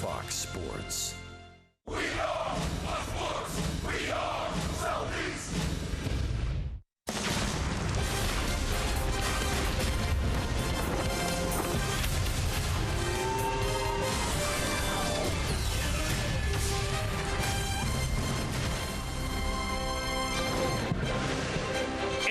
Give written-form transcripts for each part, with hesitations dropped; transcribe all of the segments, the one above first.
Fox Sports. We are sports. We are Southeast.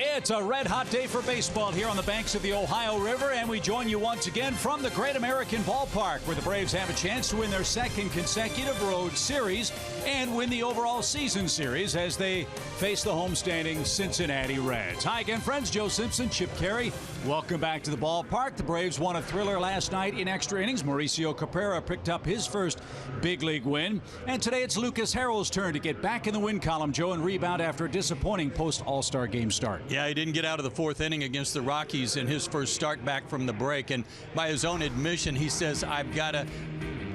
It's a red-hot day for baseball here on the banks of the Ohio River, and we join you once again from the Great American Ballpark, where the Braves have a chance to win their second consecutive road series and win the overall season series as they face the homestanding Cincinnati Reds. Hi again, friends. Joe Simpson, Chip Carey. Welcome back to the ballpark. The Braves won a thriller last night in extra innings. Mauricio Cabrera picked up his first big league win. And today it's Lucas Harrell's turn to get back in the win column, Joe, and rebound after a disappointing post-All-Star game start. Yeah, he didn't get out of the fourth inning against the Rockies in his first start back from the break. And by his own admission, he says, I've got to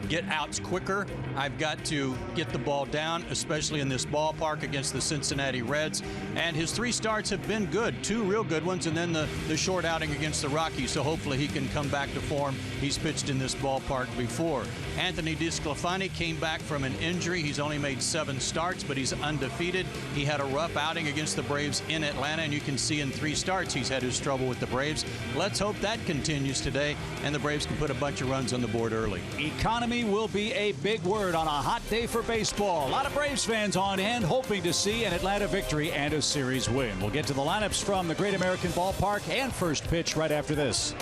get outs quicker. I've got to get the ball down, especially in this ballpark against the Cincinnati Reds. And his three starts have been good, two real good ones, and then the short outing against the Rockies. So hopefully he can come back to form. He's pitched in this ballpark before. Anthony DeSclafani came back from an injury. He's only made 7 starts, but he's undefeated. He had a rough outing against the Braves in Atlanta, and you can see in 3 starts he's had his trouble with the Braves. Let's hope that continues today, and the Braves can put a bunch of runs on the board early. Economy will be a big word on a hot day for baseball. A lot of Braves fans on hand hoping to see an Atlanta victory and a series win. We'll get to the lineups from the Great American Ballpark and first pitch right after this.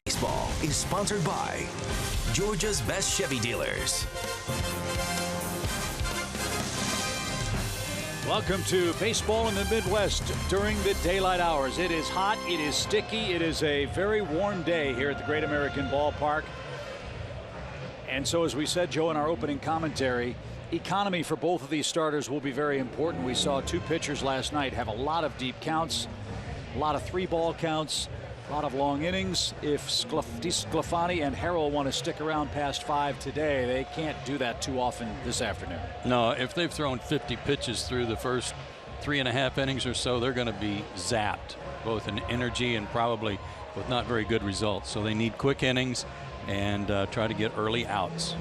Baseball is sponsored by Georgia's best Chevy dealers. Welcome to baseball in the Midwest during the daylight hours. It is hot, it is sticky, it is a very warm day here at the Great American Ballpark. And so, as we said, Joe, in our opening commentary, economy for both of these starters will be very important. We saw 2 pitchers last night have a lot of deep counts. A lot of 3-ball counts, a lot of long innings. If DeSclafani and Harrell want to stick around past 5 today, they can't do that too often this afternoon. No, if they've thrown 50 pitches through the first 3.5 innings or so, they're going to be zapped, both in energy and probably with not very good results. So they need quick innings and try to get early outs.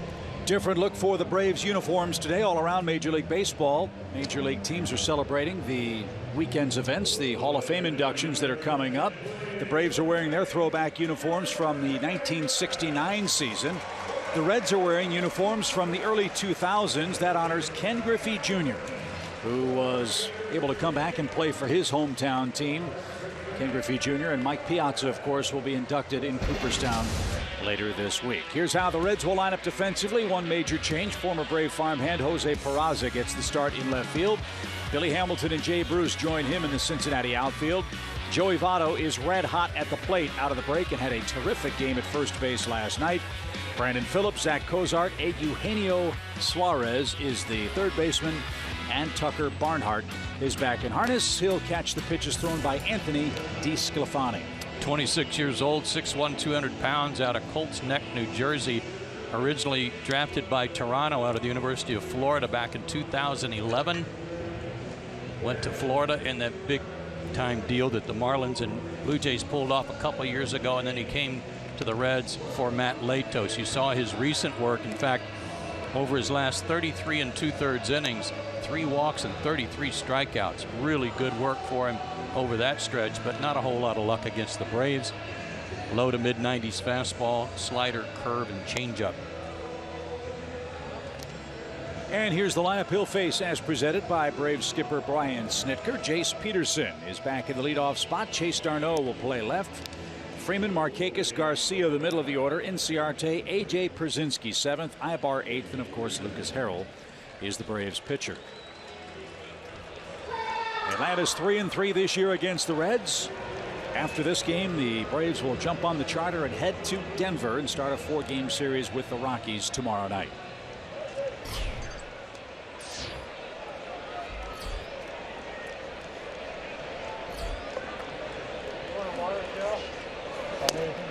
Different look for the Braves uniforms today all around Major League Baseball. Major League teams are celebrating the weekend's events, the Hall of Fame inductions that are coming up. The Braves are wearing their throwback uniforms from the 1969 season. The Reds are wearing uniforms from the early 2000s. That honors Ken Griffey Jr., who was able to come back and play for his hometown team. Ken Griffey Jr. and Mike Piazza, of course, will be inducted in Cooperstown later this week. Here's how the Reds will line up defensively. One major change. Former Brave farmhand Jose Peraza gets the start in left field. Billy Hamilton and Jay Bruce join him in the Cincinnati outfield. Joey Votto is red hot at the plate out of the break and had a terrific game at first base last night. Brandon Phillips, Zach Cozart, Eugenio Suarez is the third baseman, and Tucker Barnhart is back in harness. He'll catch the pitches thrown by Anthony DeSclafani. 26 years old, 6'1", 200 pounds, out of Colts Neck, New Jersey. Originally drafted by Toronto out of the University of Florida back in 2011. Went to Florida in that big-time deal that the Marlins and Blue Jays pulled off a couple years ago, and then he came to the Reds for Matt Latos. You saw his recent work. In fact, over his last 33 2/3 innings, 3 walks and 33 strikeouts. Really good work for him over that stretch, but not a whole lot of luck against the Braves. Low to mid-90s fastball, slider, curve, and changeup. And here's the lineup he'll face as presented by Braves skipper Brian Snitker. Jace Peterson is back in the leadoff spot. Chase d'Arnaud will play left. Freeman, Markakis, Garcia the middle of the order. Inciarte, A.J. Pierzynski 7th, Ibar 8th, and of course Lucas Harrell is the Braves pitcher. Atlanta's 3-3 this year against the Reds. After this game, the Braves will jump on the charter and head to Denver and start a 4-game series with the Rockies tomorrow night.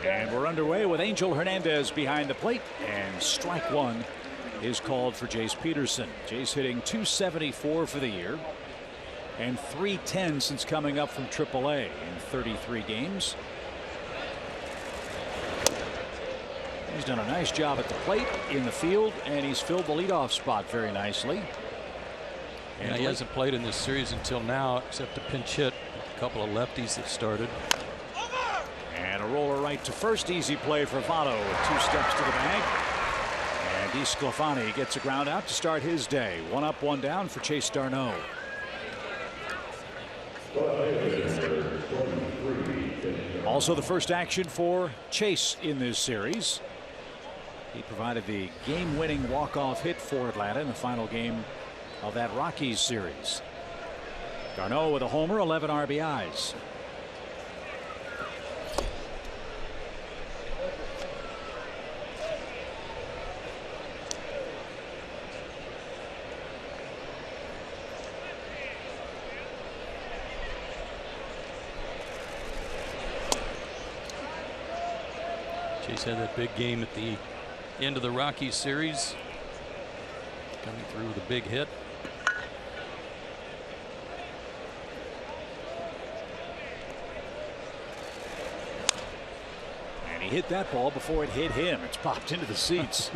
And we're underway with Angel Hernandez behind the plate, and strike one is called for Jace Peterson. Jace hitting .274 for the year and .310 since coming up from AAA in 33 games. He's done a nice job at the plate, in the field, and he's filled the leadoff spot very nicely. And he hasn't played in this series until now, except a pinch hit, a couple of lefties that started. And a roller right to first. Easy play for Votto with 2 steps to the bag. And DeSclafani gets a ground out to start his day. 1 up, 1 down for Chase d'Arnaud. Also the first action for Chase in this series. He provided the game-winning walk-off hit for Atlanta in the final game of that Rockies series. d'Arnaud with a homer, 11 RBIs. Chase had that big game at the end of the Rockies series, coming through with a big hit. And he hit that ball before it hit him. It's popped into the seats.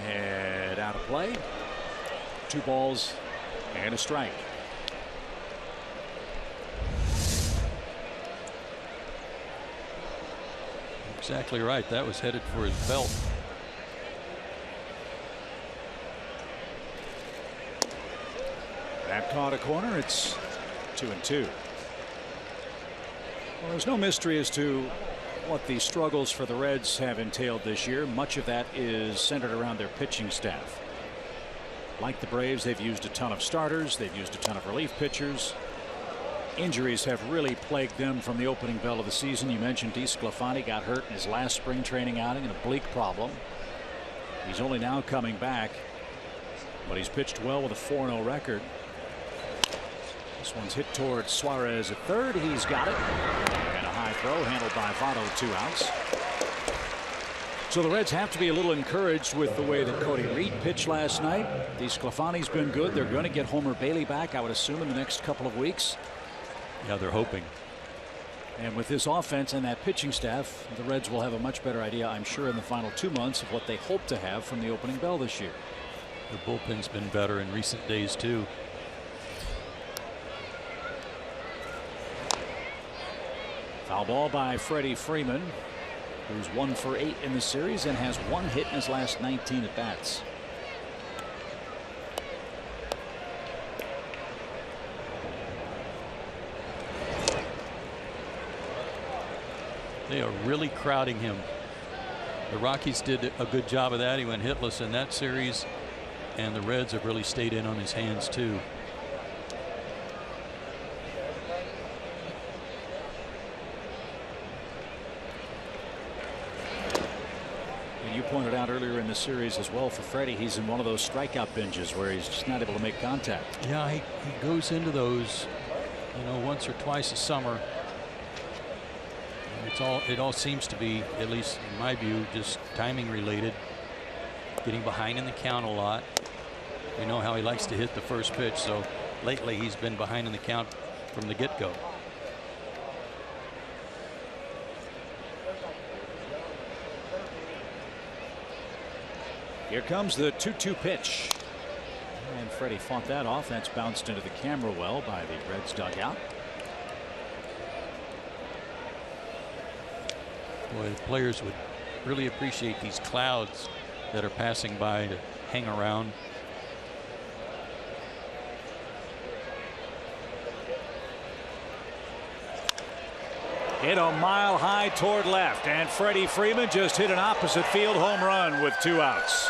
And out of play. 2 balls and a strike. Exactly right. That was headed for his belt. That caught a corner. It's 2-2. Well, there's no mystery as to what the struggles for the Reds have entailed this year. Much of that is centered around their pitching staff. Like the Braves, they've used a ton of starters. They've used a ton of relief pitchers. Injuries have really plagued them from the opening bell of the season. You mentioned DeSclafani got hurt in his last spring training outing, an oblique problem. He's only now coming back, but he's pitched well with a 4-0 record. This one's hit towards Suarez at third. He's got it. And a high throw handled by Votto, 2 outs. So the Reds have to be a little encouraged with the way that Cody Reed pitched last night. DeSclafani's been good. They're going to get Homer Bailey back, I would assume, in the next couple of weeks. Yeah, they're hoping. And with this offense and that pitching staff, the Reds will have a much better idea, I'm sure, in the final 2 months of what they hope to have from the opening bell this year. The bullpen's been better in recent days, too. Foul ball by Freddie Freeman, who's 1 for 8 in the series and has 1 hit in his last 19 at bats. They are really crowding him. The Rockies did a good job of that. He went hitless in that series, and the Reds have really stayed in on his hands too. And you pointed out earlier in the series as well for Freddie, he's in one of those strikeout binges where he's just not able to make contact. Yeah, he goes into those, once or twice a summer. It all seems to be, at least in my view, just timing related. Getting behind in the count a lot. We know how he likes to hit the first pitch, so lately he's been behind in the count from the get-go. Here comes the 2-2 pitch. And Freddie fought that off. That's bounced into the camera well by the Reds dugout. Boy, the players would really appreciate these clouds that are passing by to hang around. Hit a mile high toward left, and Freddie Freeman just hit an opposite field home run with 2 outs.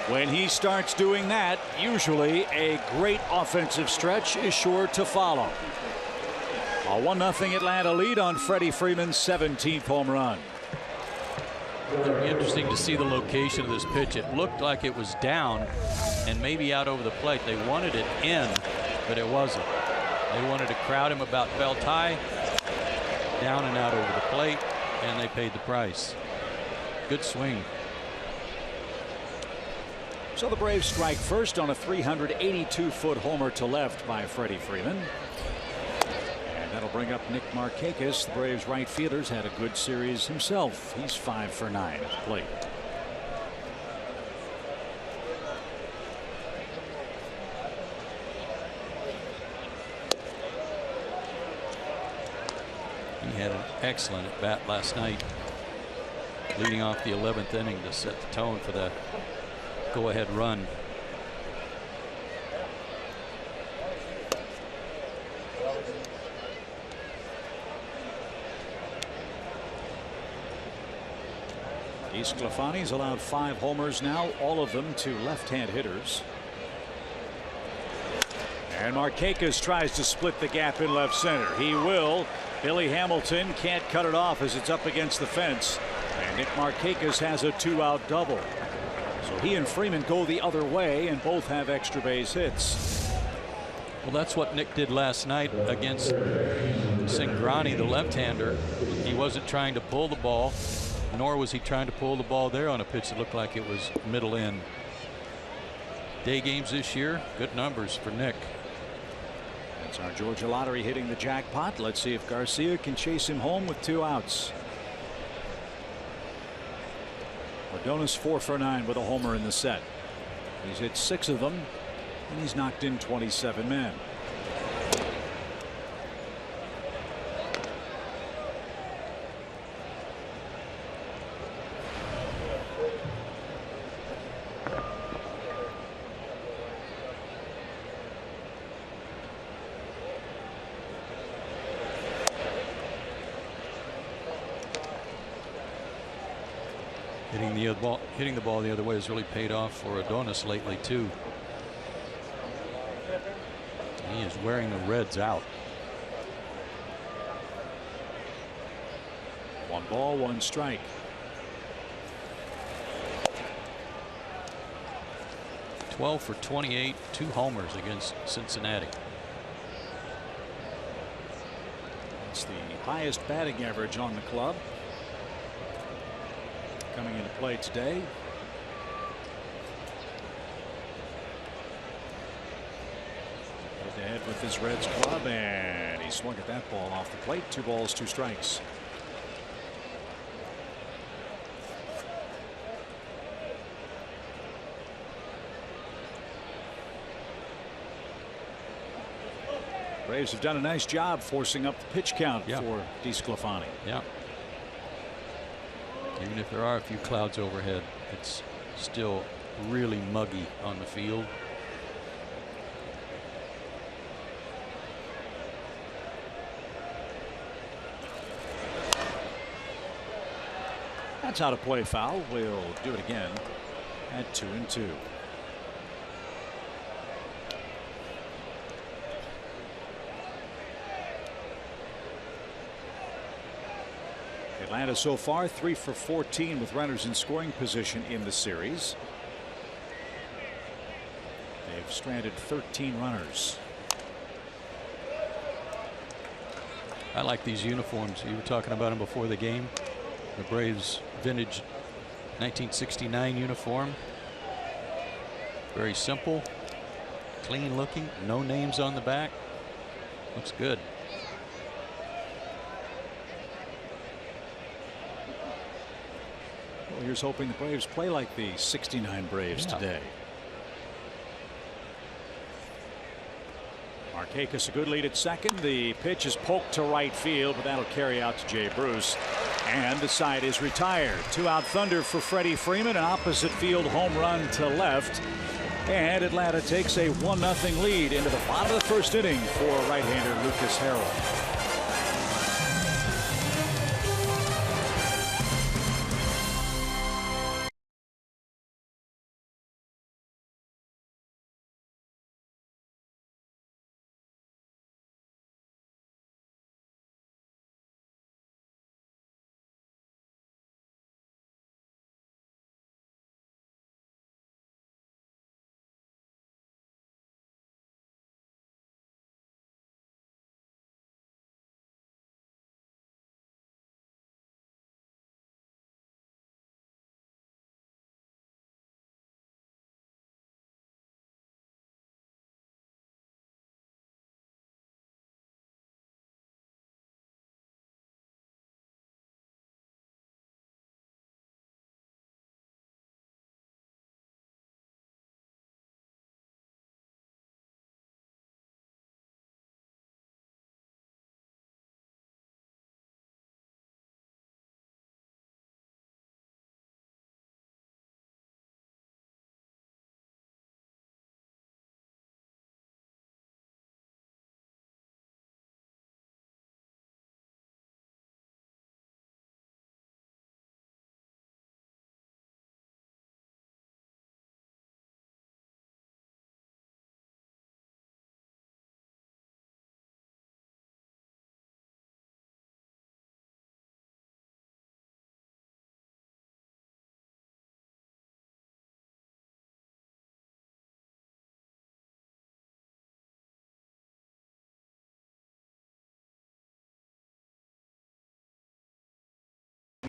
When he starts doing that, usually a great offensive stretch is sure to follow. A 1-0 Atlanta lead on Freddie Freeman's 17th home run. It'll be interesting to see the location of this pitch. It looked like it was down and maybe out over the plate. They wanted it in, but it wasn't. They wanted to crowd him about belt high, down and out over the plate, and they paid the price. Good swing. So the Braves strike first on a 382-foot homer to left by Freddie Freeman. And that'll bring up Nick Markakis. The Braves right fielder's had a good series himself. He's 5 for 9 at the plate. He had an excellent at bat last night, leading off the 11th inning to set the tone for the go-ahead run. DeSclafani's allowed 5 homers now, all of them to left-hand hitters. And Markakis tries to split the gap in left center. He will. Billy Hamilton can't cut it off as it's up against the fence. And Nick Markakis has a 2-out double. So he and Freeman go the other way, and both have extra base hits. Well, that's what Nick did last night against Cingrani, the left-hander. He wasn't trying to pull the ball, nor was he trying to pull the ball there on a pitch that looked like it was middle in. Day games this year, good numbers for Nick. That's our Georgia Lottery hitting the jackpot. Let's see if Garcia can chase him home with 2 outs. Ordonez 4 for 9 with a homer in the set. He's hit 6 of them, and he's knocked in 27 men. Hitting the ball the other way has really paid off for Ordonez lately too. He is wearing the Reds out. 1 ball, 1 strike. 12 for 28, 2 homers against Cincinnati. It's the highest batting average on the club. Coming into play today. Head with his Reds club, and he swung at that ball off the plate. 2 balls, 2 strikes. Braves have done a nice job forcing up the pitch count for DeSclafani. Yeah. Even if there are a few clouds overhead, it's still really muggy on the field. That's out of play foul. We'll do it again at 2-2. Atlanta so far 3 for 14 with runners in scoring position in the series. They've stranded 13 runners. I like these uniforms. You were talking about them before the game. The Braves vintage 1969 uniform. Very simple, clean looking, no names on the back. Looks good. Well, here's hoping the Braves play like the 69 Braves today. Markakis a good lead at second. The pitch is poked to right field, but that'll carry out to Jay Bruce. And the side is retired. 2-out thunder for Freddie Freeman. An opposite field home run to left. And Atlanta takes a 1-0 lead into the bottom of the first inning for right-hander Lucas Harrell.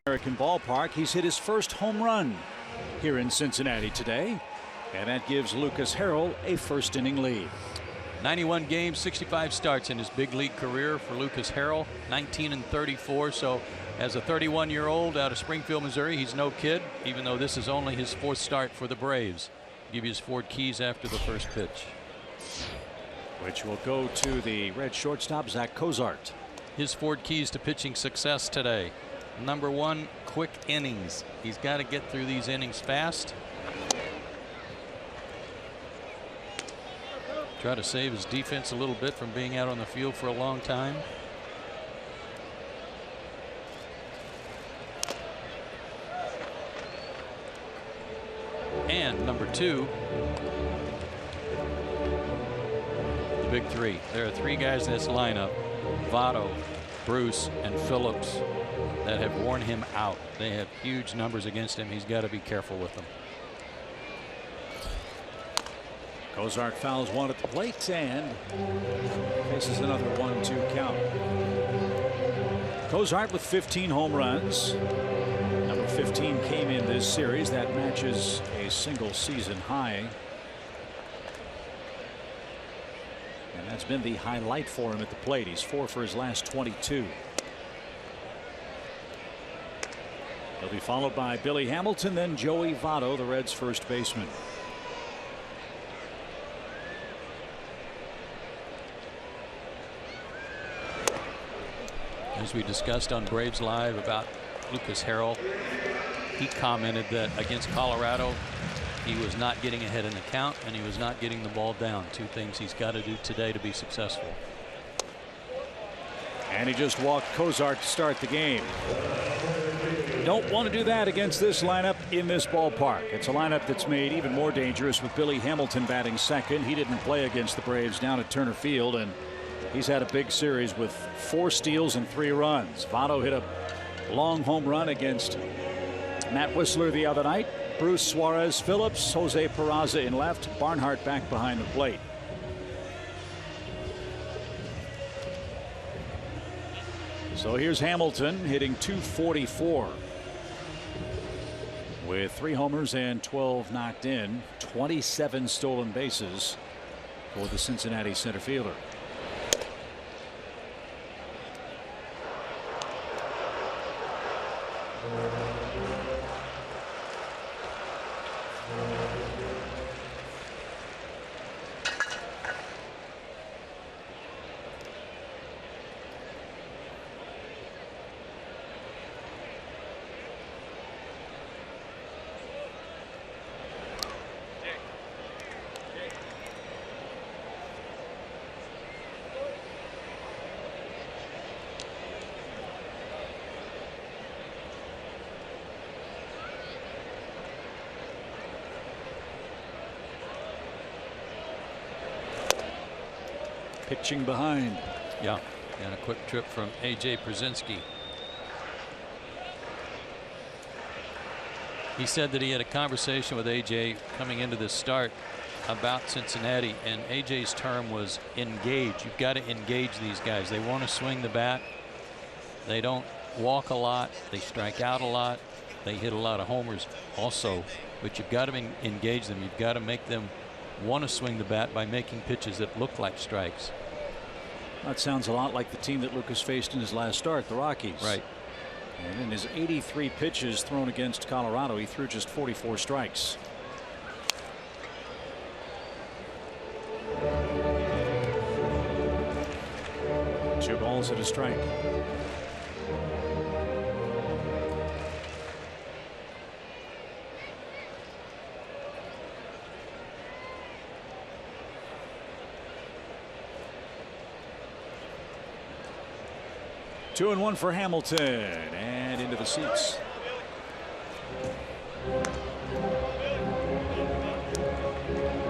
American Ballpark. He's hit his first home run here in Cincinnati today, and that gives Lucas Harrell a first inning lead. 91 games, 65 starts in his big league career for Lucas Harrell. 19-34. So as a 31-year-old out of Springfield, Missouri, he's no kid, even though this is only his 4th start for the Braves. Give you his Ford Keys after the first pitch, which will go to the Red shortstop Zach Cozart. His Ford Keys to pitching success today. Number 1, quick innings. He's got to get through these innings fast. Try to save his defense a little bit from being out on the field for a long time. And number 2, the big 3. There are 3 guys in this lineup: Votto, Bruce, and Phillips, that have worn him out. They have huge numbers against him. He's got to be careful with them. Cozart fouls one at the plate and faces another 1-2 count. Cozart with 15 home runs. Number 15 came in this series. That matches a single season high. And that's been the highlight for him at the plate. He's 4 for his last 22. He'll be followed by Billy Hamilton, then Joey Votto, the Reds' first baseman. As we discussed on Braves Live about Lucas Harrell, he commented that against Colorado, he was not getting ahead in the count and he was not getting the ball down. Two things he's got to do today to be successful. And he just walked Cozart to start the game. Don't want to do that against this lineup in this ballpark. It's a lineup that's made even more dangerous with Billy Hamilton batting second. He didn't play against the Braves down at Turner Field, and he's had a big series with 4 steals and 3 runs. Votto hit a long home run against Matt Whistler the other night. Bruce Suarez, Phillips, Jose Peraza in left, Barnhart back behind the plate. So here's Hamilton hitting .244 with 3 homers and 12 knocked in, 27 stolen bases for the Cincinnati center fielder. Pitching behind. Yeah, and a quick trip from A.J. Pierzynski. He said that he had a conversation with A.J. coming into this start about Cincinnati, and A.J.'s term was engage. You've got to engage these guys. They want to swing the bat. They don't walk a lot. They strike out a lot. They hit a lot of homers also, but you've got to engage them. You've got to make them want to swing the bat by making pitches that look like strikes. That sounds a lot like the team that Lucas faced in his last start, the Rockies. Right. And in his 83 pitches thrown against Colorado, he threw just 44 strikes. Two balls and a strike. Two and one for Hamilton, and into the seats.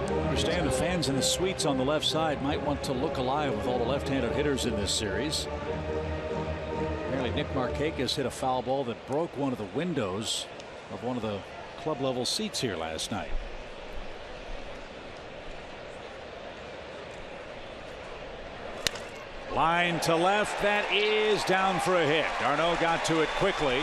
I understand the fans in the suites on the left side might want to look alive with all the left-handed hitters in this series. Apparently Nick Markakis hit a foul ball that broke one of the windows of one of the club level seats here last night. Line to left, that is down for a hit. Darno got to it quickly,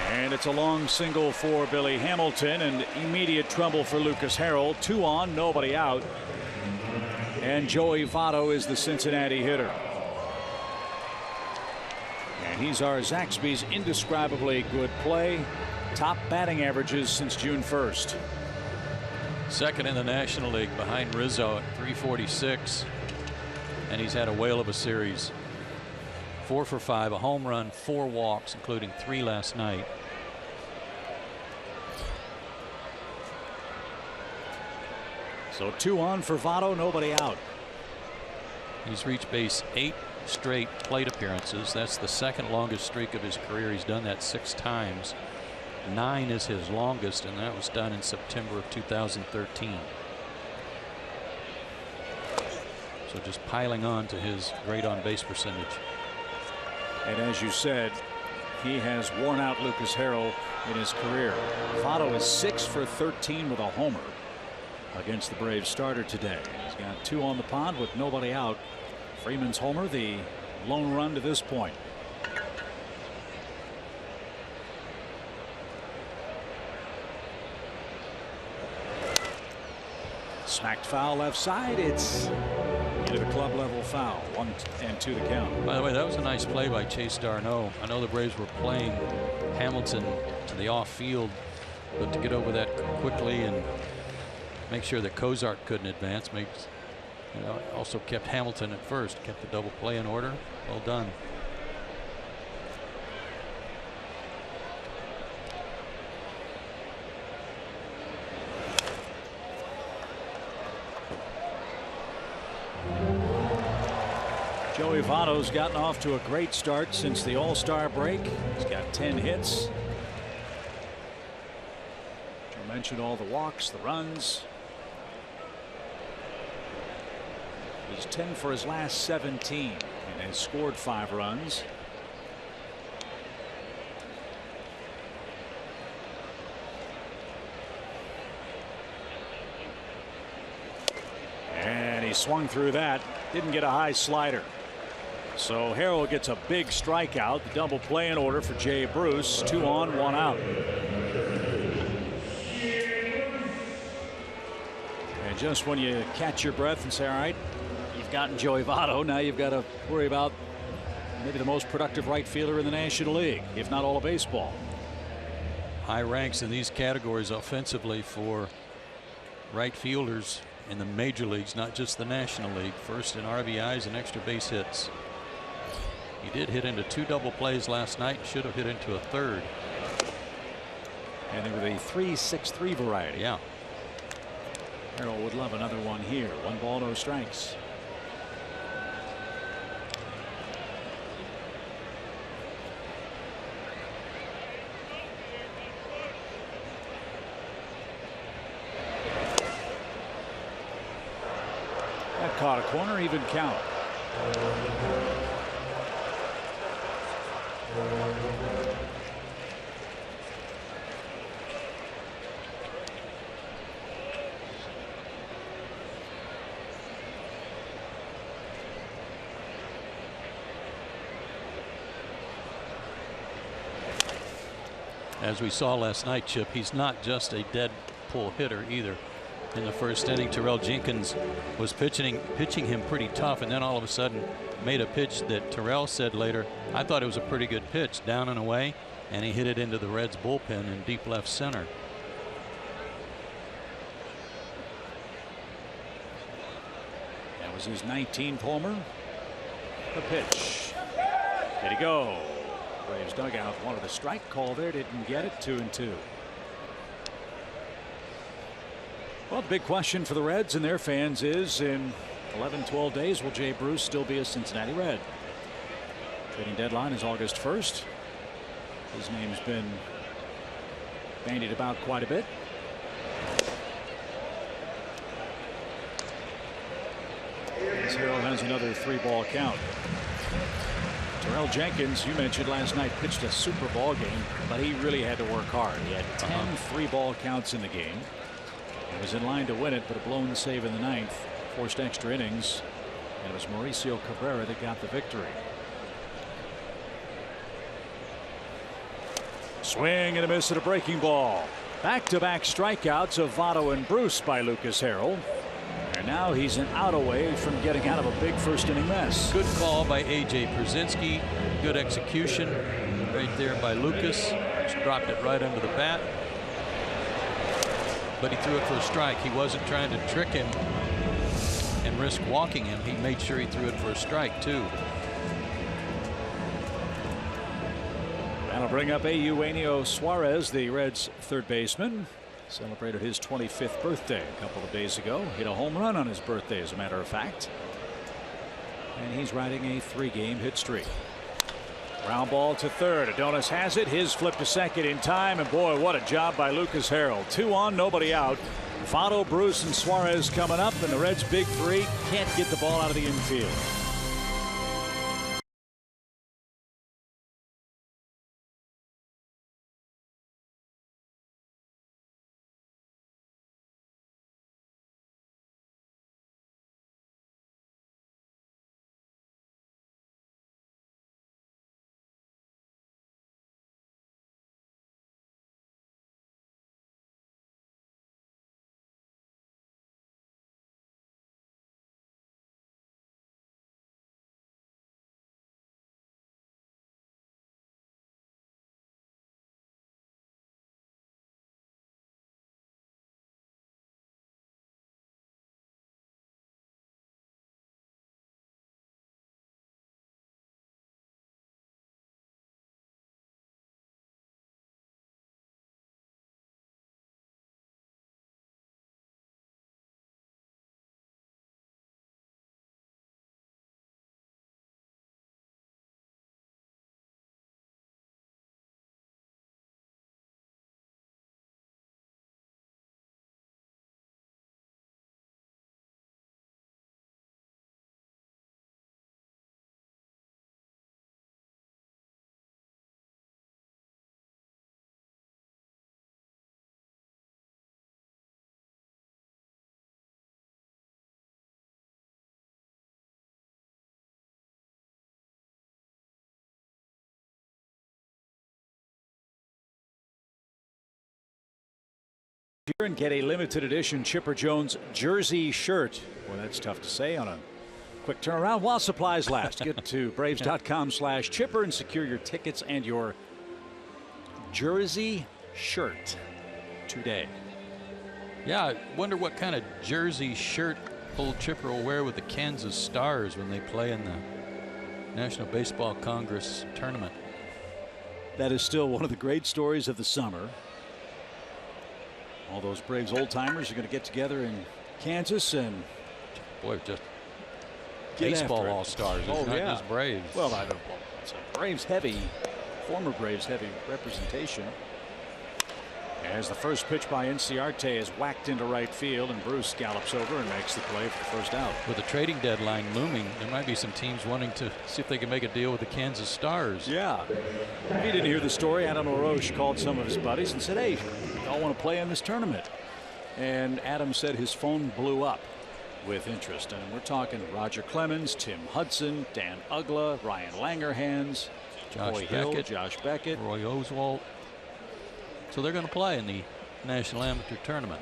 and it's a long single for Billy Hamilton, and immediate trouble for Lucas Harrell. 2 on, nobody out, and Joey Votto is the Cincinnati hitter. And he's our Zaxby's indescribably good play. Top batting averages since June 1st. Second in the National League behind Rizzo at .346. And he's had a whale of a series. 4 for 5, a home run, 4 walks, including 3 last night. So 2 on for Votto, nobody out. He's reached base 8 straight plate appearances. That's the second longest streak of his career. He's done that 6 times. 9 is his longest, and that was done in September of 2013. So just piling on to his great on base percentage. And as you said, he has worn out Lucas Harrell in his career. Votto is 6 for 13 with a homer. against the Braves starter today. He's got 2 on the pond with nobody out. Freeman's homer, the lone run to this point. Smacked foul left side. It's into the club level foul. 1-2 the count. By the way, that was a nice play by Chase d'Arnaud. I know the Braves were playing Hamilton to the off field, but to get over that quickly and make sure that Cozart couldn't advance makes, also kept Hamilton at first, kept the double play in order. Well done. Joey Votto's gotten off to a great start since the All-Star break. He's got 10 hits. I mentioned all the walks, the runs. He's 10 for his last 17 and has scored 5 runs. And he swung through that. Didn't get a high slider. So Harrell gets a big strikeout. The double play in order for Jay Bruce. 2 on, 1 out. And just when you catch your breath and say, all right, you've gotten Joey Votto, now you've got to worry about maybe the most productive right fielder in the National League, if not all of baseball. High ranks in these categories offensively for right fielders in the major leagues, not just the National League. First in RBIs and extra base hits. He did hit into 2 double plays last night. Should have hit into a 3rd. And they were the 3-6-3 variety. Yeah. Harrell would love another one here. 1 ball, no strikes. That caught a corner, even count. As we saw last night, Chip, he's not just a dead pull hitter either. In the first inning, Terrell Jenkins was pitching him pretty tough, and then all of a sudden made a pitch that Terrell said later, I thought it was a pretty good pitch, down and away, and he hit it into the Reds bullpen in deep left center. That was his 19th homer. The pitch. There he go. Braves dugout wanted a strike call there, didn't get it. 2-2. Well, the big question for the Reds and their fans is, in 11-12 days, will Jay Bruce still be a Cincinnati Red? Trading deadline is August 1st. His name's been bandied about quite a bit. As Harrell has another 3-ball count. Terrell Jenkins, you mentioned last night, pitched a super ball game, but he really had to work hard. He had 10 3-ball counts in the game. He was in line to win it, but a blown save in the 9th forced extra innings, and it was Mauricio Cabrera that got the victory. Swing and a miss at a breaking ball. Back-to-back strikeouts of Votto and Bruce by Lucas Harrell. And now he's an out away from getting out of a big first inning mess. Good call by A.J. Pierzynski. Good execution right there by Lucas. Just dropped it right under the bat. But he threw it for a strike. He wasn't trying to trick him and risk walking him. He made sure he threw it for a strike too. That'll bring up Eugenio Suarez, the Reds' third baseman. Celebrated his 25th birthday a couple of days ago. Hit a home run on his birthday, as a matter of fact. And he's riding a 3-game hit streak. Ground ball to third. Adonis has it. His flip to second in time. And boy, what a job by Lucas Harrell. 2 on, nobody out. Votto, Bruce, and Suarez coming up. And the Reds' big 3 can't get the ball out of the infield. here and get a limited edition Chipper Jones jersey shirt. Well, that's tough to say on a quick turnaround while supplies last. Get to Braves.com/Chipper and secure your tickets and your jersey shirt today. Yeah, I wonder what kind of jersey shirt old Chipper will wear with the Kansas Stars when they play in the National Baseball Congress tournament. That is still one of the great stories of the summer. All those Braves old-timers are going to get together in Kansas and boy, just get baseball all-stars. It's not just Braves. Well, I don't know. It's a Braves heavy, former Braves heavy representation. As the first pitch by Inciarte is whacked into right field, and Bruce gallops over and makes the play for the first out. With the trading deadline looming, there might be some teams wanting to see if they can make a deal with the Kansas Stars. Yeah. If you didn't hear the story, Adam LaRoche called some of his buddies and said, hey, y'all want to play in this tournament? And Adam said his phone blew up with interest. And we're talking Roger Clemens, Tim Hudson, Dan Uggla, Ryan Langerhans, Josh Hill, Beckett, Josh Beckett, Roy Oswalt. So they're going to play in the National Amateur Tournament.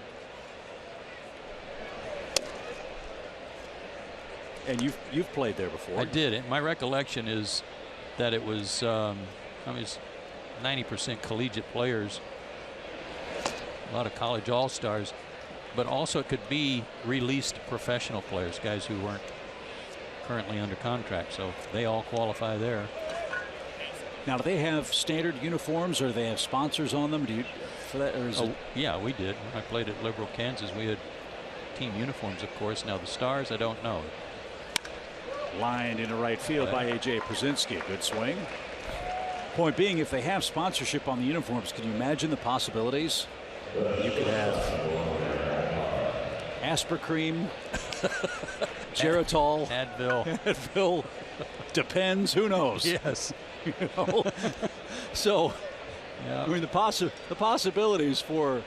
And you've played there before. I did. My recollection is that it was, I mean, it's 90% collegiate players, a lot of college all-stars, but also it could be released professional players, guys who weren't currently under contract. So they all qualify there. Now, do they have standard uniforms, or do they have sponsors on them? Do you for that? Or is it? Yeah, we did. I played at Liberal, Kansas. We had team uniforms, of course. Now the Stars, I don't know. Lined into right field by A.J. Przinsky. Good swing. Point being, if they have sponsorship on the uniforms, can you imagine the possibilities? You could have Aspercream, Geritol, Advil. Depends. Who knows? Yes. You know? So, yeah. I mean, the possibilities for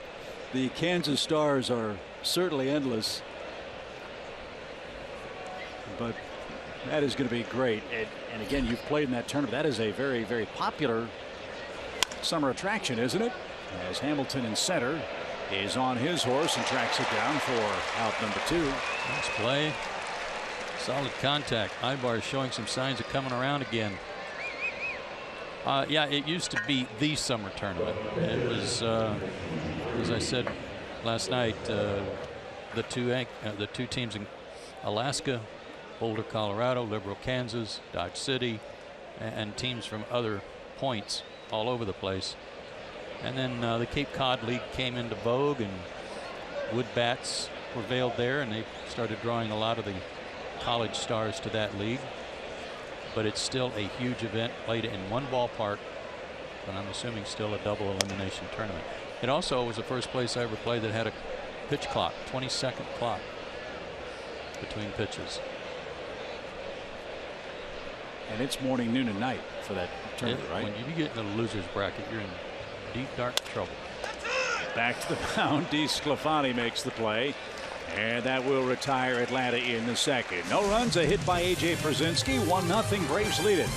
the Kansas Stars are certainly endless. But that is going to be great. And again, you've played in that tournament. That is a very, very popular summer attraction, isn't it? As Hamilton in center is on his horse and tracks it down for out number 2. Nice play. Solid contact. Ibar showing some signs of coming around again. Yeah, it used to be the summer tournament. It was, as I said last night, the two teams in Alaska, Boulder, Colorado, Liberal, Kansas, Dodge City, and teams from other points all over the place. And then the Cape Cod League came into vogue, and wood bats prevailed there, and they started drawing a lot of the college stars to that league. But it's still a huge event, played in one ballpark, but I'm assuming still a double elimination tournament. It also was the first place I ever played that had a pitch clock, 20-second clock between pitches. And it's morning, noon, and night for that tournament, right? When you get in the loser's bracket, you're in deep, dark trouble. Back to the mound. DeSclafani makes the play. And that will retire Atlanta in the second. No runs, a hit by A.J. Przinsky. 1-0 Braves lead it.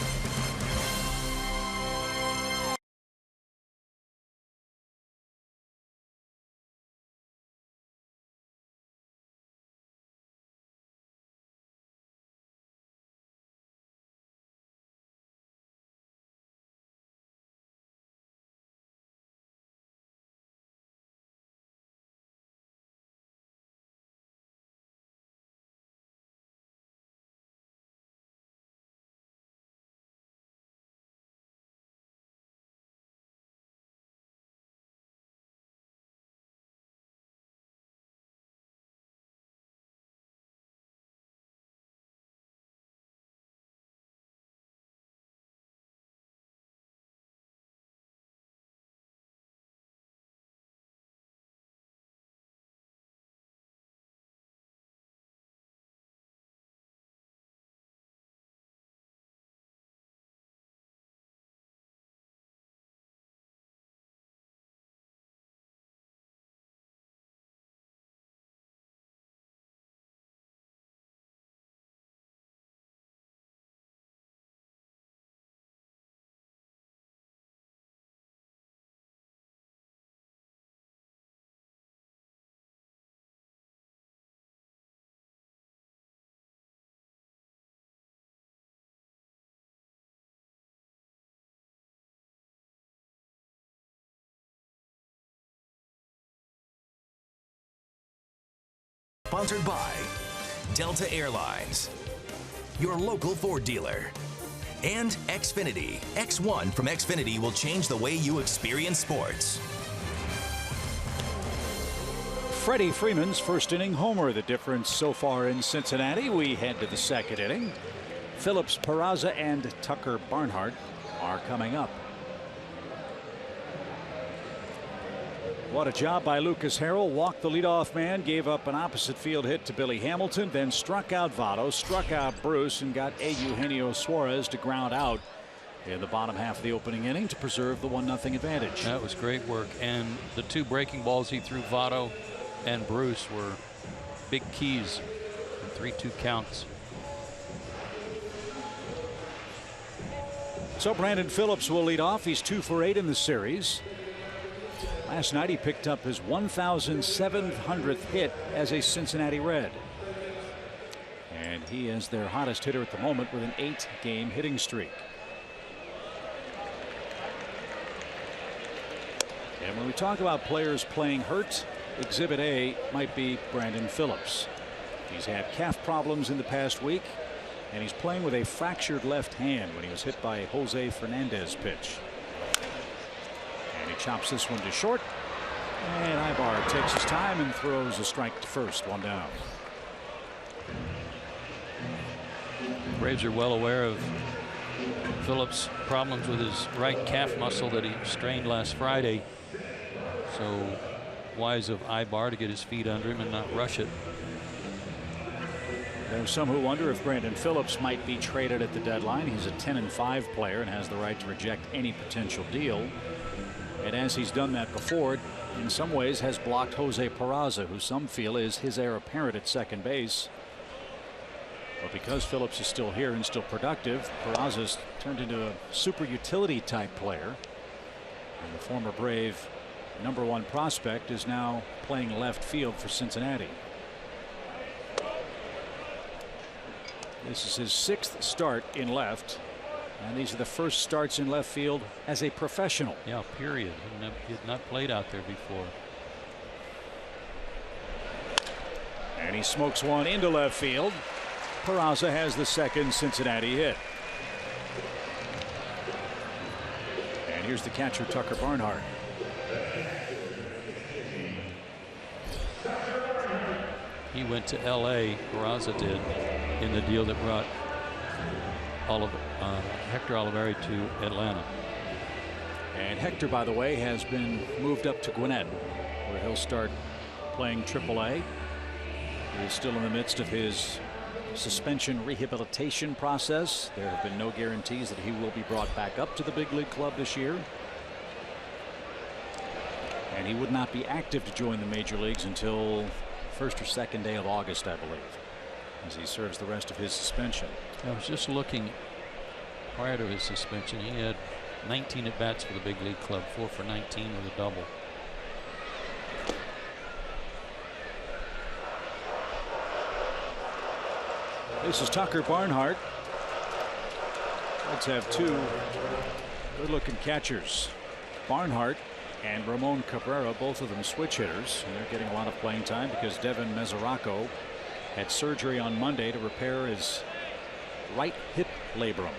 sponsored by Delta Airlines, your local Ford dealer, and Xfinity. X1 from Xfinity will change the way you experience sports. Freddie Freeman's first inning homer, the difference so far in Cincinnati. We head to the second inning. Phillips, Peraza, and Tucker Barnhart are coming up. What a job by Lucas Harrell. Walked the leadoff man, gave up an opposite field hit to Billy Hamilton, then struck out Votto, struck out Bruce, and got Eugenio Suarez to ground out in the bottom half of the opening inning to preserve the 1-0 advantage. That was great work, and the two breaking balls he threw, Votto and Bruce, were big keys in 3-2 counts. So Brandon Phillips will lead off. He's 2 for 8 in the series. Last night he picked up his 1,700th hit as a Cincinnati Red. And he is their hottest hitter at the moment with an 8-game hitting streak. And when we talk about players playing hurt, Exhibit A might be Brandon Phillips. He's had calf problems in the past week, and he's playing with a fractured left hand when he was hit by a Jose Fernandez pitch. And he chops this one to short, and Ibar takes his time and throws a strike to first, 1 down. Braves are well aware of Phillips' problems with his right calf muscle that he strained last Friday. So wise of Ibar to get his feet under him and not rush it. There's some who wonder if Brandon Phillips might be traded at the deadline. He's a 10-5 player and has the right to reject any potential deal. And as he's done that before, in some ways has blocked Jose Peraza, who some feel is his heir apparent at second base. But because Phillips is still here and still productive, Peraza's turned into a super utility type player. And the former Brave #1 prospect is now playing left field for Cincinnati. This is his 6th start in left, and these are the first starts in left field as a professional. Yeah, period. He had not played out there before. And he smokes one into left field. Peraza has the second Cincinnati hit. And here's the catcher, Tucker Barnhart. He went to L.A., Peraza did, in the deal that brought Hector Oliveri to Atlanta. And Hector, by the way, has been moved up to Gwinnett, where he'll start playing AAA. He is still in the midst of his suspension rehabilitation process. There have been no guarantees that he will be brought back up to the big league club this year. And he would not be active to join the major leagues until first or second day of August, I believe, as he serves the rest of his suspension. I was just looking prior to his suspension. He had 19 at bats for the big league club, 4 for 19 with a double. This is Tucker Barnhart. Let's have 2 good-looking catchers. Barnhart and Ramon Cabrera, both of them switch hitters, and they're getting a lot of playing time because Devin Mesoraco had surgery on Monday to repair his right hip labrum.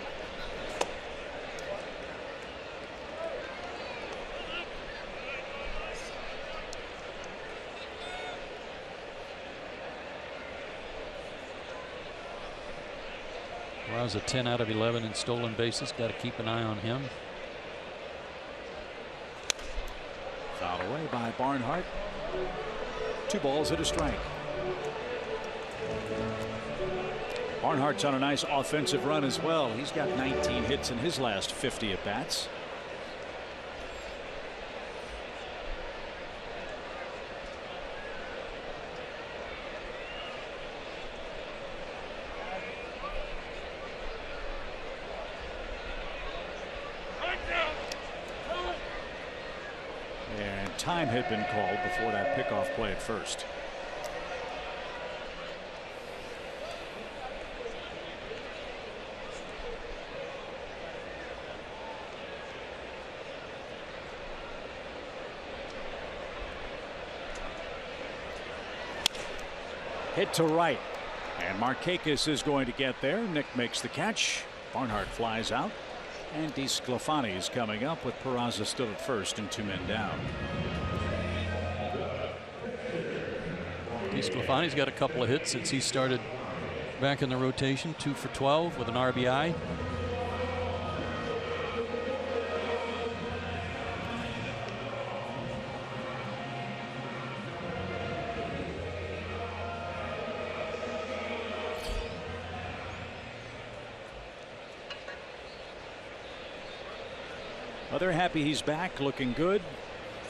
Peraza 10 out of 11 in stolen bases. Got to keep an eye on him. Fouled away by Barnhart. 2 balls and a strike. Barnhart's on a nice offensive run as well. He's got 19 hits in his last 50 at bats. And time had been called before that pickoff play at first. Hit to right. And Markakis is going to get there. Nick makes the catch. Barnhart flies out. And DeSclafani is coming up with Peraza still at first and 2 men down. DeSclafani's got a couple of hits since he started back in the rotation. 2 for 12 with an RBI. Well, they're happy he's back, looking good.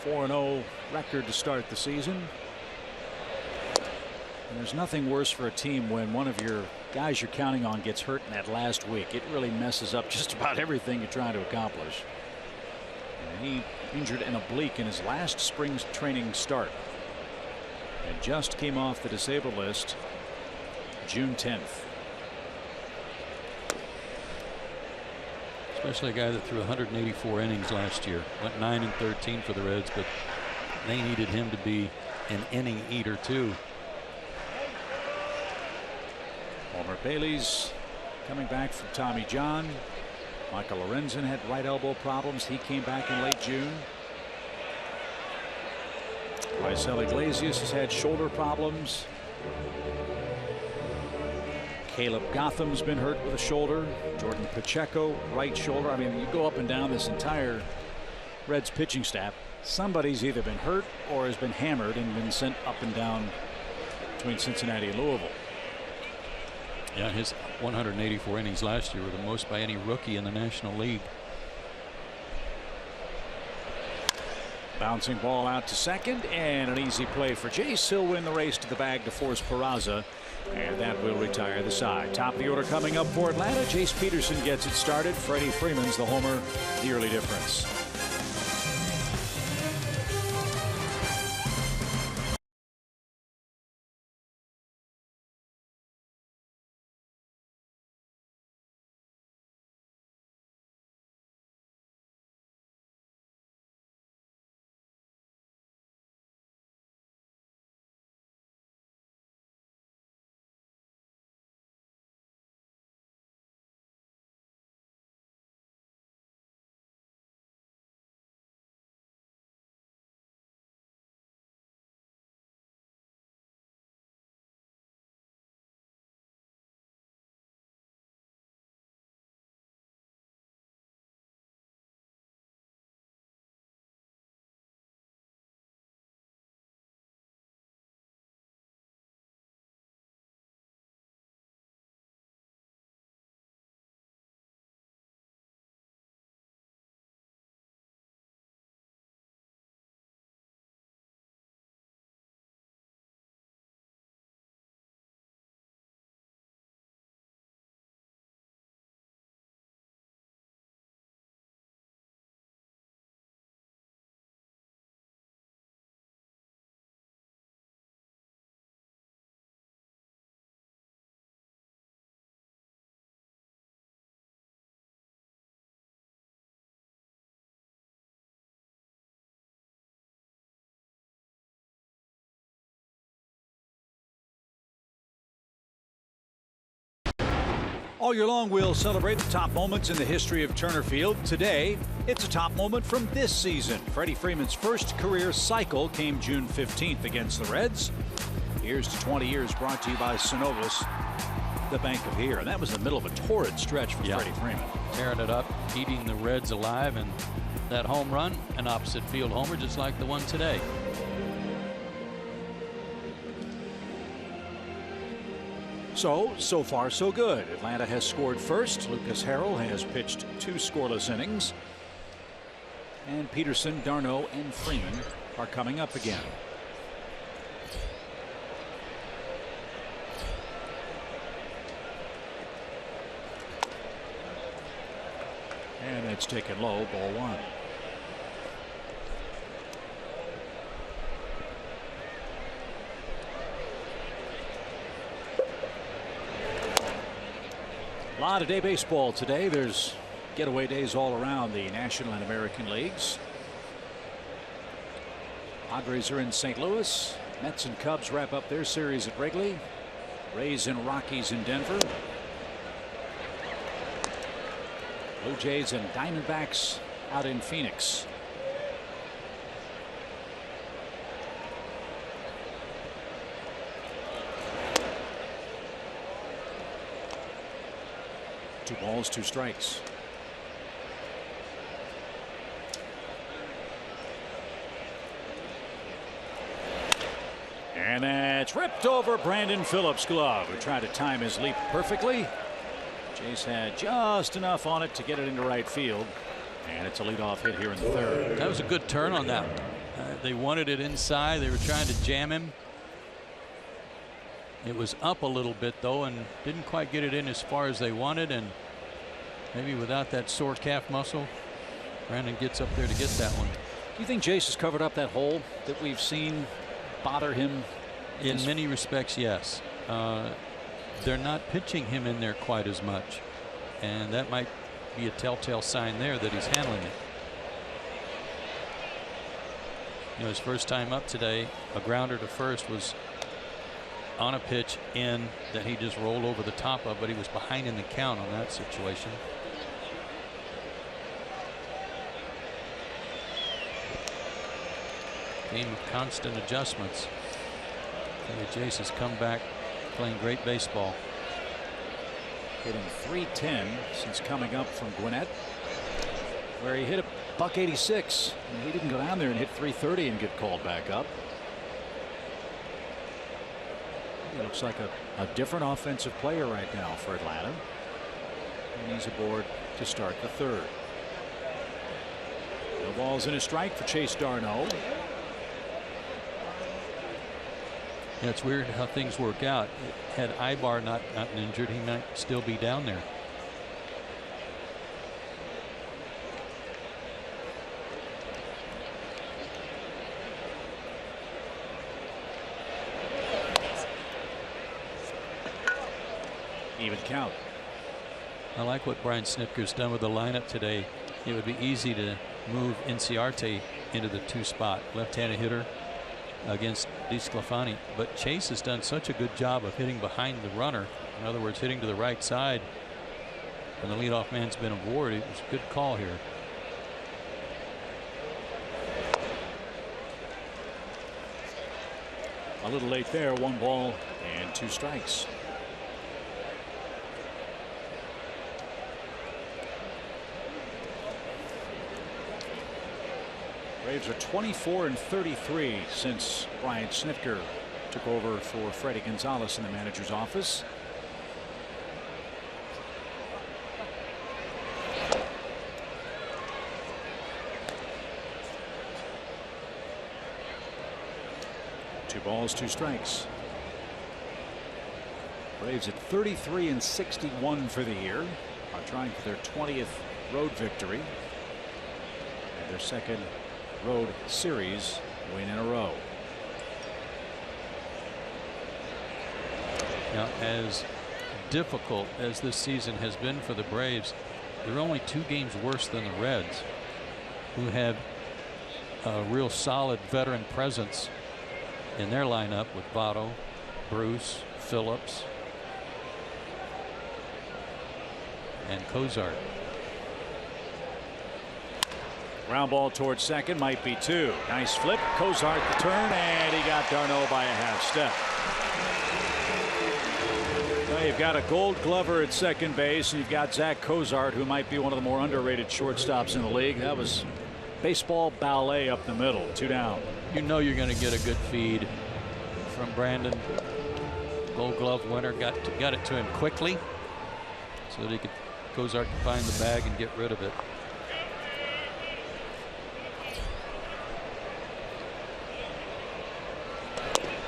4-0 record to start the season. And there's nothing worse for a team when one of your guys you're counting on gets hurt in that last week. It really messes up just about everything you're trying to accomplish. And he injured an oblique in his last spring training start and just came off the disabled list June 10th. Especially a guy that threw 184 innings last year. Went 9-13 for the Reds, but they needed him to be an inning eater too. Homer Bailey's coming back from Tommy John. Michael Lorenzen had right elbow problems. He came back in late June. Raisel Iglesias has had shoulder problems. Caleb Gotham's been hurt with a shoulder. Jordan Pacheco, right shoulder. I mean, you go up and down this entire Reds pitching staff. Somebody's either been hurt or has been hammered and been sent up and down between Cincinnati and Louisville. Yeah, his 184 innings last year were the most by any rookie in the National League. Bouncing ball out to second, and an easy play for Jace. He'll win the race to the bag to force Peraza, and that will retire the side. Top of the order coming up for Atlanta. Jace Peterson gets it started. Freddie Freeman's the homer, the early difference. All year long, we'll celebrate the top moments in the history of Turner Field. Today, it's a top moment from this season. Freddie Freeman's first career cycle came June 15th against the Reds. Here's to 20 years, brought to you by Synovus, the Bank of Here. And that was the middle of a torrid stretch for Freddie Freeman. Tearing it up, eating the Reds alive, and that home run, an opposite field homer, just like the one today. So far so good. Atlanta has scored first. Lucas Harrell has pitched 2 scoreless innings. And Peterson, d'Arnaud, and Freeman are coming up again. And that's taken low, ball 1. A lot of day baseball today. There's getaway days all around the National and American Leagues. Padres are in St. Louis. Mets and Cubs wrap up their series at Wrigley. Rays and Rockies in Denver. Blue Jays and Diamondbacks out in Phoenix. Two balls, two strikes. And that's ripped over Brandon Phillips' glove, who tried to time his leap perfectly. Jays had just enough on it to get it into right field. And it's a leadoff hit here in the third. That was a good turn on that. They wanted it inside. They were trying to jam him. It was up a little bit, though, and didn't quite get it in as far as they wanted. And maybe without that sore calf muscle, Brandon gets up there to get that one. Do you think Jace has covered up that hole that we've seen bother him? In many respects, yes. They're not pitching him in there quite as much, and that might be a telltale sign there that he's handling it. You know, his first time up today, a grounder to first was on a pitch in that he just rolled over the top of, but he was behind in the count on that situation. Game of constant adjustments. Jace has come back playing great baseball. Hitting .310 since coming up from Gwinnett, where he hit a .186. And he didn't go down there and hit .330 and get called back up. It looks like a different offensive player right now for Atlanta. And he's aboard to start the third. No balls and a strike for Chase d'Arnaud. Yeah, it's weird how things work out. Had Ibar not gotten injured, he might still be down there. Even count. I like what Brian Snitker's done with the lineup today. It would be easy to move Inciarte into the 2 spot, left-handed hitter against DeSclafani, but Chase has done such a good job of hitting behind the runner. In other words, hitting to the right side, and the leadoff man's been aboard. It was a good call here. A little late there. 1 ball and 2 strikes. Braves are 24-33 since Brian Snitker took over for Freddie Gonzalez in the manager's office. Two balls, 2 strikes. Braves at 33-61 for the year, are trying for their 20th road victory and their second road series win in a row. Now, as difficult as this season has been for the Braves, they're only 2 games worse than the Reds, who have a real solid veteran presence in their lineup with Votto, Bruce, Phillips, and Cozart. Ground ball towards second, might be 2. Nice flip. Cozart the turn, and he got d'Arnaud by a half step. Well, you've got a Gold Glover at second base, and you've got Zach Cozart, who might be one of the more underrated shortstops in the league. That was baseball ballet up the middle. 2 down. You know you're going to get a good feed from Brandon. Gold Glove winner got it to him quickly so that Cozart could find the bag and get rid of it.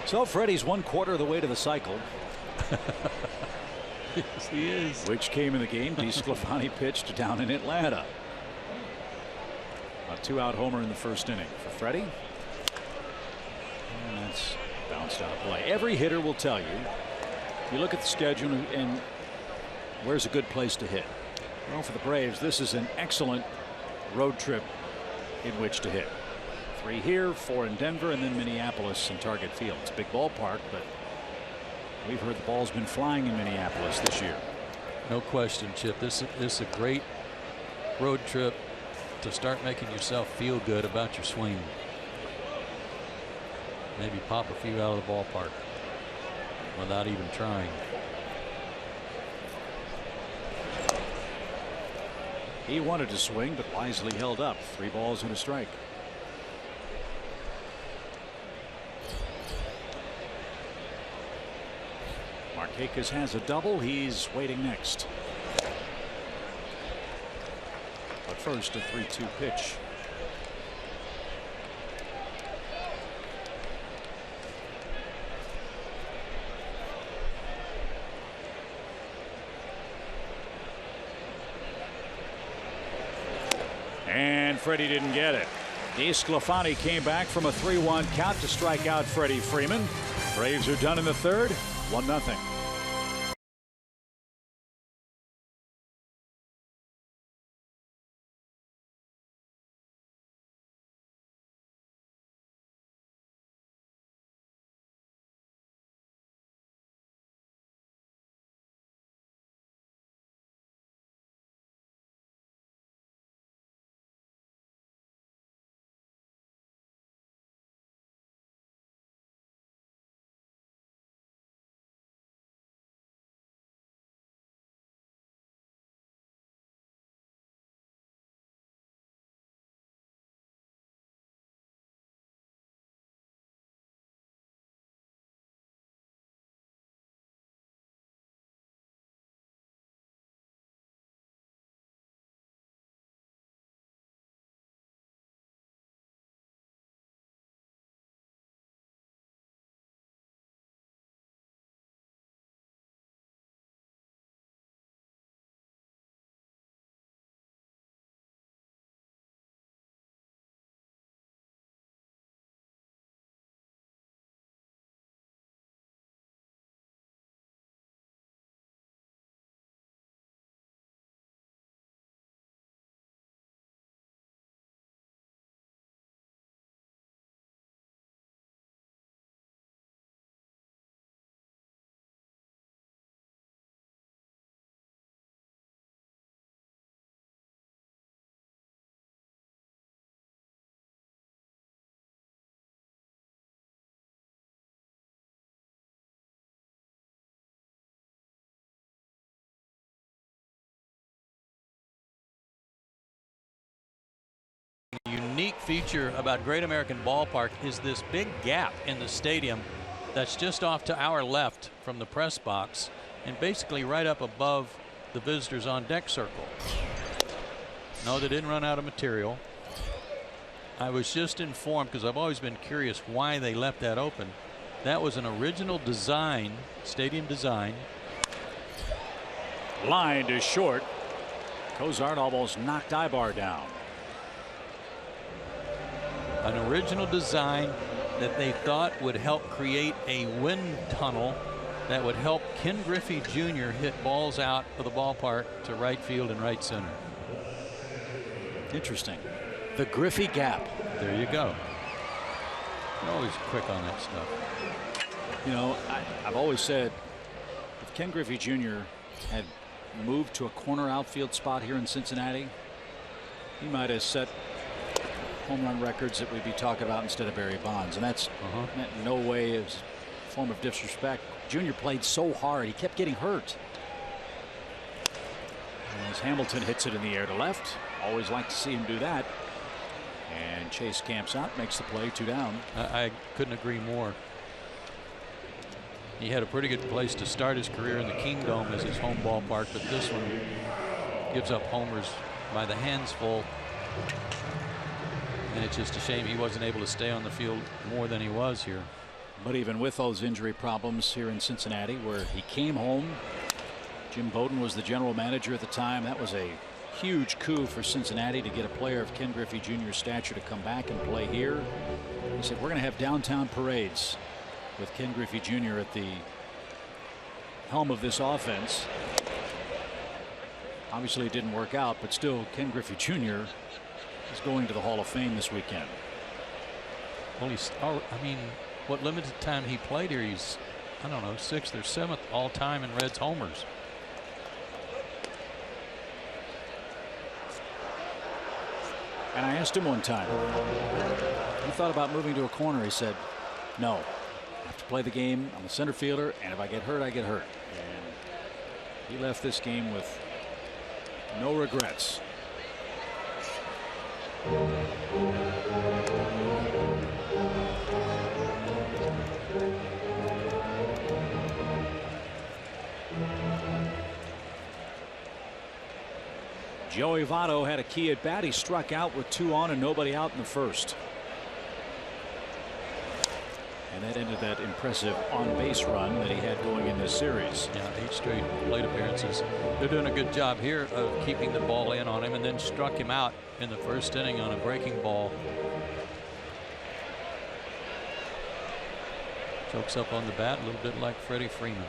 So Freddie's 1/4 of the way to the cycle. Yes, he is. Which came in the game. DeSclafani pitched down in Atlanta. A 2-out homer in the first inning for Freddie. And that's bounced out of play. Every hitter will tell you. You look at the schedule and where's a good place to hit. Well, for the Braves, this is an excellent road trip in which to hit. 3 here, 4 in Denver, and then Minneapolis and Target Field. It's a big ballpark, but We've heard the ball's been flying in Minneapolis this year. No question, Chip. This is a great road trip to start making yourself feel good about your swing. Maybe pop a few out of the ballpark without even trying. He wanted to swing, but wisely held up. 3 balls and a strike. Markakis has a double. He's waiting next. But first, a 3-2 pitch. And Freddie didn't get it. DeSclafani came back from a 3-1 count to strike out Freddie Freeman. Braves are done in the third, 1-0. Unique feature about Great American Ballpark is this big gap in the stadium that's just off to our left from the press box and basically right up above the visitors on deck circle. No, they didn't run out of material. I was just informed, because I've always been curious why they left that open. That was an original design, stadium design. Line to short. Cozart almost knocked Ibar down. An original design that they thought would help create a wind tunnel that would help Ken Griffey Jr. hit balls out of the ballpark to right field and right center. Interesting. The Griffey gap. There you go. You're always quick on that stuff. You know, I've always said if Ken Griffey Jr. had moved to a corner outfield spot here in Cincinnati, he might have set home run records that we'd be talking about instead of Barry Bonds, and that's in no way is a form of disrespect. Junior played so hard, he kept getting hurt. As Hamilton hits it in the air to left, always like to see him do that. And Chase camps out, makes the play, 2 down. I couldn't agree more. He had a pretty good place to start his career in the Kingdome as his home ballpark, but this one gives up homers by the handsful. And it's just a shame he wasn't able to stay on the field more than he was here. But even with those injury problems here in Cincinnati, where he came home, Jim Bowden was the general manager at the time. That was a huge coup for Cincinnati to get a player of Ken Griffey Jr.'s stature to come back and play here. He said, we're going to have downtown parades with Ken Griffey Jr. at the helm of this offense. Obviously it didn't work out, but still Ken Griffey Jr. is going to the Hall of Fame this weekend. Well, I mean, what limited time he played here, he's I don't know, 6th or 7th all-time in Reds homers. And I asked him one time, he thought about moving to a corner. He said, no, I have to play the game. I'm a center fielder, and if I get hurt, I get hurt. And he left this game with no regrets. Joey Votto had a key at bat. He struck out with 2 on and nobody out in the first. And that ended that impressive on-base run that he had going in this series. Yeah, 8 straight plate appearances. They're doing a good job here of keeping the ball in on him, and then struck him out in the first inning on a breaking ball. Chokes up on the bat a little bit like Freddie Freeman.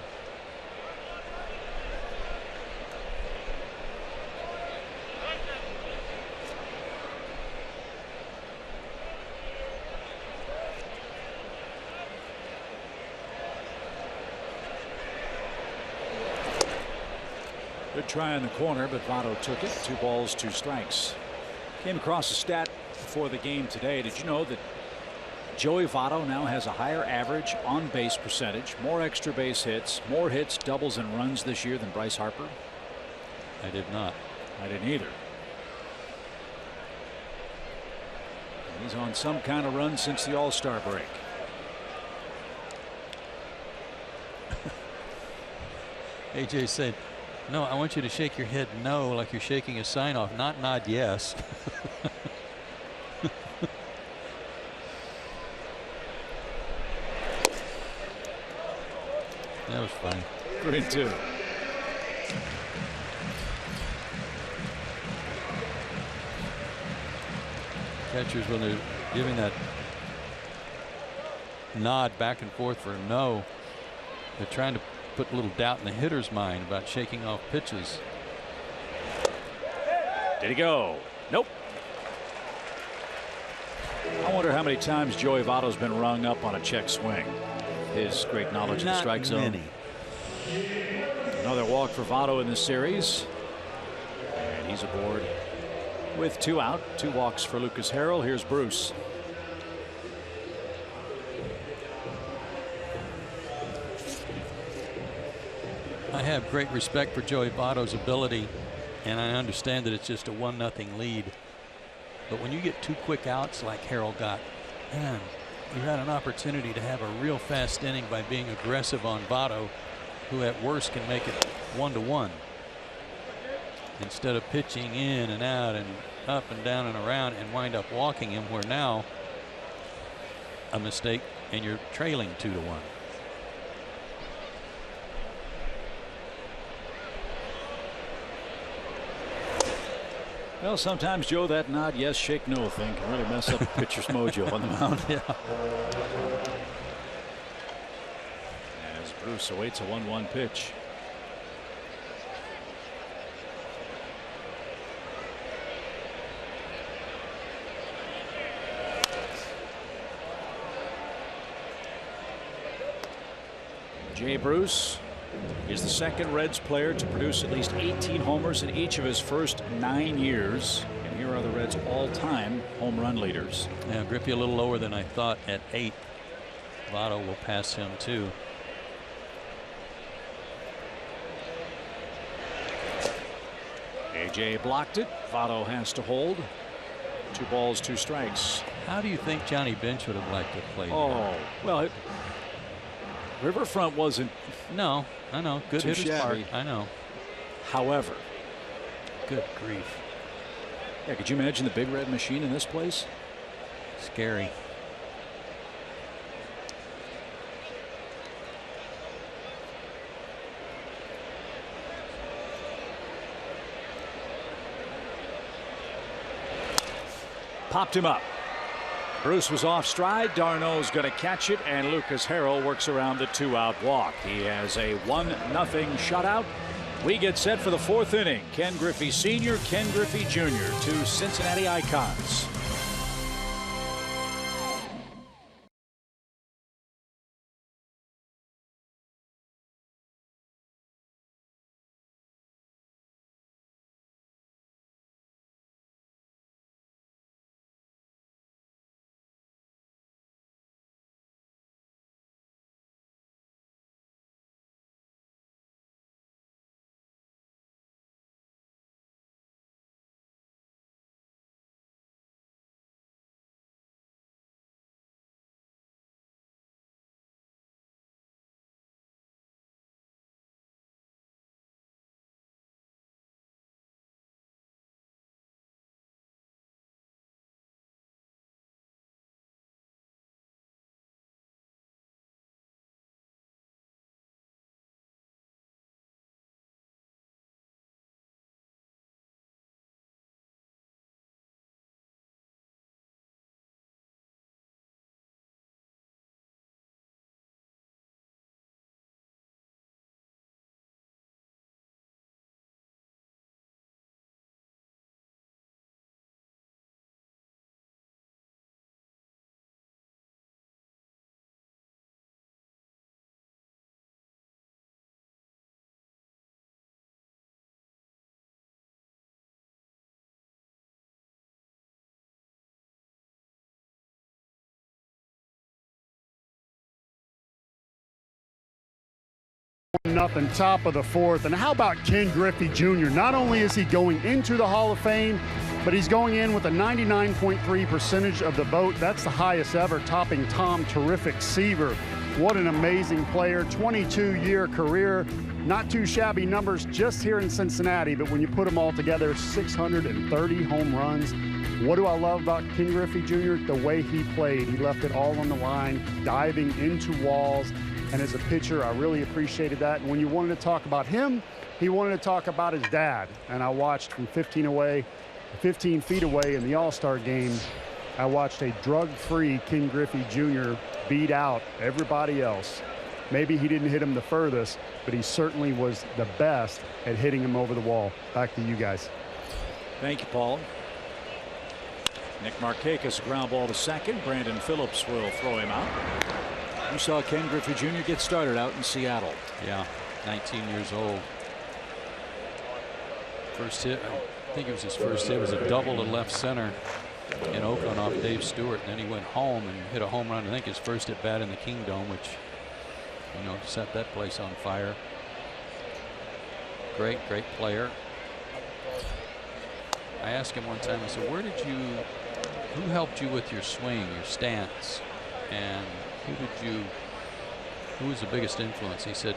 Good try in the corner, but Votto took it. 2 balls, 2 strikes. Came across a stat before the game today. Did you know that Joey Votto now has a higher average on base percentage, more extra base hits, more hits, doubles, and runs this year than Bryce Harper? I did not. I didn't either. He's on some kind of run since the All-Star break. AJ said, no, I want you to shake your head no like you're shaking a sign off, not nod yes. That was funny. 3-2. Catchers, when they're giving that nod back and forth for a no, they're trying to put a little doubt in the hitter's mind about shaking off pitches. Did he go? Nope. I wonder how many times Joey Votto's been rung up on a check swing. His great knowledge of the strike zone. Another walk for Votto in this series. And he's aboard with 2 out. 2 walks for Lucas Harrell. Here's Bruce. I have great respect for Joey Votto's ability, and I understand that it's just a 1-0 lead. But when you get 2 quick outs like Harrell got, man, you had an opportunity to have a real fast inning by being aggressive on Votto, who at worst can make it 1-1. Instead of pitching in and out and up and down and around and wind up walking him, where now a mistake and you're trailing 2-1. Well, sometimes, Joe, that nod yes, shake no thing can really mess up a pitcher's mojo on the mound. Yeah. As Bruce awaits a 1-1 pitch. Jay Bruce is the second Reds player to produce at least 18 homers in each of his first 9 years. And here are the Reds' all-time home run leaders. Now Griffey a little lower than I thought at 8. Votto will pass him too. AJ blocked it. Votto has to hold. 2 balls, 2 strikes. How do you think Johnny Bench would have liked to play? Oh, well, Riverfront wasn't. No, I know. Good hitter's park. I know. However, good grief. Yeah, could you imagine the Big Red Machine in this place? Scary. Popped him up. Bruce was off stride. d'Arnaud's going to catch it, and Lucas Harrell works around the 2-out walk. He has a 1-0 shutout. We get set for the 4th inning. Ken Griffey Sr., Ken Griffey Jr., 2 Cincinnati icons. 2-0, top of the fourth. And how about Ken Griffey Jr.? Not only is he going into the Hall of Fame, but he's going in with a 99.3 percentage of the vote. That's the highest ever, topping Tom Terrific Seaver. What an amazing player, 22-year career. Not too shabby numbers just here in Cincinnati, but when you put them all together, 630 home runs. What do I love about Ken Griffey Jr.? The way he played. He left it all on the line, diving into walls. And as a pitcher, I really appreciated that. And when you wanted to talk about him, he wanted to talk about his dad. And I watched from 15 feet away in the All-Star game, I watched a drug-free Ken Griffey Jr. beat out everybody else. Maybe he didn't hit him the furthest, but he certainly was the best at hitting him over the wall. Back to you guys. Thank you, Paul. Nick Markakis, a ground ball to second. Brandon Phillips will throw him out. You saw Ken Griffey Jr. get started out in Seattle. Yeah, 19 years old. First hit, I think it was his first hit, was a double to left center in Oakland off Dave Stewart. And then he went home and hit a home run. I think his first at bat in the Kingdome, which, you know, set that place on fire. Great player. I asked him one time, I said, who helped you with your swing, your stance, and who was the biggest influence? He said,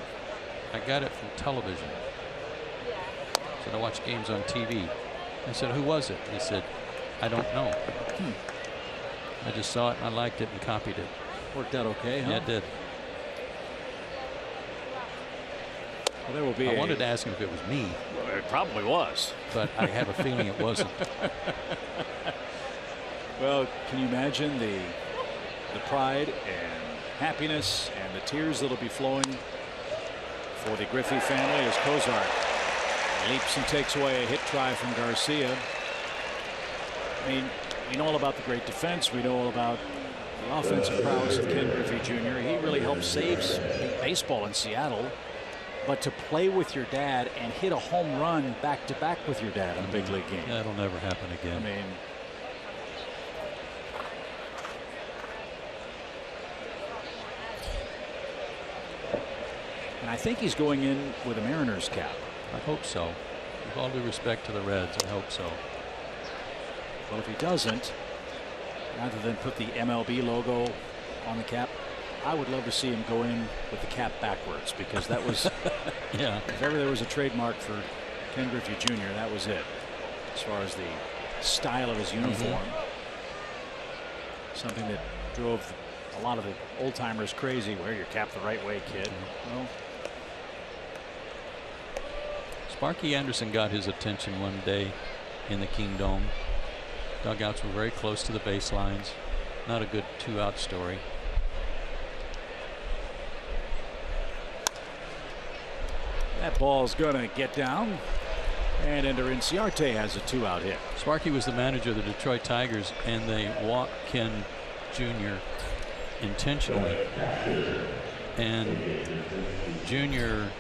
I got it from television. He said, I watched games on TV. I said, who was it? He said, I don't know. I just saw it and I liked it and copied it. Worked out okay, huh? Yeah, it did. Well, there will be I wanted to ask him if it was me. Well, it probably was. But I have a feeling it wasn't. Well, can you imagine the pride and happiness and the tears that'll be flowing for the Griffey family as Cozart leaps and takes away a hit try from Garcia. I mean, we know all about the great defense. We know all about the offensive prowess of Ken Griffey Jr. He really helped save baseball in Seattle. But to play with your dad and hit a home run back-to-back with your dad in a big league game. That'll never happen again. I mean, and I think he's going in with a Mariners cap. I hope so. With all due respect to the Reds, I hope so. Well, if he doesn't, rather than put the MLB logo on the cap, I would love to see him go in with the cap backwards, because that was, yeah. If ever there was a trademark for Ken Griffey Jr., that was it. As far as the style of his uniform, something that drove a lot of the old timers crazy. Wear your cap the right way, kid. Well, Sparky Anderson got his attention one day in the Kingdome. Dugouts were very close to the baselines. Not a good two-out story. that ball's going to get down. And Ender Inciarte has a two-out hit. Sparky was the manager of the Detroit Tigers, and they walked Ken Jr. intentionally. And Jr.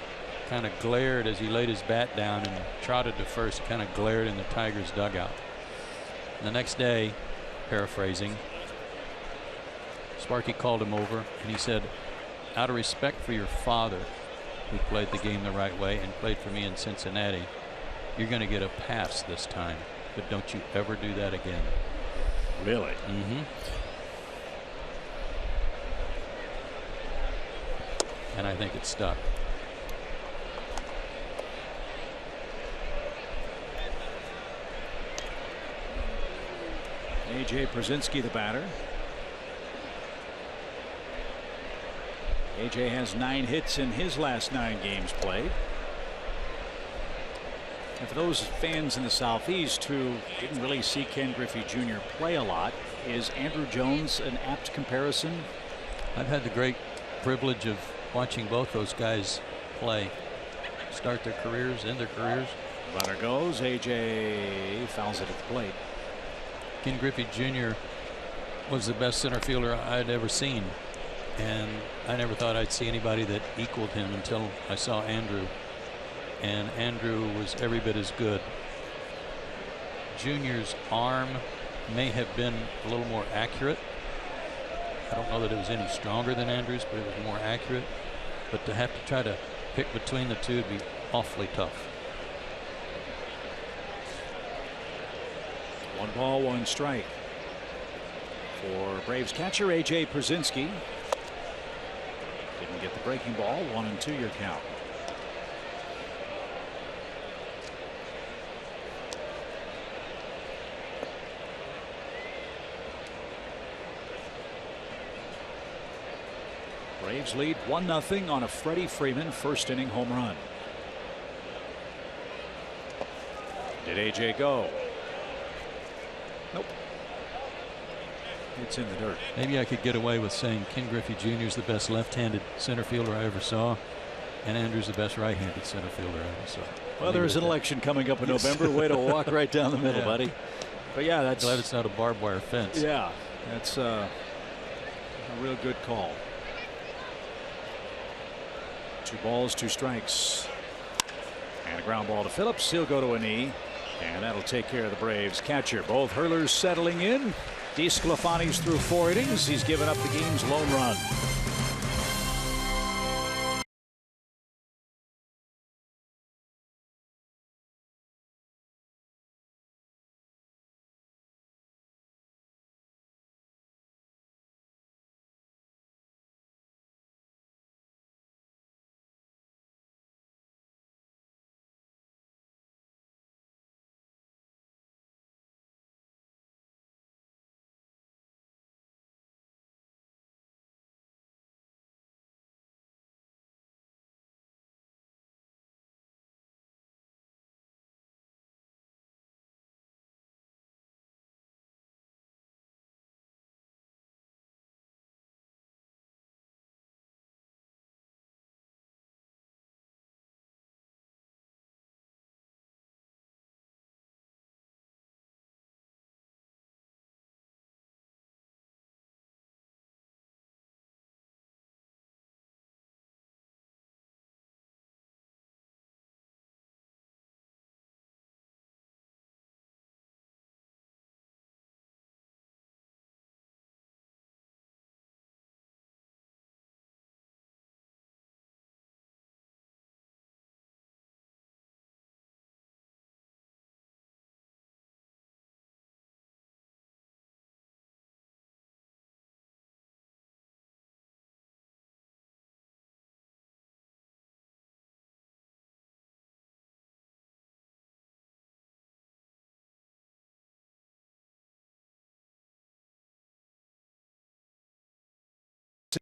kind of glared as he laid his bat down and trotted to first, kind of glared in the Tigers dugout. And the next day, paraphrasing, Sparky called him over and he said, out of respect for your father, who played the game the right way and played for me in Cincinnati, you're going to get a pass this time, but don't you ever do that again. Really? Mm-hmm. And I think it stuck. A.J. Pierzynski, the batter. A.J. has 9 hits in his last 9 games played. And for those fans in the Southeast who didn't really see Ken Griffey Jr. play a lot, is Andruw Jones an apt comparison? I've had the great privilege of watching both those guys play, start their careers, end their careers. Runner goes. A.J. fouls it at the plate. Ken Griffey Jr. was the best center fielder I'd ever seen, and I never thought I'd see anybody that equaled him until I saw Andruw. And Andruw was every bit as good. Junior's arm may have been a little more accurate. I don't know that it was any stronger than Andrew's, but it was more accurate. But to have to try to pick between the two would be awfully tough. 1 ball, 1 strike for Braves catcher A.J. Pierzynski. Didn't get the breaking ball. 1-2 your count. Braves lead 1-0 on a Freddie Freeman first inning home run. Did A.J. go? Nope. It's in the dirt. Maybe I could get away with saying Ken Griffey Jr. is the best left-handed center fielder I ever saw, and Andrew's the best right-handed center fielder I ever saw. Well, there's an election coming up in November. Way to walk right down the middle, buddy. But yeah, that's glad it's not a barbed wire fence. Yeah, that's a real good call. 2 balls, 2 strikes, and a ground ball to Phillips. He'll go to a knee, and that'll take care of the Braves catcher. Both hurlers settling in. DeSclafani's through 4 innings. He's given up the game's lone run.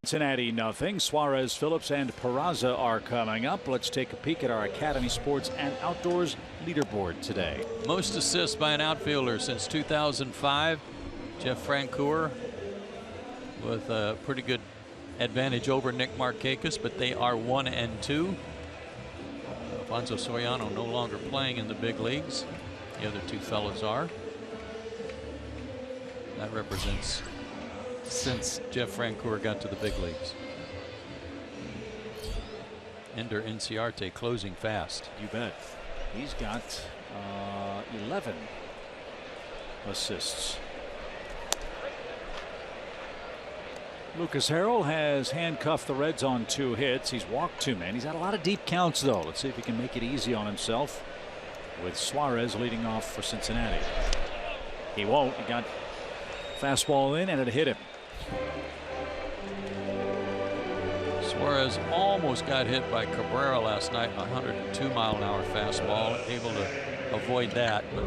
Cincinnati nothing. Suarez, Phillips, and Peraza are coming up. Let's take a peek at our Academy Sports and Outdoors leaderboard today. Most assists by an outfielder since 2005. Jeff Francoeur with a pretty good advantage over Nick Markakis, but they are 1 and 2. Alfonso Soriano no longer playing in the big leagues. The other 2 fellows are. That represents since Jeff Francoeur got to the big leagues. Ender Inciarte closing fast. You bet. He's got 11 assists. Lucas Harrell has handcuffed the Reds on 2 hits. He's walked 2 men. He's had a lot of deep counts, though. Let's see if he can make it easy on himself with Suarez leading off for Cincinnati. He won't. He got fastball in and it hit him. Suarez almost got hit by Cabrera last night, 102-mile-an-hour fastball, able to avoid that, but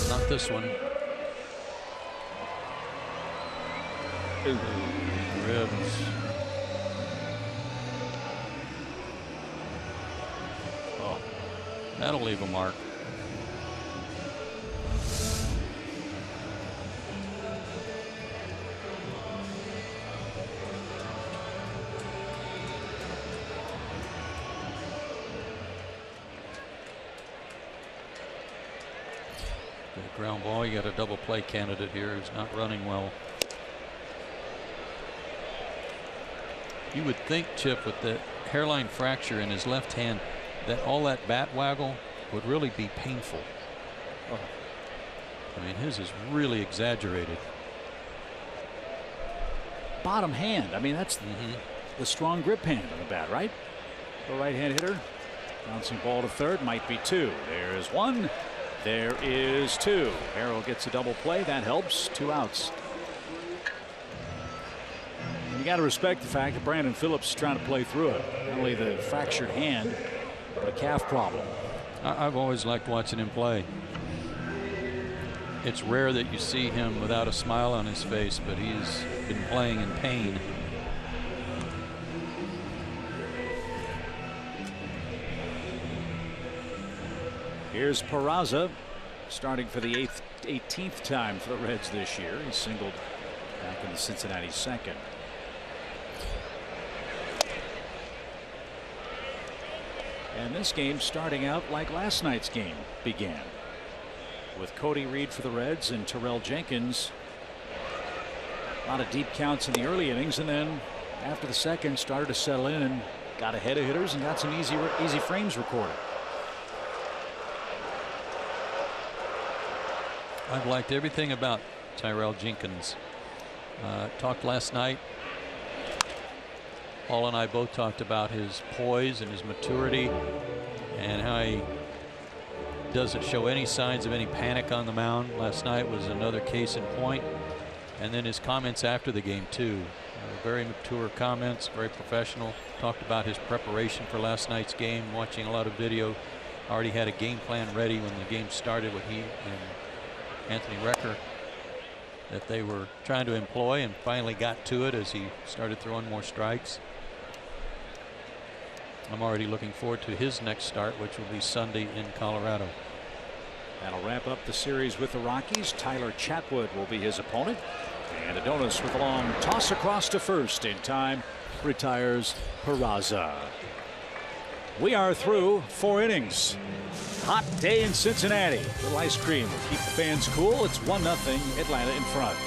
not this one. Ooh, ribs. Oh, that'll leave a mark. Ground ball. You got a double play candidate here who's not running well. You would think, Chip, with the hairline fracture in his left hand, that all that bat waggle would really be painful. Oh. I mean, his is really exaggerated. Bottom hand. I mean, that's the strong grip hand on the bat, right? the right-hand hitter. Bouncing ball to third, might be two. There's one. There is two. Harrell gets a double play. That helps. 2 outs. And you got to respect the fact that Brandon Phillips is trying to play through it. Not only the fractured hand, but a calf problem. I've always liked watching him play. It's rare that you see him without a smile on his face, but he's been playing in pain. Here's Peraza, starting for the 18th time for the Reds this year. He singled back in the Cincinnati second. And this game starting out like last night's game began, with Cody Reed for the Reds and Terrell Jenkins. A lot of deep counts in the early innings, and then after the second started to settle in and got ahead of hitters and got some easy frames recorded. I've liked everything about Tyrell Jenkins. Talked last night. Paul and I both talked about his poise and his maturity and how he doesn't show any signs of any panic on the mound. Last night was another case in point. And then his comments after the game too. Very mature comments, very professional. Talked about his preparation for last night's game, watching a lot of video. Already had a game plan ready when the game started with he and Anthony Recker that they were trying to employ, and finally got to it as he started throwing more strikes. I'm already looking forward to his next start, which will be Sunday in Colorado. That'll wrap up the series with the Rockies. Tyler Chatwood will be his opponent. And Adonis with a long toss across to first. In time, retires Peraza. We are through 4 innings. Hot day in Cincinnati. A little ice cream will keep the fans cool. It's 1-0 Atlanta in front.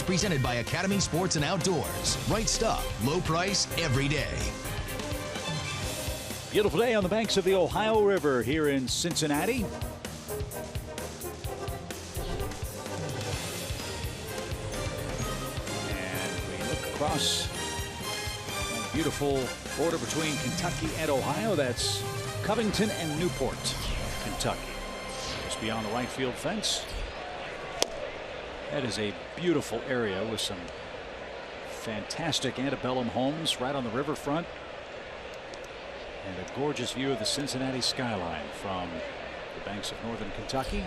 Presented by Academy Sports and Outdoors. Right stuff, low price, every day. Beautiful day on the banks of the Ohio River here in Cincinnati. And we look across that beautiful border between Kentucky and Ohio. That's Covington and Newport, Kentucky. Just beyond the right field fence. That is a beautiful area with some fantastic antebellum homes right on the riverfront. And a gorgeous view of the Cincinnati skyline from the banks of northern Kentucky.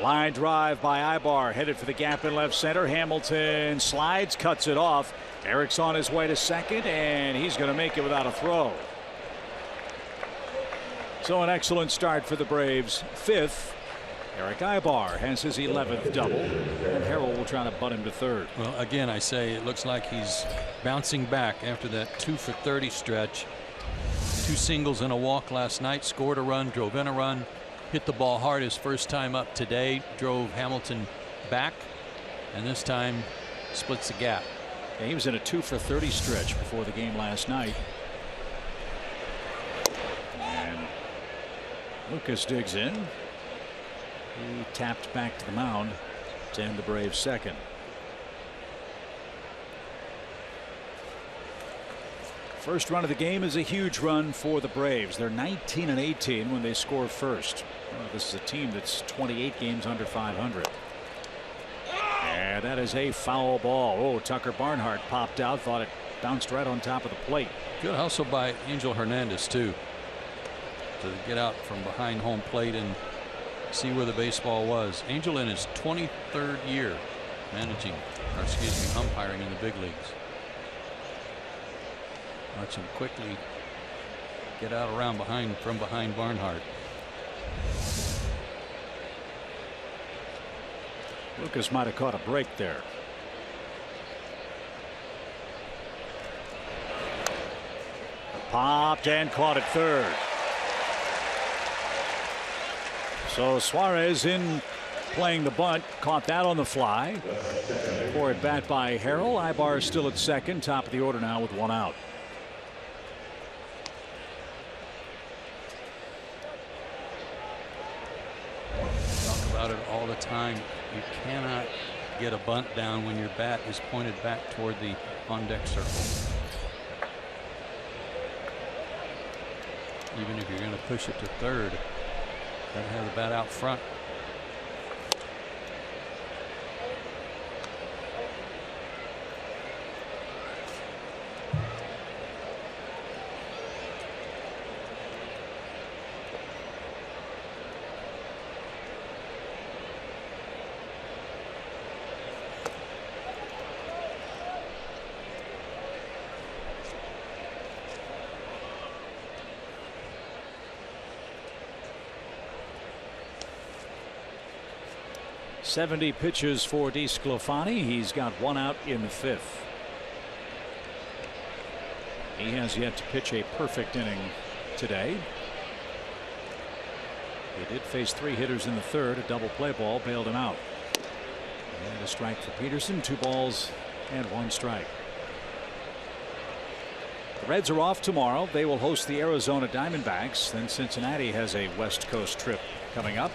Line drive by Ibar, headed for the gap in left center. Hamilton slides, cuts it off. Eric's on his way to second, and he's going to make it without a throw. So an excellent start for the Braves. 5th. Eric Aybar has his 11th double, and Harrell will try to butt him to 3rd. Well, again, I say it looks like he's bouncing back after that 2 for 30 stretch. 2 singles and a walk last night, scored a run, drove in a run, hit the ball hard his first time up today, drove Hamilton back, and this time splits the gap. Yeah, he was in a 2 for 30 stretch before the game last night. And Lucas digs in. He tapped back to the mound to end the Braves' 2nd. First run of the game is a huge run for the Braves. They're 19-18 when they score first. This is a team that's 28 games under 500. And that is a foul ball. Oh, Tucker Barnhart popped out, thought it bounced right on top of the plate. Good hustle by Angel Hernandez too, to get out from behind home plate and see where the baseball was. Angel in his 23rd year managing, or excuse me, umpiring in the big leagues. Watch him quickly get out around from behind Barnhart. Lucas might have caught a break there. Popped and caught at 3rd. So Suarez in playing the bunt, caught that on the fly. For at bat by Harrell. Aybar is still at 2nd, top of the order now with 1 out. Talk about it all the time. You cannot get a bunt down when your bat is pointed back toward the on-deck circle. Even if you're going to push it to 3rd, gotta have the bat out front. .70 pitches for DeSclafani. He's got 1 out in the 5th. He has yet to pitch a perfect inning today. He did face 3 hitters in the 3rd. A double play ball bailed him out. And a strike for Peterson. 2 balls and 1 strike. The Reds are off tomorrow. They will host the Arizona Diamondbacks. Then Cincinnati has a West Coast trip coming up.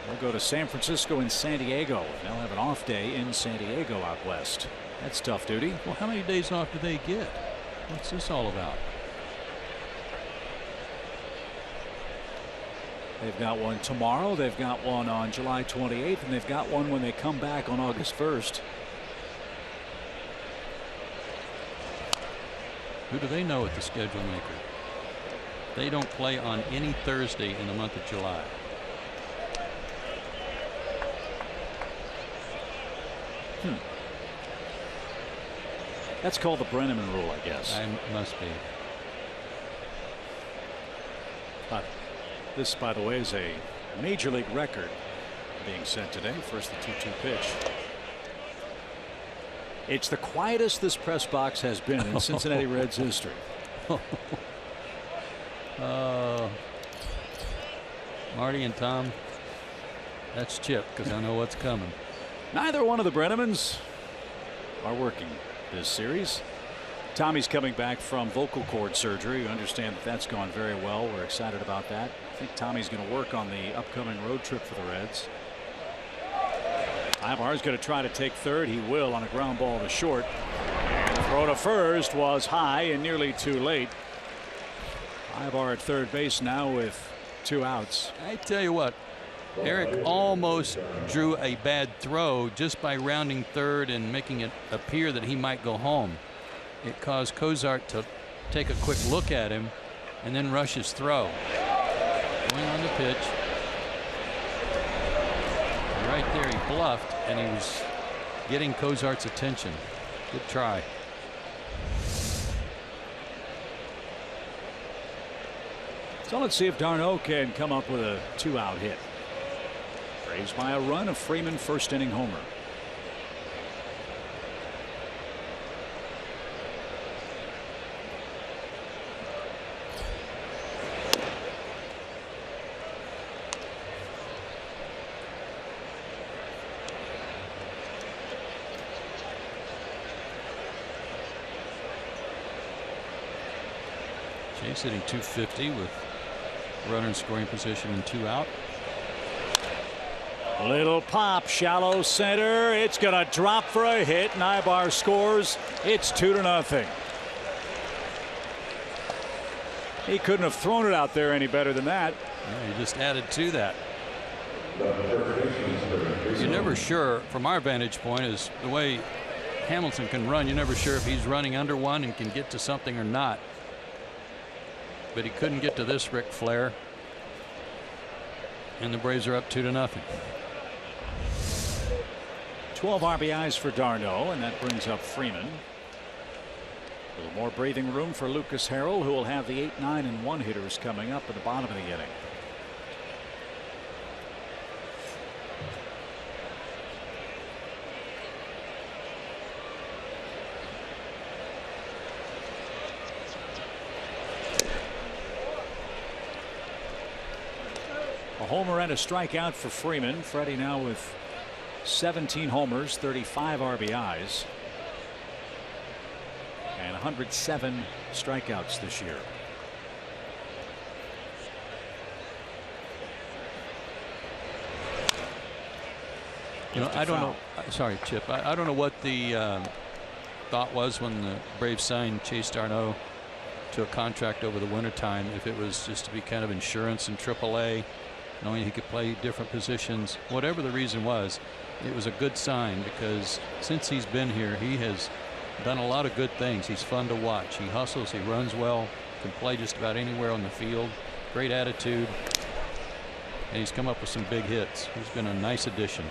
They'll go to San Francisco and San Diego. They'll have an off day in San Diego out west. That's tough duty. Well, how many days off do they get? What's this all about? They've got one tomorrow. They've got one on July 28th, and they've got one when they come back on August 1st. Who do they know at the schedule maker? They don't play on any Thursday in the month of July. That's called the Brenneman rule, I guess. Must be. This, by the way, is a major league record being set today. First, the 2-2 pitch. It's the quietest this press box has been in Cincinnati Reds history. Marty and Tom, that's Chip, because I know what's coming. Neither one of the Brennemans are working this series. Tommy's coming back from vocal cord surgery. You understand that that's gone very well. We're excited about that. I think Tommy's going to work on the upcoming road trip for the Reds. Aybar is going to try to take 3rd. He will on a ground ball to short. And the throw to first was high and nearly too late. Aybar at 3rd base now with 2 outs. I tell you what, Eric almost drew a bad throw just by rounding 3rd and making it appear that he might go home. It caused Cozart to take a quick look at him and then rush his throw. Going on the pitch. And right there he bluffed, and he was getting Cozart's attention. Good try. So let's see if d'Arnaud can come up with a 2-out hit. Braves by a run, a Freeman first inning homer. Chase hitting .250 with runner in scoring position and 2 out. Little pop, shallow center. It's going to drop for a hit. Nybar scores. It's 2-0. He couldn't have thrown it out there any better than that. Yeah, he just added to that. You're never sure, from our vantage point, is the way Hamilton can run. You're never sure if he's running under one and can get to something or not. But he couldn't get to this Ric Flair. And the Braves are up 2-0. 12 RBIs for d'Arnaud, and that brings up Freeman. A little more breathing room for Lucas Harrell, who will have the 8, 9, and 1 hitters coming up at the bottom of the inning. A homer and a strikeout for Freeman. Freddie now with 17 homers, 35 RBIs, and 107 strikeouts this year. You know, I don't know. Sorry, Chip. I don't know what the thought was when the Braves signed Chase d'Arnaud to a contract over the wintertime. If it was just to be kind of insurance in AAA, knowing he could play different positions, whatever the reason was, it was a good sign, because since he's been here, he has done a lot of good things. He's fun to watch. He hustles, he runs well, can play just about anywhere on the field, great attitude, and he's come up with some big hits. He's been a nice addition.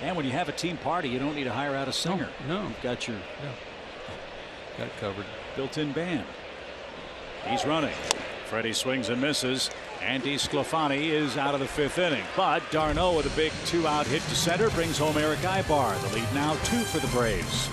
And when you have a team party, you don't need to hire out a singer. No. You've got your got it covered. Built-in band. He's running. Freddie swings and misses. Andy Sclafani is out of the 5th inning, but d'Arnaud with a big 2-out hit to center brings home Eric Aybar. The lead now 2 for the Braves.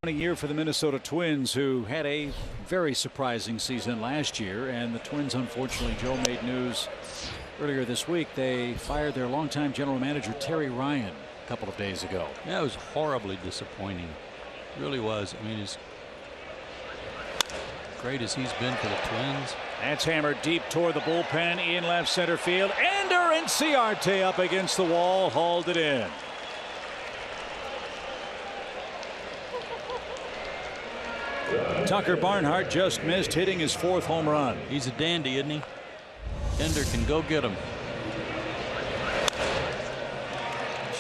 A year for the Minnesota Twins, who had a very surprising season last year, and the Twins, unfortunately, Joe, made news earlier this week. They fired their longtime general manager Terry Ryan a couple of days ago. Yeah, it was horribly disappointing. It really was. I mean, as great as he's been for the Twins. That's hammered deep toward the bullpen in left center field. Ender Inciarte up against the wall, hauled it in. Tucker Barnhart just missed, hitting his 4th home run. He's a dandy, isn't he? Ender can go get him.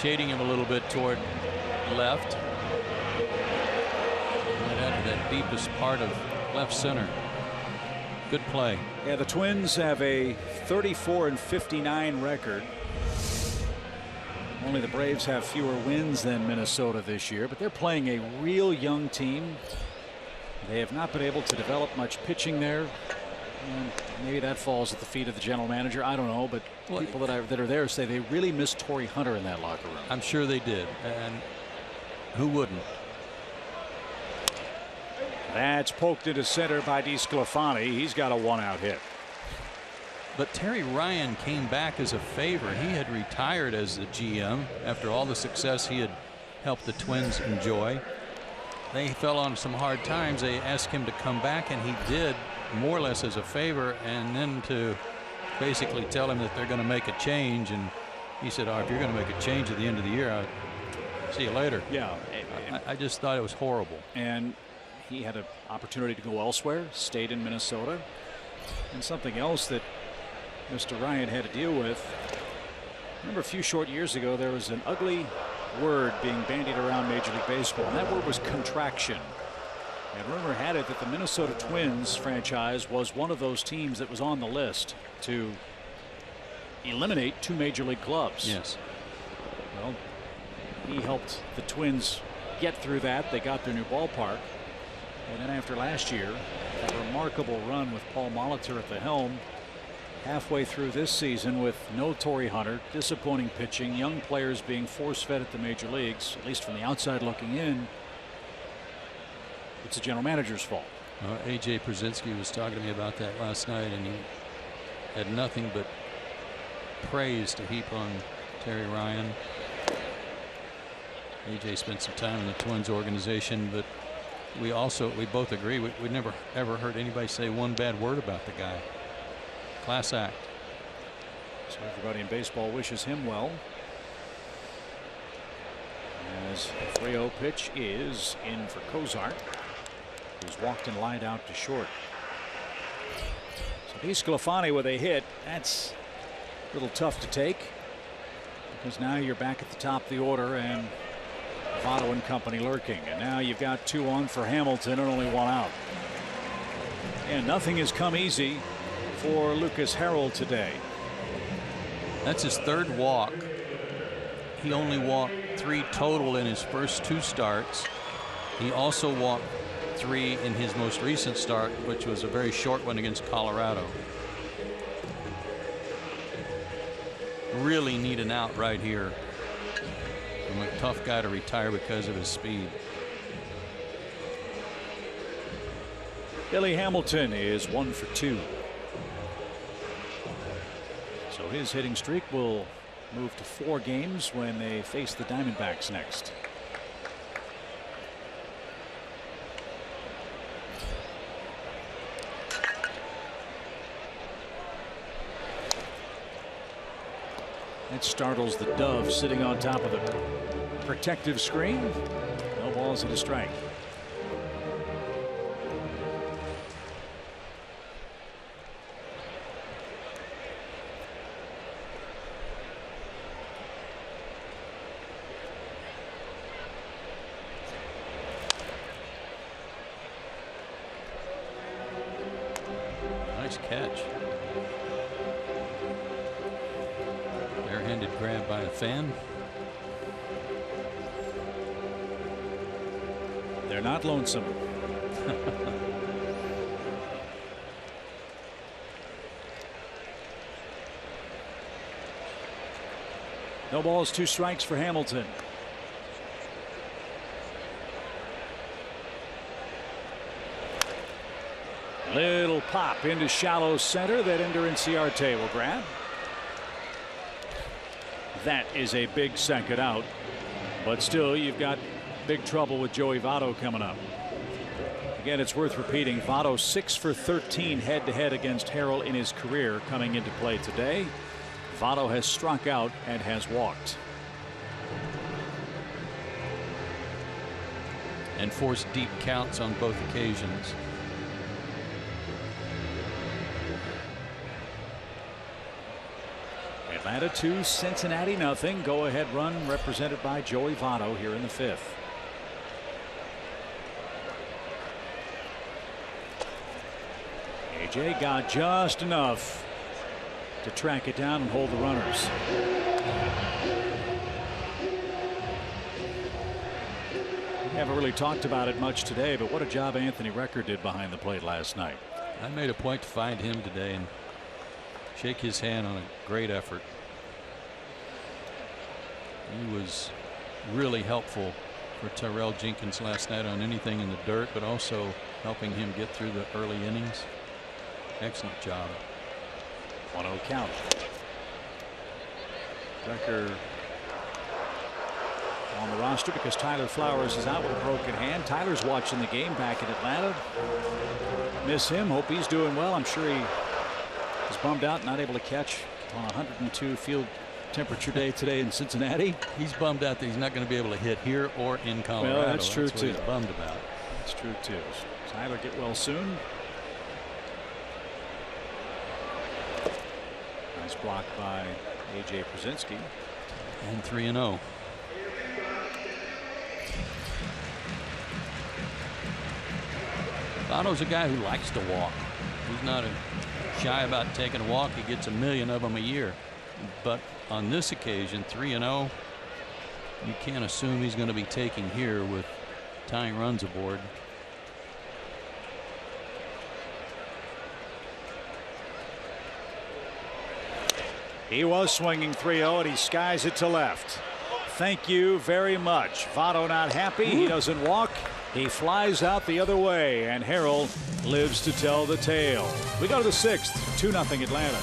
Shading him a little bit toward left. Right out to that deepest part of left center. Good play. Yeah, the Twins have a 34-59 record. Only the Braves have fewer wins than Minnesota this year, but they're playing a real young team. They have not been able to develop much pitching there. And maybe that falls at the feet of the general manager. I don't know, but people that are there say they really miss Torrey Hunter in that locker room. I'm sure they did, and who wouldn't? That's poked into center by DeSclafani. He's got a 1-out hit. But Terry Ryan came back as a favor. He had retired as the GM after all the success he had helped the Twins enjoy. They fell on some hard times. They asked him to come back, and he did, more or less as a favor, and then to basically tell him that they're going to make a change. And he said, "Oh, if you're going to make a change at the end of the year, I'll see you later." Yeah. I just thought it was horrible. And he had an opportunity to go elsewhere, stayed in Minnesota. And something else that Mr. Ryan had to deal with. Remember a few short years ago, there was an ugly word being bandied around Major League Baseball, and that word was contraction. And rumor had it that the Minnesota Twins franchise was one of those teams that was on the list to eliminate 2 major league clubs. Yes. Well, he helped the Twins get through that. They got their new ballpark. And then after last year, that remarkable run with Paul Molitor at the helm, halfway through this season with no Torrey Hunter, disappointing pitching, young players being force-fed at the major leagues, at least from the outside looking in, it's the general manager's fault. A.J. Pierzynski was talking to me about that last night, and he had nothing but praise to heap on Terry Ryan. A.J. spent some time in the Twins organization, but we both agree we never ever heard anybody say one bad word about the guy. Class act. So everybody in baseball wishes him well. As the 3-0 pitch is in for Cozart, who's walked and lined out to short. So DeSclafani with a hit. That's a little tough to take, because now you're back at the top of the order and Votto and company lurking. And now you've got 2 on for Hamilton and only 1 out. And nothing has come easy for Lucas Harrell today. That's his 3rd walk. He only walked 3 total in his first 2 starts. He also walked 3 in his most recent start, which was a very short one against Colorado. Really need an out right here from a tough guy to retire because of his speed. Billy Hamilton is 1 for 2. So his hitting streak will move to 4 games when they face the Diamondbacks next. That startles the Dove sitting on top of the protective screen. No balls and a strike. Nice catch. Barehanded grab by a fan. They're not lonesome. No balls, 2 strikes for Hamilton. Little pop into shallow center that Ender Inciarte will grab. That is a big second out But still, you've got big trouble with Joey Votto coming up. Again, it's worth repeating. Votto 6 for 13 head-to-head against Harrell in his career coming into play today. Votto has struck out and has walked. And forced deep counts on both occasions. Atlanta 2, Cincinnati nothing. Go ahead run represented by Joey Votto here in the 5th. AJ got just enough to track it down and hold the runners. We haven't really talked about it much today, but what a job Anthony Recker did behind the plate last night. I made a point to find him today and shake his hand on a great effort. He was really helpful for Tyrell Jenkins last night on anything in the dirt, but also helping him get through the early innings. Excellent job. 1-0 count. Recker on the roster because Tyler Flowers is out with a broken hand. Tyler's watching the game back in Atlanta. Miss him. Hope he's doing well. I'm sure he is bummed out, not able to catch on a 102 field temperature day today in Cincinnati. He's bummed out that he's not going to be able to hit here or in Colorado. Well, that's true too. He's bummed about. That's true too. Tyler, get well soon. Nice block by AJ Pierzynski. And 3-0. Votto's a guy who likes to walk. He's not shy about taking a walk. He gets 1 million of them a year. But on this occasion, 3-0, you can't assume he's going to be taking here with tying runs aboard. He was swinging 3-0 and he skies it to left. Thank you very much. Votto not happy. He doesn't walk. He flies out the other way, and Harrell lives to tell the tale. We go to the 6th, 2-0 Atlanta.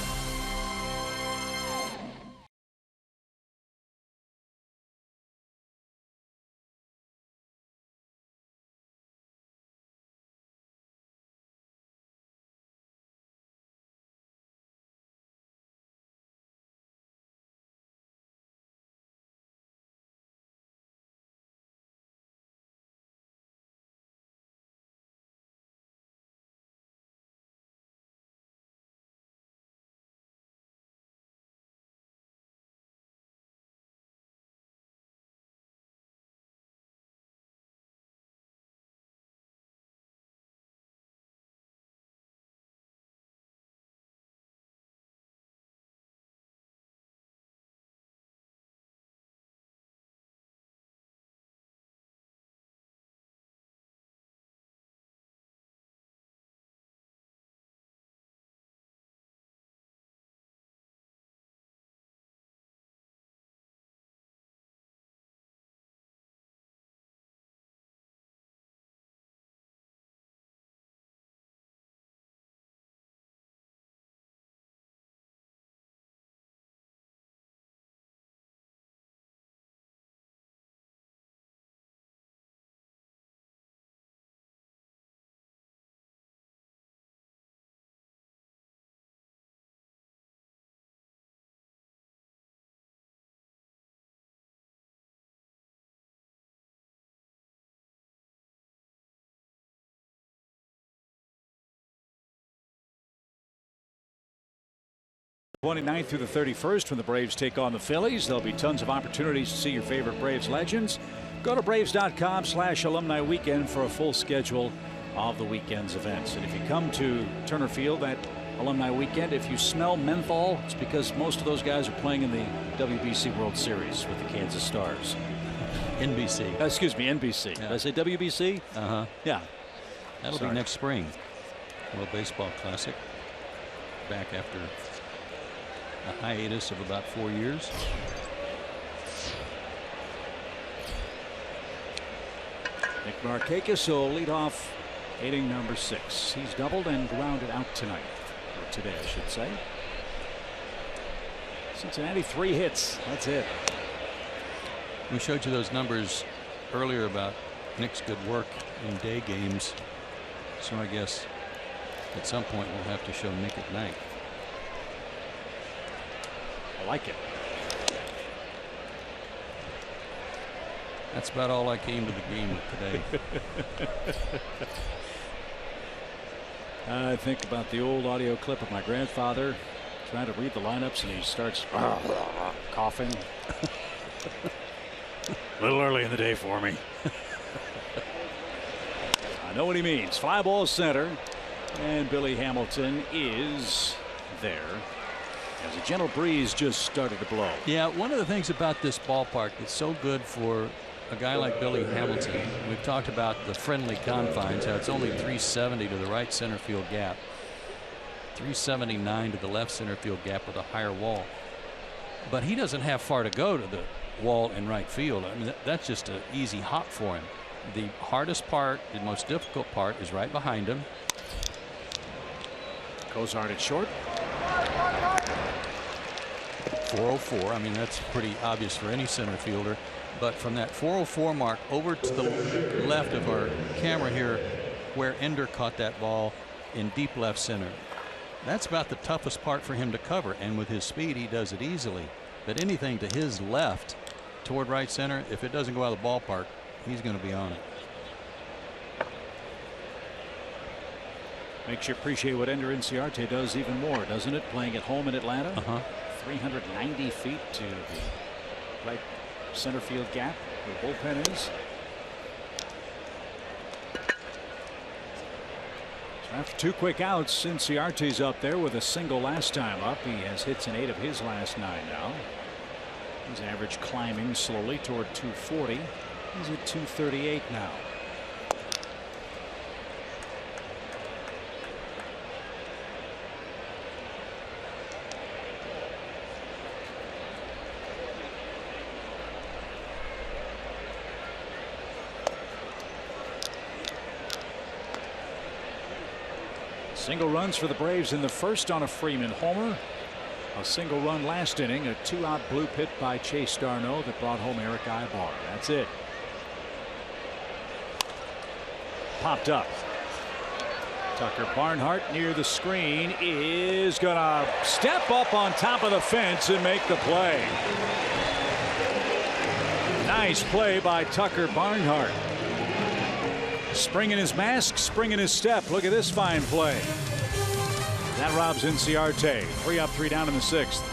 (29th through the 31st when the Braves take on the Phillies. There'll be tons of opportunities to see your favorite Braves legends. Go to Braves.com/alumni weekend for a full schedule of the weekend's events. And if you come to Turner Field that alumni weekend, if you smell menthol, it's because most of those guys are playing in the WBC World Series with the Kansas Stars. NBC. Excuse me, NBC. Yeah. Did I say WBC? Uh-huh. Yeah. That'll be next spring. World Baseball Classic. Back after a hiatus of about 4 years. Nick Markakis will lead off inning number 6. He's doubled and grounded out tonight. Or today, I should say. Cincinnati 3 hits. That's it. We showed you those numbers earlier about Nick's good work in day games. So I guess at some point we'll have to show Nick at night. I like it. That's about all I came to the game with today. I think about the old audio clip of my grandfather trying to read the lineups, and he starts coughing. A little early in the day for me. I know what he means. Fly ball center, and Billy Hamilton is there as a gentle breeze just started to blow. Yeah, one of the things about this ballpark that's so good for a guy like Billy Hamilton, we've talked about the friendly confines, how it's only 370 to the right center field gap, 379 to the left center field gap with a higher wall. But he doesn't have far to go to the wall in right field. I mean, that's just an easy hop for him. The hardest part, the most difficult part, is right behind him. Cozart at short. 404. I mean, that's pretty obvious for any center fielder. But from that 404 mark over to the left of our camera here, where Ender caught that ball in deep left center, that's about the toughest part for him to cover. And with his speed, he does it easily. But anything to his left toward right center, if it doesn't go out of the ballpark, he's going to be on it. Makes you appreciate what Ender Inciarte does even more, doesn't it? Playing at home in Atlanta. 390 feet to the right center field gap where the bullpen is. So after 2 quick outs, Inciarte's up there with a single last time up. He has hits in 8 of his last 9 now. His average climbing slowly toward 240. He's at 238 now. Single runs for the Braves in the first on a Freeman homer. A single run last inning, a 2-out blue pit by Chase d'Arnaud that brought home Eric Aybar. That's it. Popped up. Tucker Barnhart near the screen is gonna step up on top of the fence and make the play. Nice play by Tucker Barnhart. Spring in his mask, spring in his step. Look at this fine play. That robs Inciarte. 3 up, 3 down in the 6th.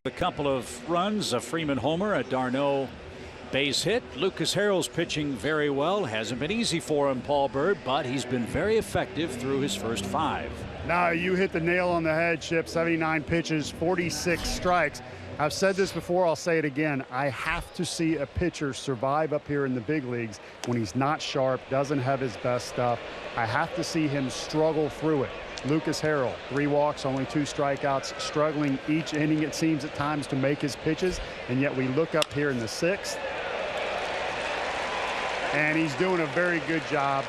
A couple of runs, a Freeman homer, a d'Arnaud base hit. Lucas Harrell's pitching very well. Hasn't been easy for him, Paul Byrd, but he's been very effective through his first 5. No, you hit the nail on the head, Chip. 79 pitches, 46 strikes. I've said this before, I'll say it again. I have to see a pitcher survive up here in the big leagues when he's not sharp, doesn't have his best stuff. I have to see him struggle through it. Lucas Harrell, 3 walks, only 2 strikeouts, struggling each inning, it seems at times, to make his pitches. And yet we look up here in the 6th, and he's doing a very good job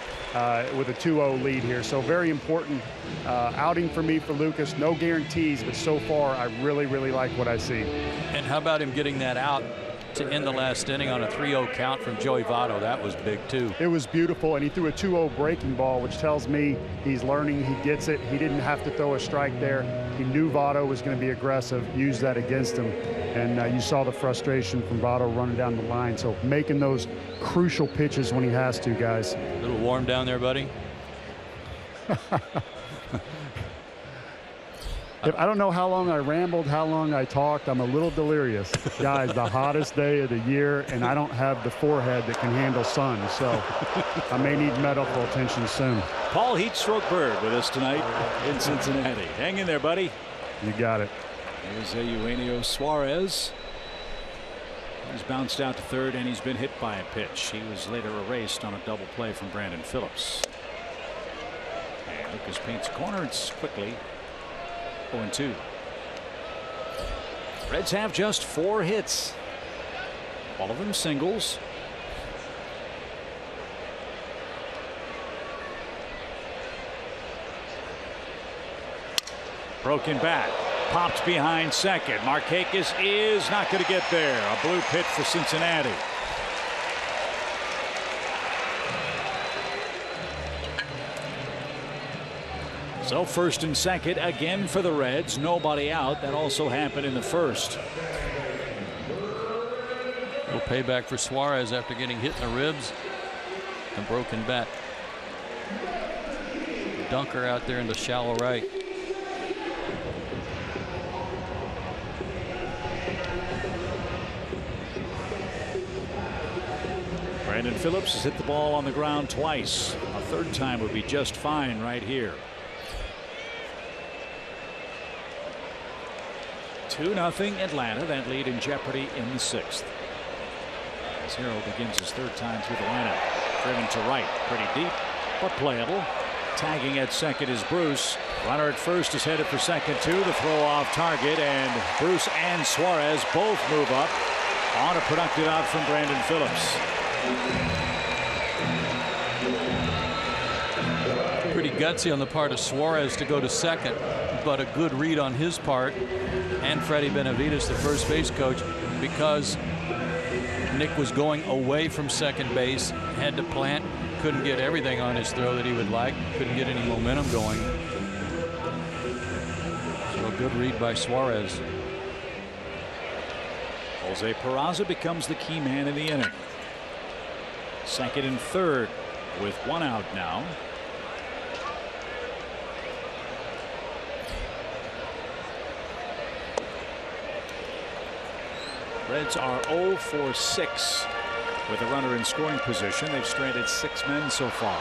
with a 2-0 lead here. So very important outing for me for Lucas. No guarantees, but so far I really, really like what I see. And how about him getting that out to end the last inning on a 3-0 count from Joey Votto? That was big too. It was beautiful, and he threw a 2-0 breaking ball, which tells me he's learning, he gets it. He didn't have to throw a strike there. He knew Votto was going to be aggressive, used that against him, and you saw the frustration from Votto running down the line. So making those crucial pitches when he has to, guys. A little warm down there, buddy. I don't know how long I rambled, how long I talked. I'm a little delirious. Guys, the hottest day of the year, and I don't have the forehead that can handle sun, so I may need medical attention soon. Paul Heatstroke Bird with us tonight in Cincinnati. Hang in there, buddy. You got it. Here's Eugenio Suarez. He's bounced out to third, and he's been hit by a pitch. He was later erased on a double play from Brandon Phillips. And Lucas paints a corner. It's quickly 0-2. Reds have just 4 hits. All of them singles. Broken bat. Popped behind second. Markakis is not going to get there. A blue pitch for Cincinnati. So first and second again for the Reds. Nobody out. That also happened in the first. No payback for Suarez after getting hit in the ribs. A broken bat. Dunker out there in the shallow right. Brandon Phillips has hit the ball on the ground twice. A third time would be just fine right here. 2-0 Atlanta. That lead in jeopardy in the 6th. As Harrell begins his 3rd time through the lineup. Driven to right. Pretty deep, but playable. Tagging at second is Bruce. Runner at first is headed for second too. The throw off target, and Bruce and Suarez both move up on a productive out from Brandon Phillips. Pretty gutsy on the part of Suarez to go to second, but a good read on his part, and Freddie Benavides, the first base coach, because Nick was going away from second base, had to plant, couldn't get everything on his throw that he would like, couldn't get any momentum going. So a good read by Suarez. Jose Peraza becomes the key man in the inning. Second and third with 1 out now. Reds are 0 for 6 with a runner in scoring position. They've stranded 6 men so far.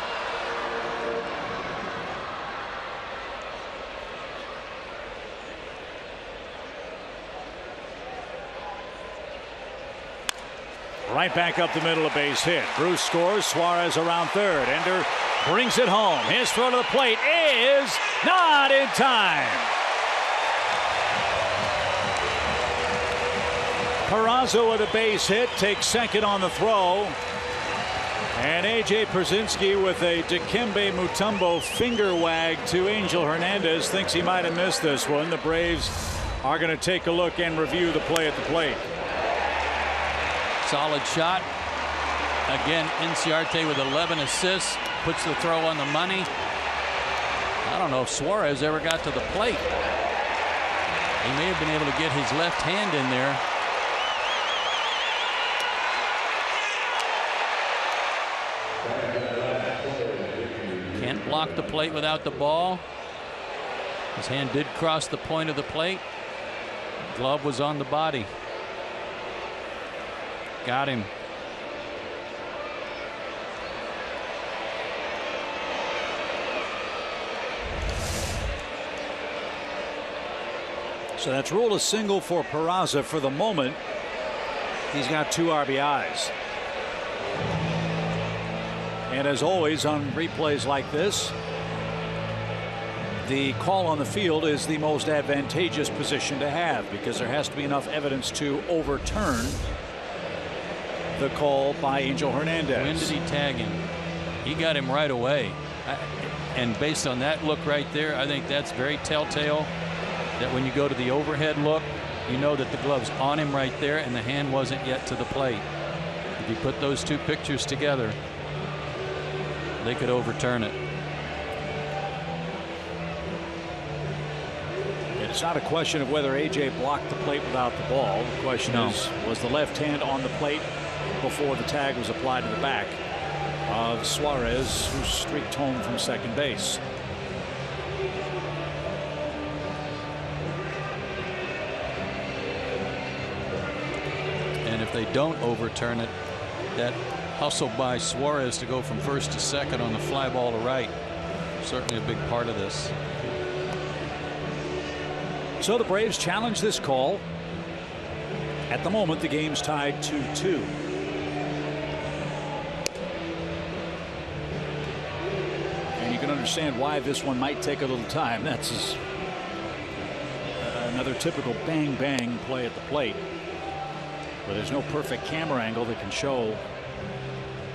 Right back up the middle, a base hit. Bruce scores. Suarez around third. Ender brings it home. His throw to the plate is not in time. Peraza with a base hit takes second on the throw. And A.J. Pierzynski with a Dikembe Mutombo finger wag to Angel Hernandez. Thinks he might have missed this one. The Braves are going to take a look and review the play at the plate. Solid shot. Again, Inciarte with 11 assists. Puts the throw on the money. I don't know if Suarez ever got to the plate. He may have been able to get his left hand in there. Can't block the plate without the ball. His hand did cross the point of the plate. Glove was on the body. Got him. So that's ruled a single for Peraza for the moment. He's got 2 RBIs. And as always on replays like this, the call on the field is the most advantageous position to have because there has to be enough evidence to overturn the call by Angel Hernandez. When did he tag him? He got him right away. And based on that look right there, I think that's very telltale that when you go to the overhead look, you know that the glove's on him right there and the hand wasn't yet to the plate. If you put those 2 pictures together, they could overturn it. It's not a question of whether A.J. blocked the plate without the ball. The question is, was the left hand on the plate before the tag was applied to the back of Suarez, who streaked home from second base. And if they don't overturn it, that hustle by Suarez to go from first to second on the fly ball to right, certainly a big part of this. So the Braves challenge this call. At the moment, the game's tied 2-2. And you can understand why this one might take a little time. That's another typical bang-bang play at the plate, where there's no perfect camera angle that can show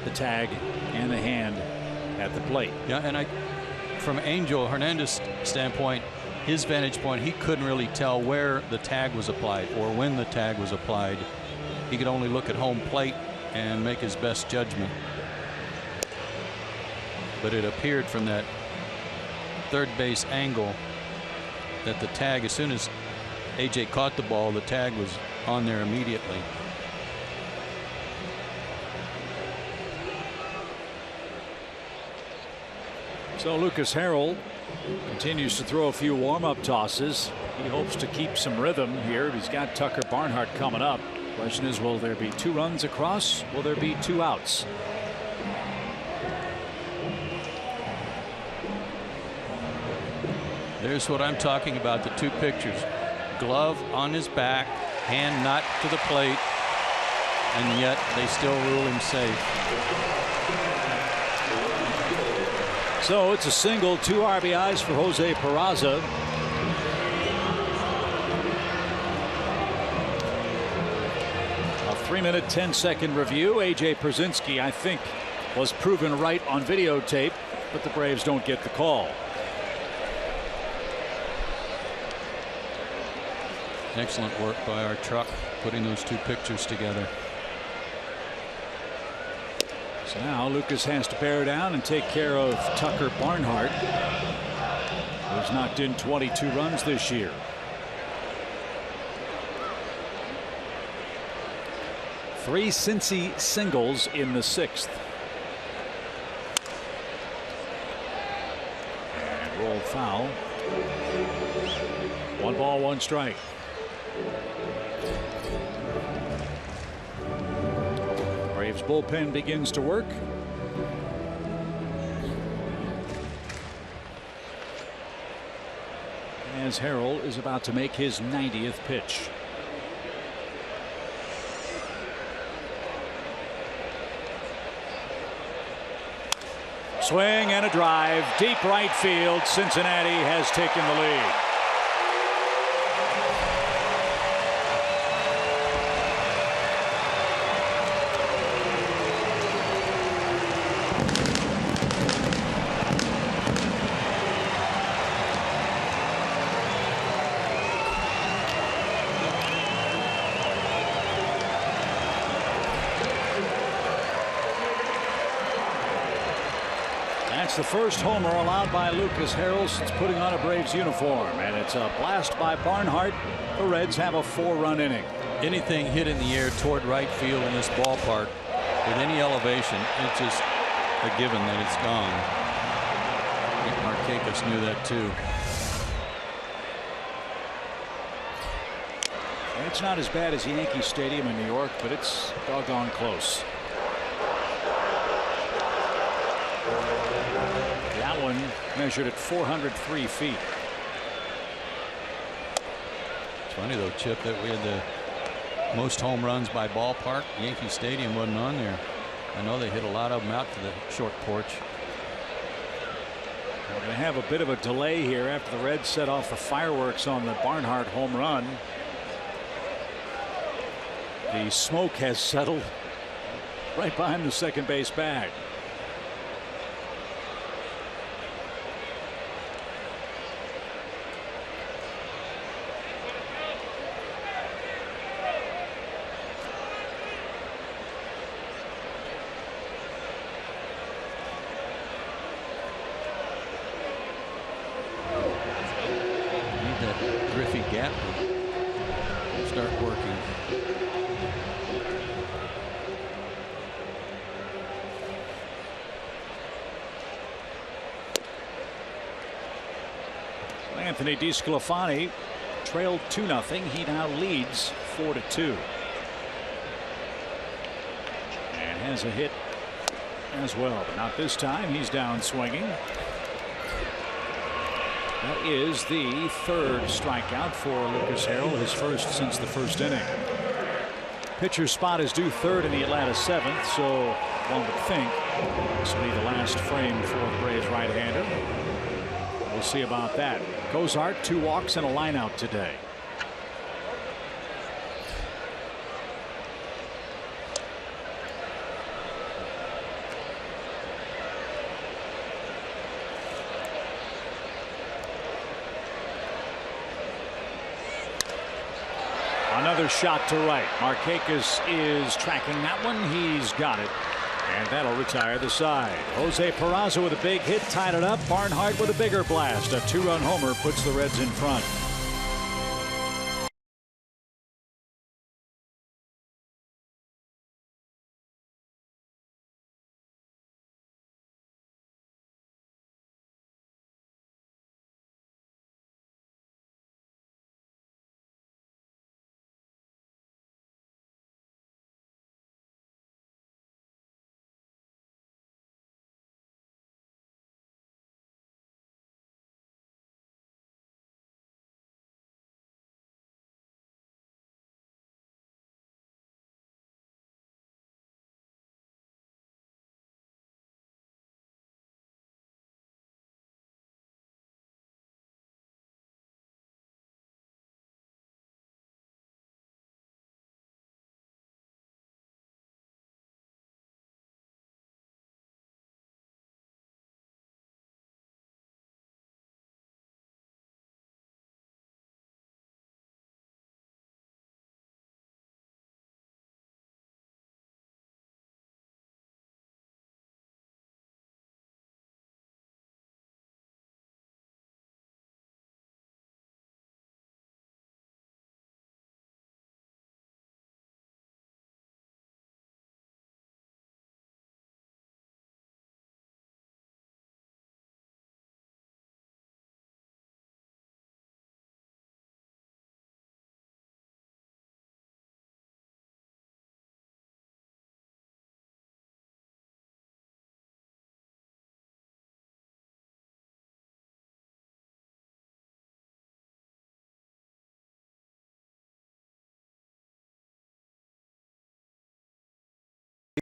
the tag and the hand at the plate. Yeah, and from Angel Hernandez standpoint, his vantage point, he couldn't really tell where the tag was applied or when the tag was applied. He could only look at home plate and make his best judgment. But it appeared from that third base angle that the tag, as soon as AJ caught the ball, the tag was on there immediately. So Lucas Harrell continues to throw a few warm-up tosses. He hopes to keep some rhythm here. He's got Tucker Barnhart coming up. Question is, will there be 2 runs across? Will there be 2 outs? There's what I'm talking about, the 2 pictures. Glove on his back, hand not to the plate, and yet they still rule him safe. So it's a single, 2 RBIs for Jose Peraza. A 3-minute 10-second review. A.J. Pierzynski, I think, was proven right on videotape, but the Braves don't get the call. Excellent work by our truck putting those 2 pictures together. So now Lucas has to bear down and take care of Tucker Barnhart, who's knocked in 22 runs this year. Three Cincy singles in the 6th. And rolled foul. 1 ball, 1 strike. Braves bullpen begins to work. As Harrell is about to make his 90th pitch. Swing and a drive, deep right field. Cincinnati has taken the lead. That's the first homer allowed by Lucas Harrell since putting on a Braves uniform, and it's a blast by Barnhart. The Reds have a 4-run inning. Anything hit in the air toward right field in this ballpark with any elevation, it's just a given that it's gone. I think Markakis knew that too. It's not as bad as Yankee Stadium in New York, but it's doggone close. That one measured at 403 feet. It's funny though, Chip, that we had the most home runs by ballpark. Yankee Stadium wasn't on there. I know they hit a lot of them out to the short porch. We're going to have a bit of a delay here after the Reds set off the fireworks on the Barnhart home run. The smoke has settled right behind the second base bag. Anthony DeSclafani trailed 2-0. He now leads 4-2. And has a hit as well, but not this time. He's down swinging. That is the third strikeout for Lucas Harrell, his first since the first inning. Pitcher's spot is due third in the Atlanta seventh, so one would think this will be the last frame for the Braves right-hander. We'll see about that. Cozart, 2 walks and a line out today. Another shot to right. Markakis is tracking that one. He's got it. And that'll retire the side. Jose Peraza with a big hit tied it up. Barnhart with a bigger blast. A 2-run homer puts the Reds in front.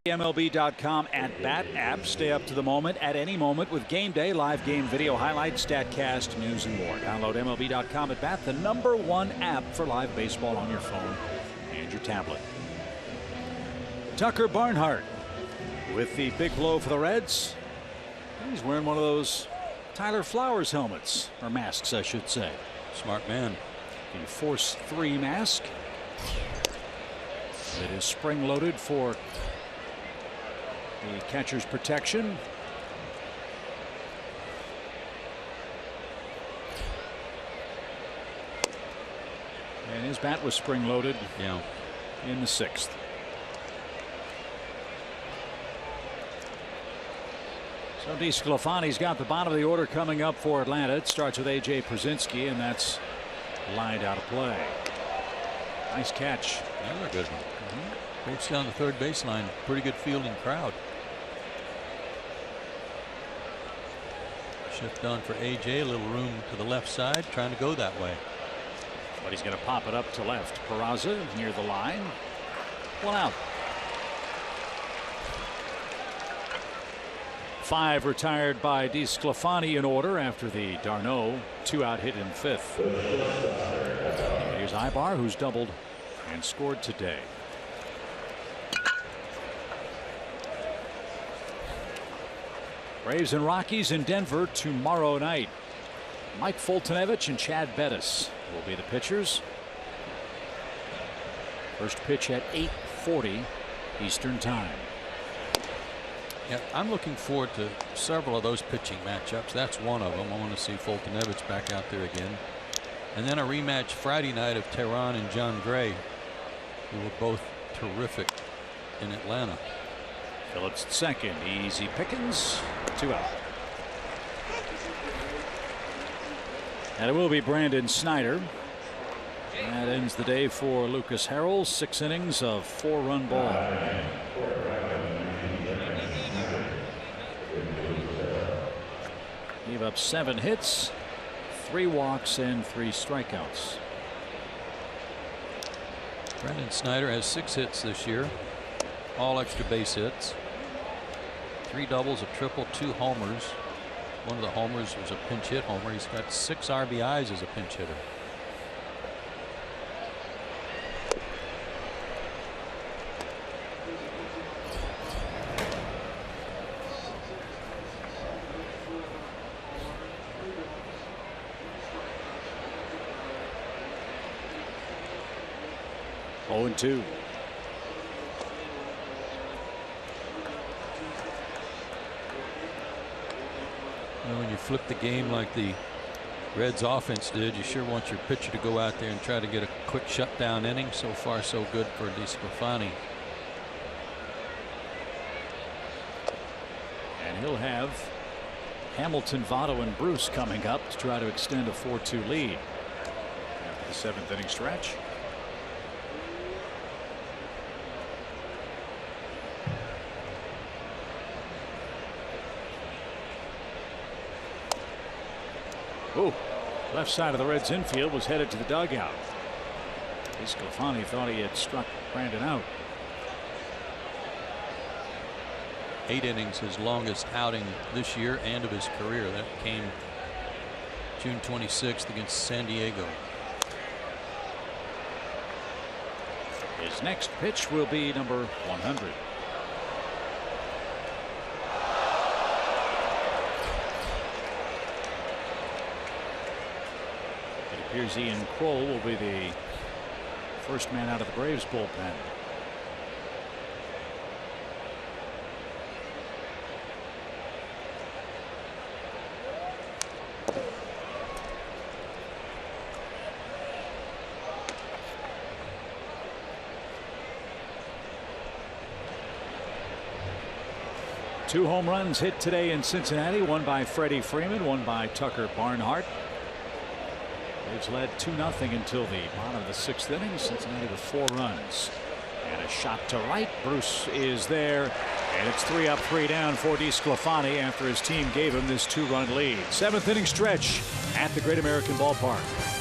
MLB.com @BAT app. Stay up to the moment at any moment with Game Day, live game video highlights, StatCast, news, and more. Download MLB.com @BAT, the #1 app for live baseball on your phone and your tablet. Tucker Barnhart with the big blow for the Reds. He's wearing one of those Tyler Flowers helmets, or masks, I should say. Smart man. The Force 3 mask. It is spring loaded for the catcher's protection. And his bat was spring loaded in the 6th. So DeSclafani's got the bottom of the order coming up for Atlanta. It starts with A.J. Pierzynski, and that's lined out of play. Nice catch. Another good one. Breaks down the third baseline. Pretty good fielding crowd. Shift on for A.J. A little room to the left side, trying to go that way. But he's going to pop it up to left. Peraza near the line. 1 out. 5 retired by DeSclafani in order after the d'Arnaud 2-out hit in 5th. Here's Ibar, who's doubled and scored today. Braves and Rockies in Denver tomorrow night. Mike Foltynewicz and Chad Bettis will be the pitchers. First pitch at 8:40 Eastern Time. Yeah, I'm looking forward to several of those pitching matchups. That's one of them. I want to see Foltynewicz back out there again. And then a rematch Friday night of Teheran and John Gray, who were both terrific in Atlanta. Phillips at second. Easy pickings. 2 out. And it will be Brandon Snyder. That ends the day for Lucas Harrell. 6 innings of 4-run ball. Gave up 7 hits, 3 walks, and 3 strikeouts. Brandon Snyder has 6 hits this year, all extra base hits. 3 doubles, a triple, 2 homers. One of the homers was a pinch hit homer. He's got 6 RBIs as a pinch hitter. Oh, and 2. When you flip the game like the Reds offense did, you sure want your pitcher to go out there and try to get a quick shutdown inning. So far so good for DeSclafani. And he'll have Hamilton, Votto, and Bruce coming up to try to extend a 4-2 lead after the 7th inning stretch. Oh, left side of the Reds infield was headed to the dugout. DeSclafani thought he had struck Brandon out. 8 innings, his longest outing this year and of his career. That came June 26th against San Diego. His next pitch will be number 100. It appears Ian Kroll will be the first man out of the Braves bullpen. Two home runs hit today in Cincinnati, one by Freddie Freeman, one by Tucker Barnhart. Braves led 2-0 until the bottom of the 6th inning. Cincinnati with 4 runs. And a shot to right. Bruce is there. And it's 3 up, 3 down for DeSclafani after his team gave him this 2-run lead. 7th inning stretch at the Great American Ballpark.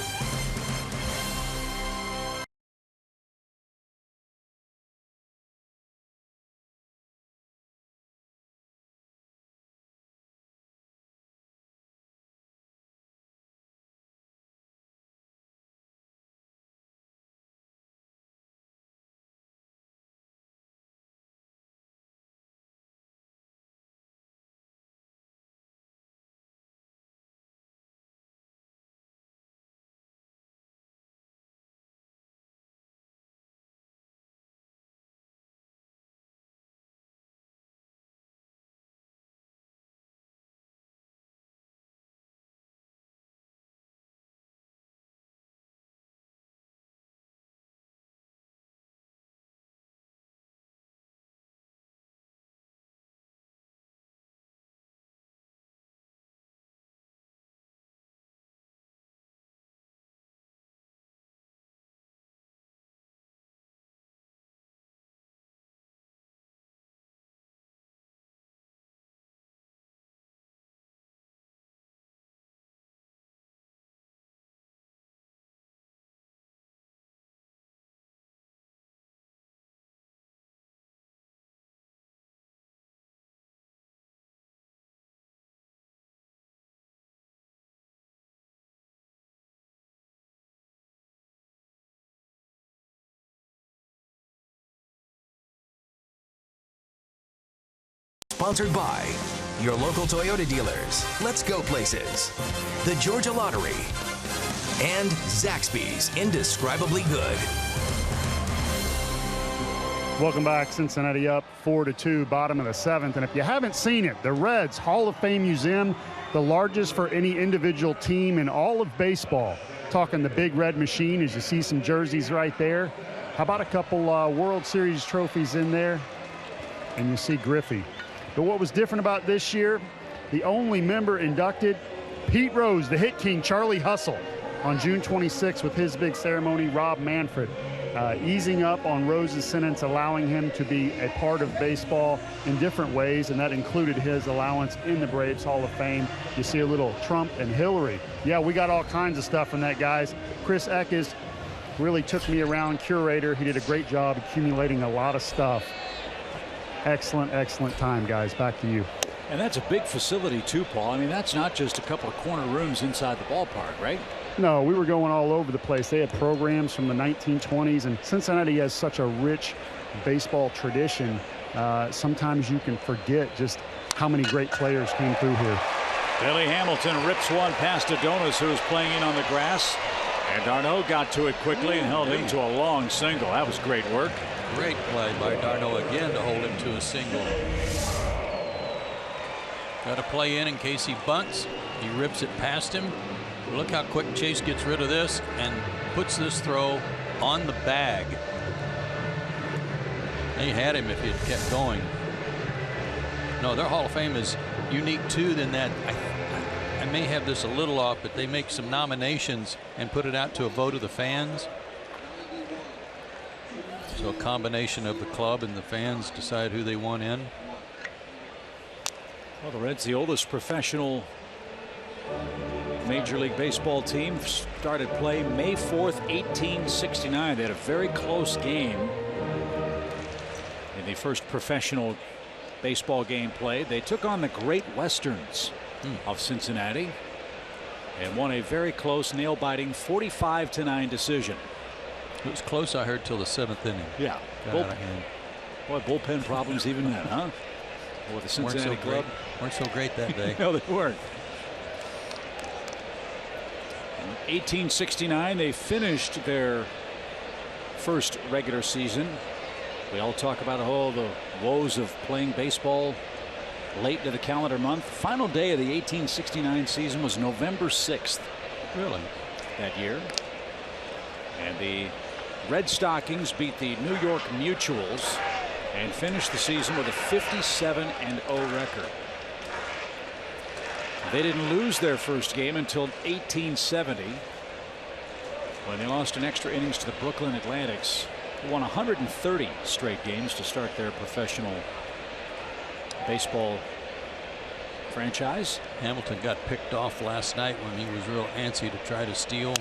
Sponsored by your local Toyota dealers, Let's Go Places, the Georgia Lottery, and Zaxby's Indescribably Good. Welcome back. Cincinnati up 4-2, bottom of the 7th. And if you haven't seen it, the Reds Hall of Fame Museum, the largest for any individual team in all of baseball. Talking the Big Red Machine, as you see some jerseys right there. How about a couple World Series trophies in there? And you see Griffey. But what was different about this year, the only member inducted, Pete Rose, the hit king, Charlie Hustle, on June 26th with his big ceremony. Rob Manfred easing up on Rose's sentence, allowing him to be a part of baseball in different ways, and that included his allowance in the Braves Hall of Fame. You see a little Trump and Hillary. Yeah, we got all kinds of stuff from that, guys. Chris Eckes really took me around, curator. He did a great job accumulating a lot of stuff. Excellent, excellent time, guys. Back to you. And that's a big facility too, Paul. I mean, that's not just a couple of corner rooms inside the ballpark, right? No, we were going all over the place. They had programs from the 1920s, and Cincinnati has such a rich baseball tradition. Sometimes you can forget just how many great players came through here. Billy Hamilton rips one past Adonis, who was playing in on the grass. And d'Arnaud got to it quickly and held him to a long single. That was great work. Great play by d'Arnaud again to hold him to a single. Got to play in case he bunts. He rips it past him. Look how quick Chase gets rid of this and puts this throw on the bag. They had him if he had kept going. No, their Hall of Fame is unique too, than that. I may have this a little off, but they make some nominations and put it out to a vote of the fans. So a combination of the club and the fans decide who they want in. Well, the Reds, the oldest professional Major League Baseball team, started play May 4th, 1869. They had a very close game in the first professional baseball game played. They took on the Great Westerns of Cincinnati and won a very close, nail-biting 45-9 decision. It was close, I heard, till the 7th inning. Yeah. Got out of hand. Boy, bullpen problems even then, huh? With the Cincinnati club. Weren't so great that day. No, they weren't. In 1869, they finished their first regular season. We all talk about the woes of playing baseball late into the calendar month. Final day of the 1869 season was November 6th. Really? That year. And the Red Stockings beat the New York Mutuals and finished the season with a 57-0 record. They didn't lose their first game until 1870, when they lost in extra innings to the Brooklyn Athletics. They won 130 straight games to start their professional baseball franchise. Hamilton got picked off last night when he was real antsy to try to steal.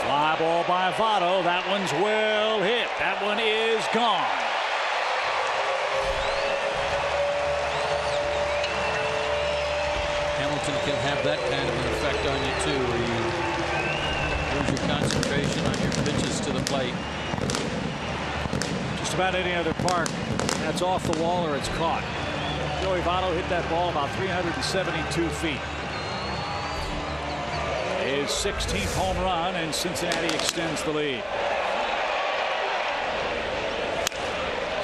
Fly ball by Votto. That one's well hit. That one is gone. Hamilton can have that kind of an effect on you too, where you lose your concentration on your pitches to the plate. Just about any other park, that's off the wall or it's caught. Joey Votto hit that ball about 372 feet. His 16th home run, and Cincinnati extends the lead.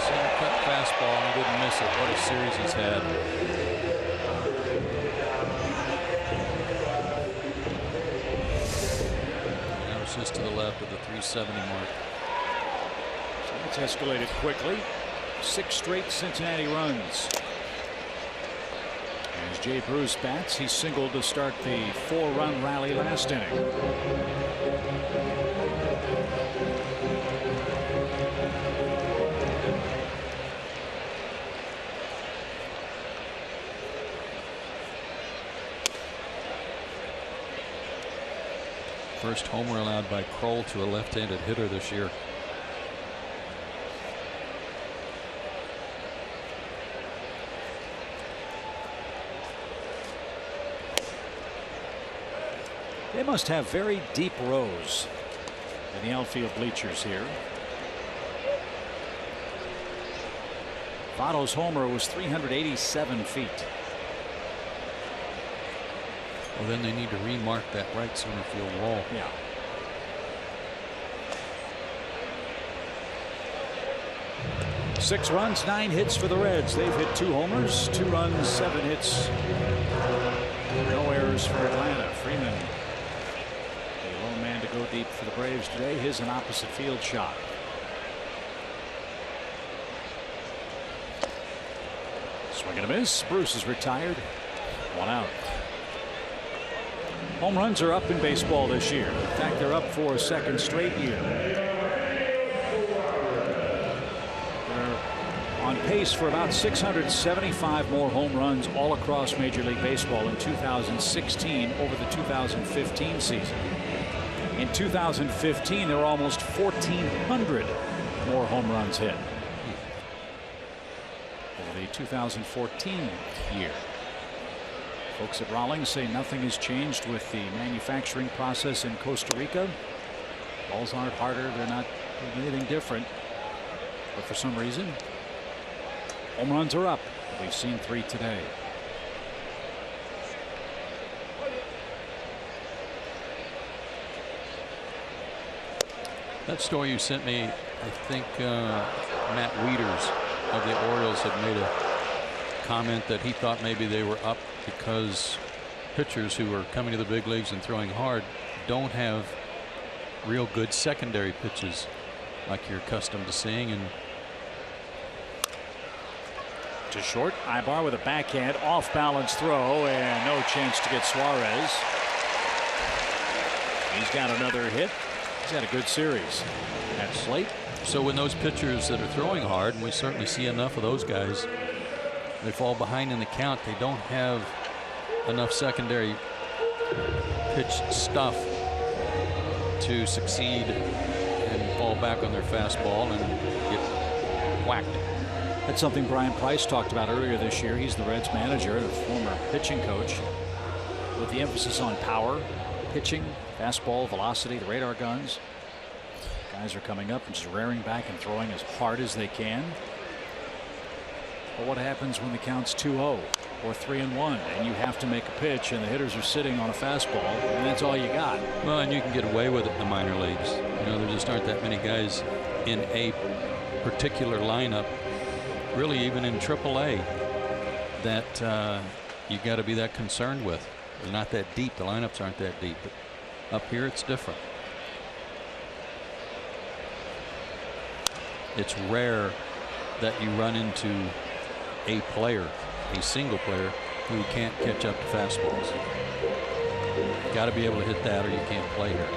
Center cut fastball, and he didn't miss it. What a series he's had. That was just to the left of the 370 mark. So it's escalated quickly. 6 straight Cincinnati runs. As Jay Bruce bats, he singled to start the 4-run rally last inning. First homer allowed by Kroll to a left-handed hitter this year. They must have very deep rows in the outfield bleachers here. Votto's homer was 387 feet. Well, then they need to remark that right center field wall. Yeah. Six runs, 9 hits for the Reds. They've hit 2 homers, 2 runs, 7 hits. No errors for Atlanta. Freeman, a lone man to go deep for the Braves today. His an opposite field shot. Swing and a miss. Bruce is retired. 1 out. Home runs are up in baseball this year. In fact, they're up for a second straight year. They're on pace for about 675 more home runs all across Major League Baseball in 2016 over the 2015 season. In 2015, there were almost 1,400 more home runs hit. Over the 2014 year. Folks at Rawlings say nothing has changed with the manufacturing process in Costa Rica. Balls aren't harder. They're not doing anything different. But for some reason, home runs are up. We've seen 3 today. That story you sent me, I think Matt Wieters of the Orioles had made a comment that he thought maybe they were up because pitchers who are coming to the big leagues and throwing hard don't have real good secondary pitches like you're accustomed to seeing. And to short, Ibar with a backhand off balance throw and no chance to get Suarez. He's got another hit. He's had a good series at Slate. So when those pitchers that are throwing hard, and we certainly see enough of those guys, they fall behind in the count. They don't have enough secondary pitch stuff to succeed and fall back on their fastball and get whacked. That's something Brian Price talked about earlier this year. He's the Reds manager and a former pitching coach, with the emphasis on power, pitching, fastball, velocity, the radar guns. Guys are coming up and just rearing back and throwing as hard as they can. But what happens when the count's 2-0 or 3-1 and you have to make a pitch and the hitters are sitting on a fastball and that's all you got? Well, and you can get away with it in the minor leagues. You know, there just aren't that many guys in a particular lineup, really even in AAA, that you got to be that concerned with. They're not that deep. The lineups aren't that deep. But up here it's different. It's rare that you run into a player, a single player, who can't catch up to fastballs. Got to be able to hit that or you can't play here.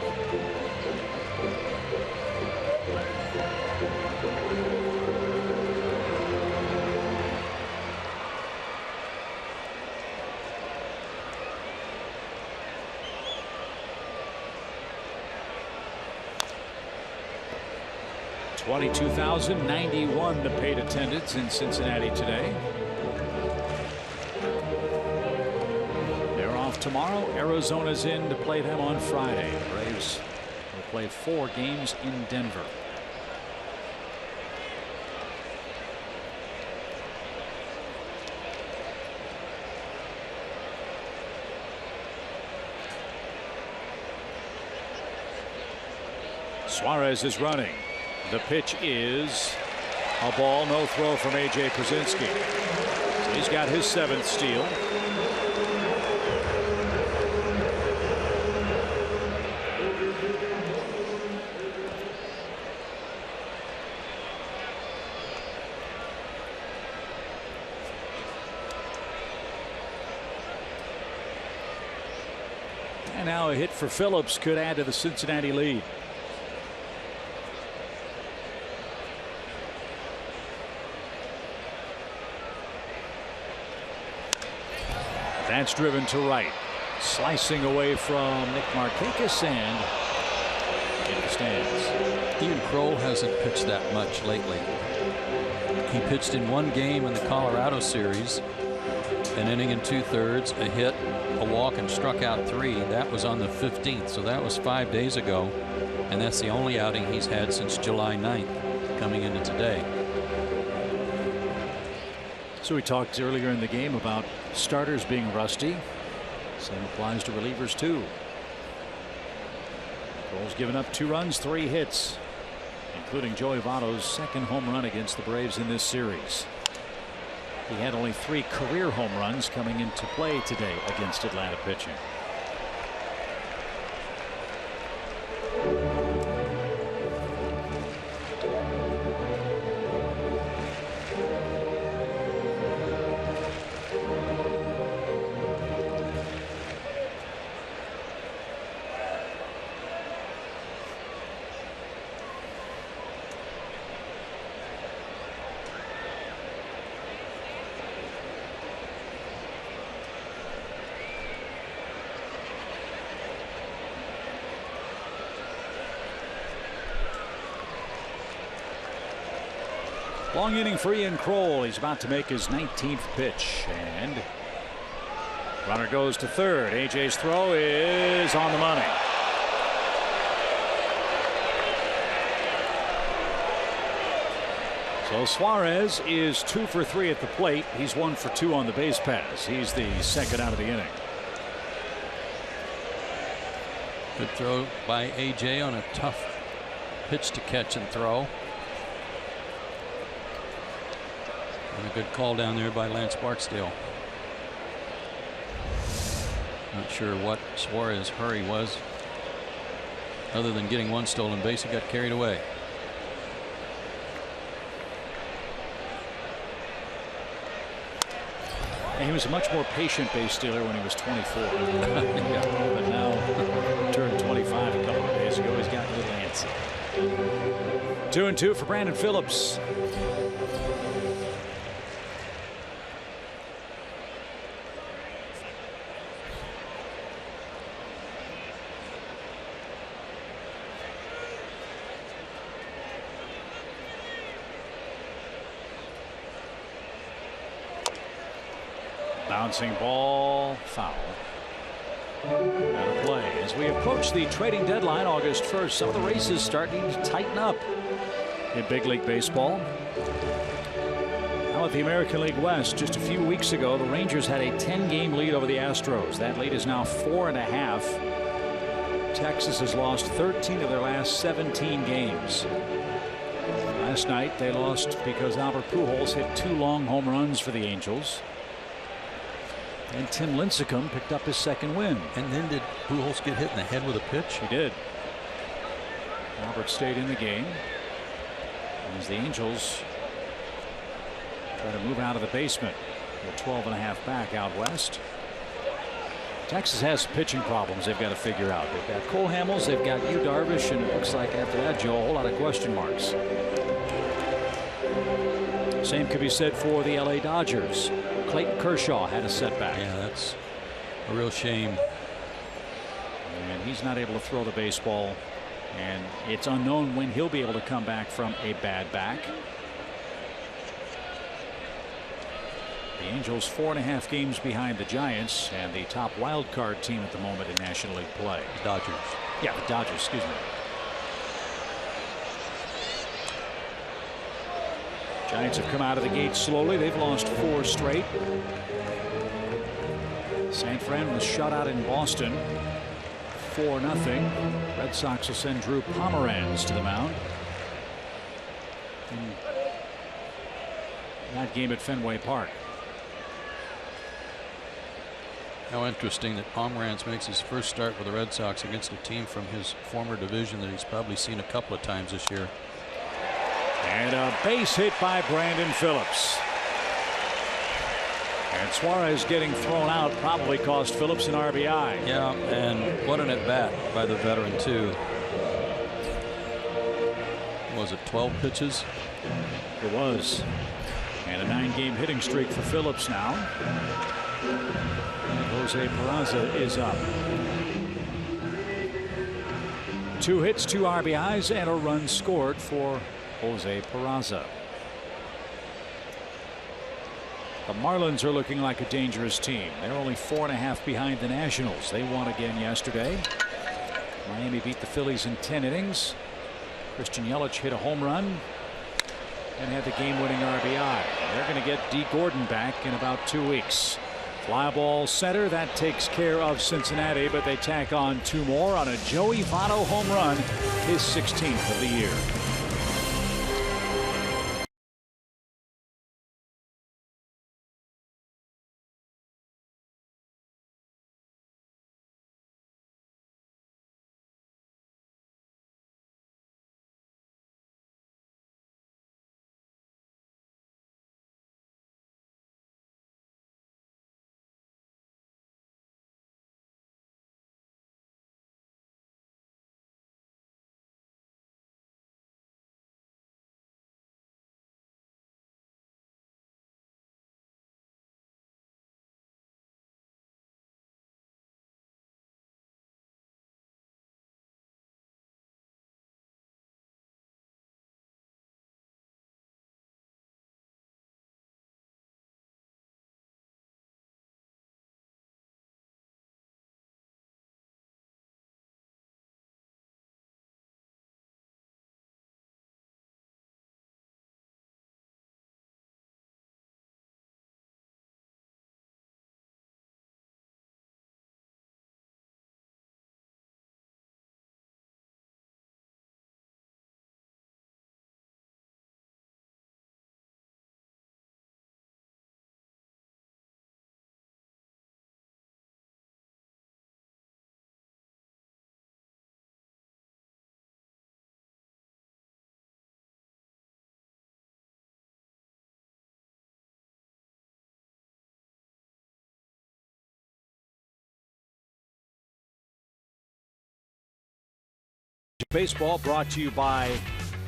$22,091 the paid attendance in Cincinnati today. They're off tomorrow. Arizona's in to play them on Friday. The Braves will play 4 games in Denver. Suarez is running. The pitch is a ball, no throw from A.J. Pierzynski. So he's got his 7th steal. And now a hit for Phillips could add to the Cincinnati lead. That's driven to right. Slicing away from Nick Markakis and into the stands. Ian Kroll hasn't pitched that much lately. He pitched in 1 game in the Colorado series, an inning and 2/3, a hit, a walk, and struck out 3. That was on the 15th, so that was 5 days ago, and that's the only outing he's had since July 9th coming into today. So we talked earlier in the game about starters being rusty. Same applies to relievers too. Cole's given up 2 runs, 3 hits, including Joey Votto's second home run against the Braves in this series. He had only 3 career home runs coming into play today against Atlanta pitching. Long inning for Ian Kroll. He's about to make his 19th pitch, and runner goes to third. AJ's throw is on the money. So Suarez is 2 for 3 at the plate. He's 1 for 2 on the base paths. He's the second out of the inning. Good throw by AJ on a tough pitch to catch and throw. And a good call down there by Lance Barksdale. Not sure what Suarez's hurry was, other than getting 1 stolen base. He got carried away. And he was a much more patient base stealer when he was 24. Yeah. But now, turned 25 a couple of days ago. He's gotten a little antsy. 2-2 for Brandon Phillips. Bouncing ball, foul. Out of play. As we approach the trading deadline August 1st, some of the races starting to tighten up in big league baseball. How about the American League West? Just a few weeks ago, the Rangers had a 10-game lead over the Astros. That lead is now 4.5. Texas has lost 13 of their last 17 games. Last night they lost because Albert Pujols hit 2 long home runs for the Angels. And Tim Lincecum picked up his second win. And then did Pujols get hit in the head with a pitch? He did. Albert stayed in the game as the Angels try to move out of the basement. They're 12.5 back out west. Texas has pitching problems they've got to figure out. They've got Cole Hamels, they've got Yu Darvish, and it looks like after that, Joe, a whole lot of question marks. Same could be said for the LA Dodgers. Clayton Kershaw had a setback. Yeah, that's a real shame. And he's not able to throw the baseball, and it's unknown when he'll be able to come back from a bad back. The Angels 4.5 games behind the Giants, and the top wild card team at the moment in National League play. Dodgers. Yeah, the Dodgers, excuse me. Giants have come out of the gate slowly. They've lost 4 straight. San Fran was shut out in Boston 4-0. Red Sox will send Drew Pomeranz to the mound in that game at Fenway Park. How interesting that Pomeranz makes his first start with the Red Sox against a team from his former division that he's probably seen a couple of times this year. And a base hit by Brandon Phillips. And Suarez getting thrown out probably cost Phillips an RBI. Yeah, and what an at-bat by the veteran, too. Was it 12 pitches? It was. And a 9-game hitting streak for Phillips now. And Jose Peraza is up. 2 hits, 2 RBIs, and a run scored for Jose Peraza. The Marlins are looking like a dangerous team. They're only 4.5 behind the Nationals. They won again yesterday. Miami beat the Phillies in 10 innings. Christian Yelich hit a home run. and had the game-winning RBI. They're going to get Dee Gordon back in about 2 weeks. Fly ball center, that takes care of Cincinnati, but they tack on 2 more on a Joey Votto home run, his 16th of the year. Baseball brought to you by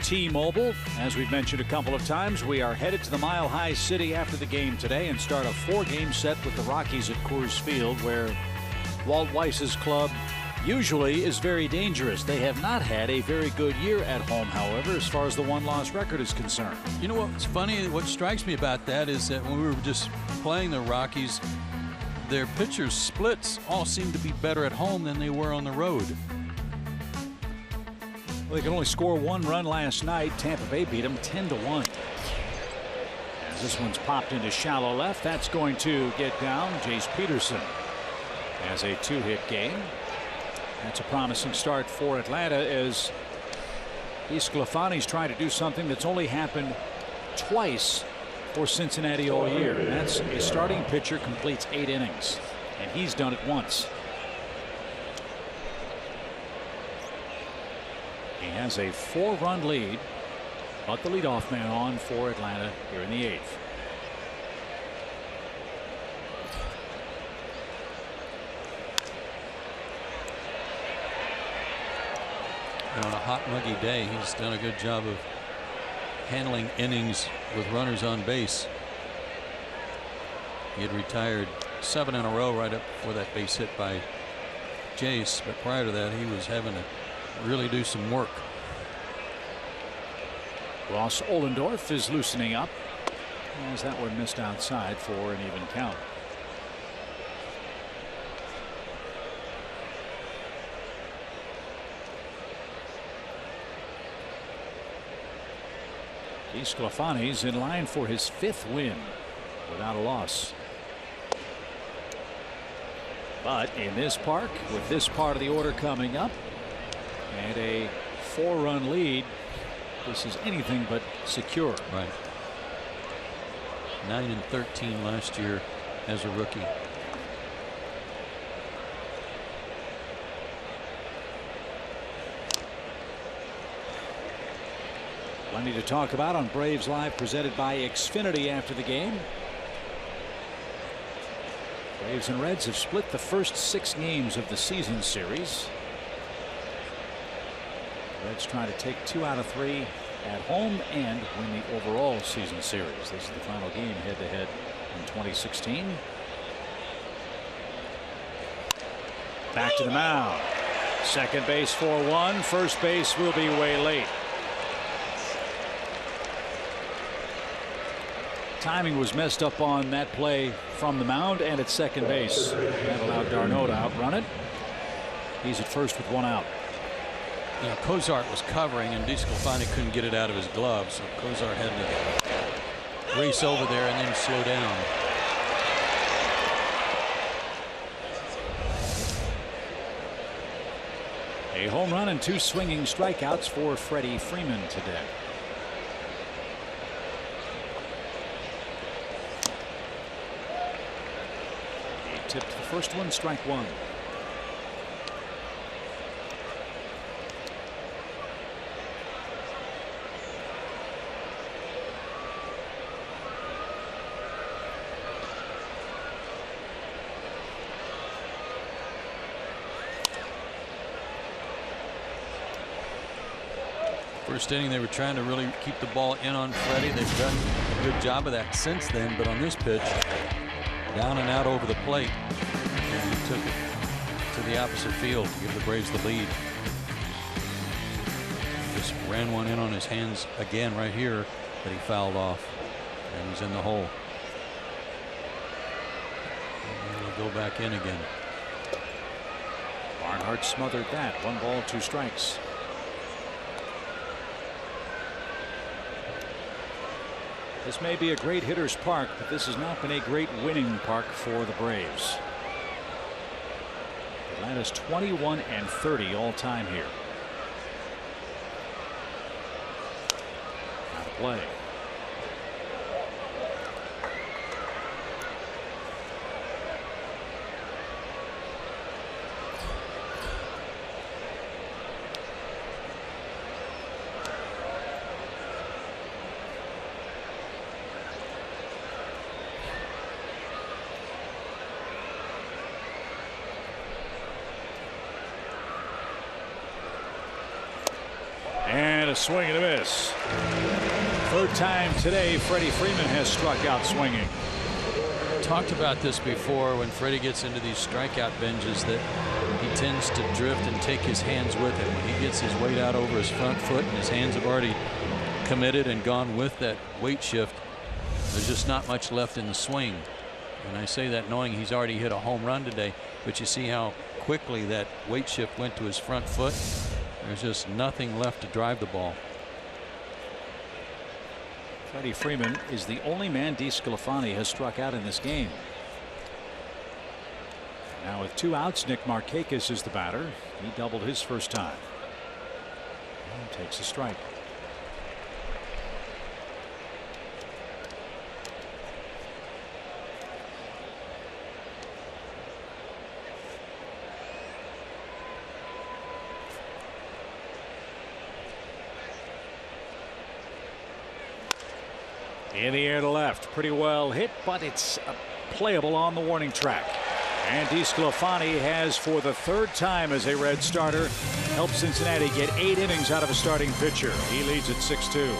T-Mobile. As we've mentioned a couple of times, we are headed to the Mile High City after the game today and start a 4-game set with the Rockies at Coors Field, where Walt Weiss's club usually is very dangerous. They have not had a very good year at home, however, as far as the one-loss record is concerned. You know what's funny? What strikes me about that is that when we were just playing the Rockies, their pitchers' splits all seem to be better at home than they were on the road. Well, they could only score 1 run last night. Tampa Bay beat them 10-1. As this one's popped into shallow left, that's going to get down. Jace Peterson has a 2-hit game. That's a promising start for Atlanta as DeSclafani's trying to do something that's only happened twice for Cincinnati all year. That's a starting pitcher completes 8 innings, and he's done it once. He has a 4-run lead, but the leadoff man on for Atlanta here in the 8th. On a hot, muggy day, he's done a good job of handling innings with runners on base. He had retired 7 in a row right up before that base hit by Jace, but prior to that, he was having to really do some work. Ross Ohlendorf is loosening up as that one missed outside for an even count. DeSclafani's in line for his 5th win without a loss. But in this park, with this part of the order coming up and a 4-run lead, this is anything but secure. Right. 9-13 last year as a rookie. Plenty to talk about on Braves Live, presented by Xfinity after the game. Braves and Reds have split the first 6 games of the season series. Reds trying to take 2 out of 3 at home and win the overall season series. This is the final game head-to-head in 2016. Back to the mound. Second base for 1. First base will be way late. Timing was messed up on that play from the mound and at second base. That allowed d'Arnaud to outrun it. He's at first with 1 out. Yeah, Cozart was covering, and DeSclafani couldn't get it out of his glove, so Cozart had to race over there and then slow down. A home run and 2 swinging strikeouts for Freddie Freeman today. He tipped the first one, strike 1. First inning, they were trying to really keep the ball in on Freddie. They've done a good job of that since then, but on this pitch, down and out over the plate, and he took it to the opposite field to give the Braves the lead. Just ran one in on his hands again right here, but he fouled off, and he's in the hole. And he'll go back in again. Barnhart smothered that. 1 ball, 2 strikes. This may be a great hitter's park, but this has not been a great winning park for the Braves. Atlanta's 21-30 all time here. Out of play. And a swing and a miss. Third time today Freddie Freeman has struck out swinging. Talked about this before, when Freddie gets into these strikeout binges, that he tends to drift and take his hands with him. When he gets his weight out over his front foot and his hands have already committed and gone with that weight shift, there's just not much left in the swing. And I say that knowing he's already hit a home run today, but you see how quickly that weight shift went to his front foot. There's just nothing left to drive the ball. Freddie Freeman is the only man DeSclafani has struck out in this game. Now with 2 outs, Nick Markakis is the batter. He doubled his first time. And takes a strike. In the air to left, pretty well hit, but it's playable on the warning track. And DeSclafani has, for the 3rd time as a Red starter, helped Cincinnati get 8 innings out of a starting pitcher. He leads at 6-2.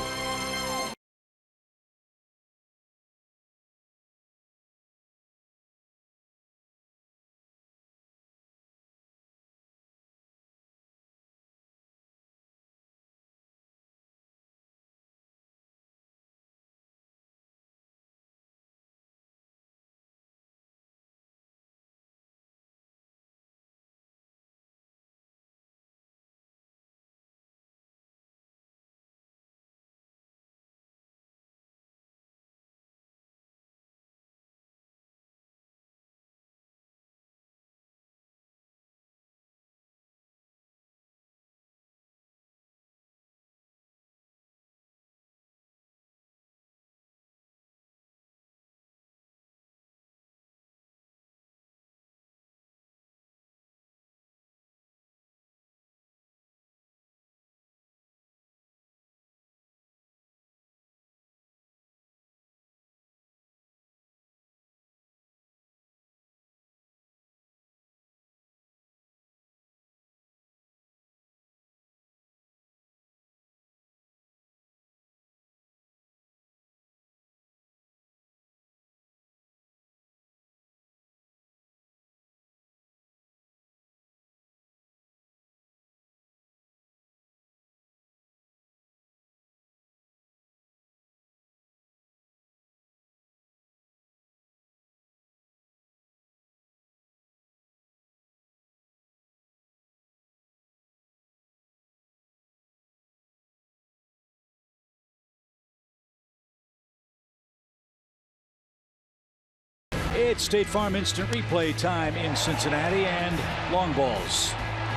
It's State Farm Instant Replay time in Cincinnati, and long balls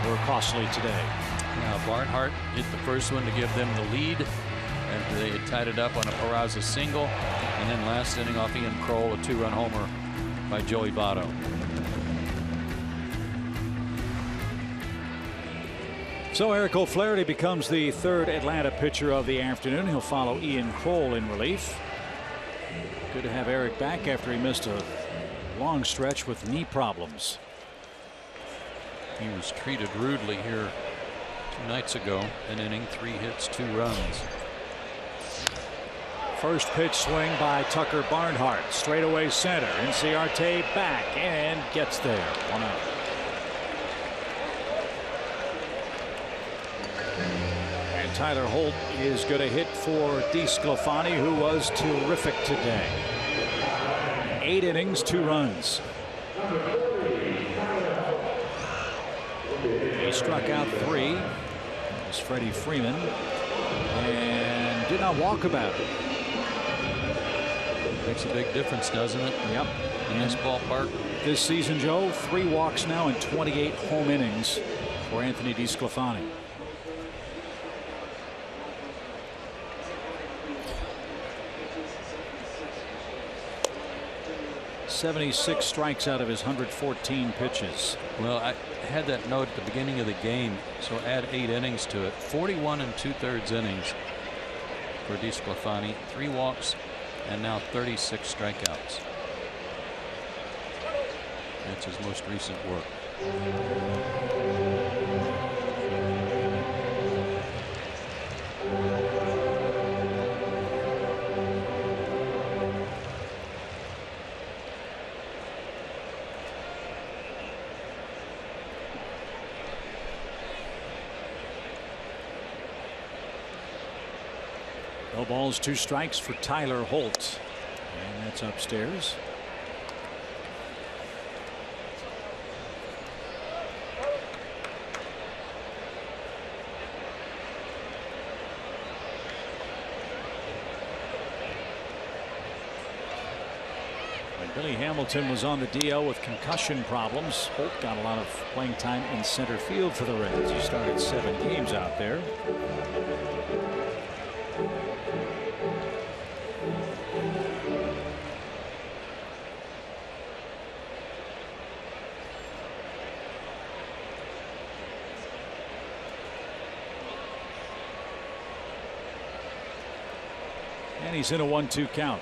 were costly today. Now Barnhart hit the first one to give them the lead, and they had tied it up on a Peraza single, and then last inning off Ian Kroll, a 2-run homer by Joey Votto. So Eric O'Flaherty becomes the third Atlanta pitcher of the afternoon. He'll follow Ian Kroll in relief. Good to have Eric back after he missed a long stretch with knee problems. He was treated rudely here 2 nights ago. An inning, 3 hits, 2 runs. First pitch swing by Tucker Barnhart. Straightaway center. Inciarte back and gets there. 1 out. And Tyler Holt is going to hit for DeSclafani, who was terrific today. 8 innings, 2 runs. He struck out 3. It was Freddie Freeman, and did not walk about it. Makes a big difference, doesn't it? Yep. In this ballpark. This season, Joe, 3 walks now in 28 home innings for Anthony DeSclafani. .76 strikes out of his 114 pitches. Well, I had that note at the beginning of the game, so add 8 innings to it. 41 2/3 innings for DeSclafani, 3 walks, and now 36 strikeouts. That's his most recent work. No balls, 2 strikes for Tyler Holt. And that's upstairs. When Billy Hamilton was on the DL with concussion problems, Holt got a lot of playing time in center field for the Reds. He started 7 games out there. And he's in a 1-2 count.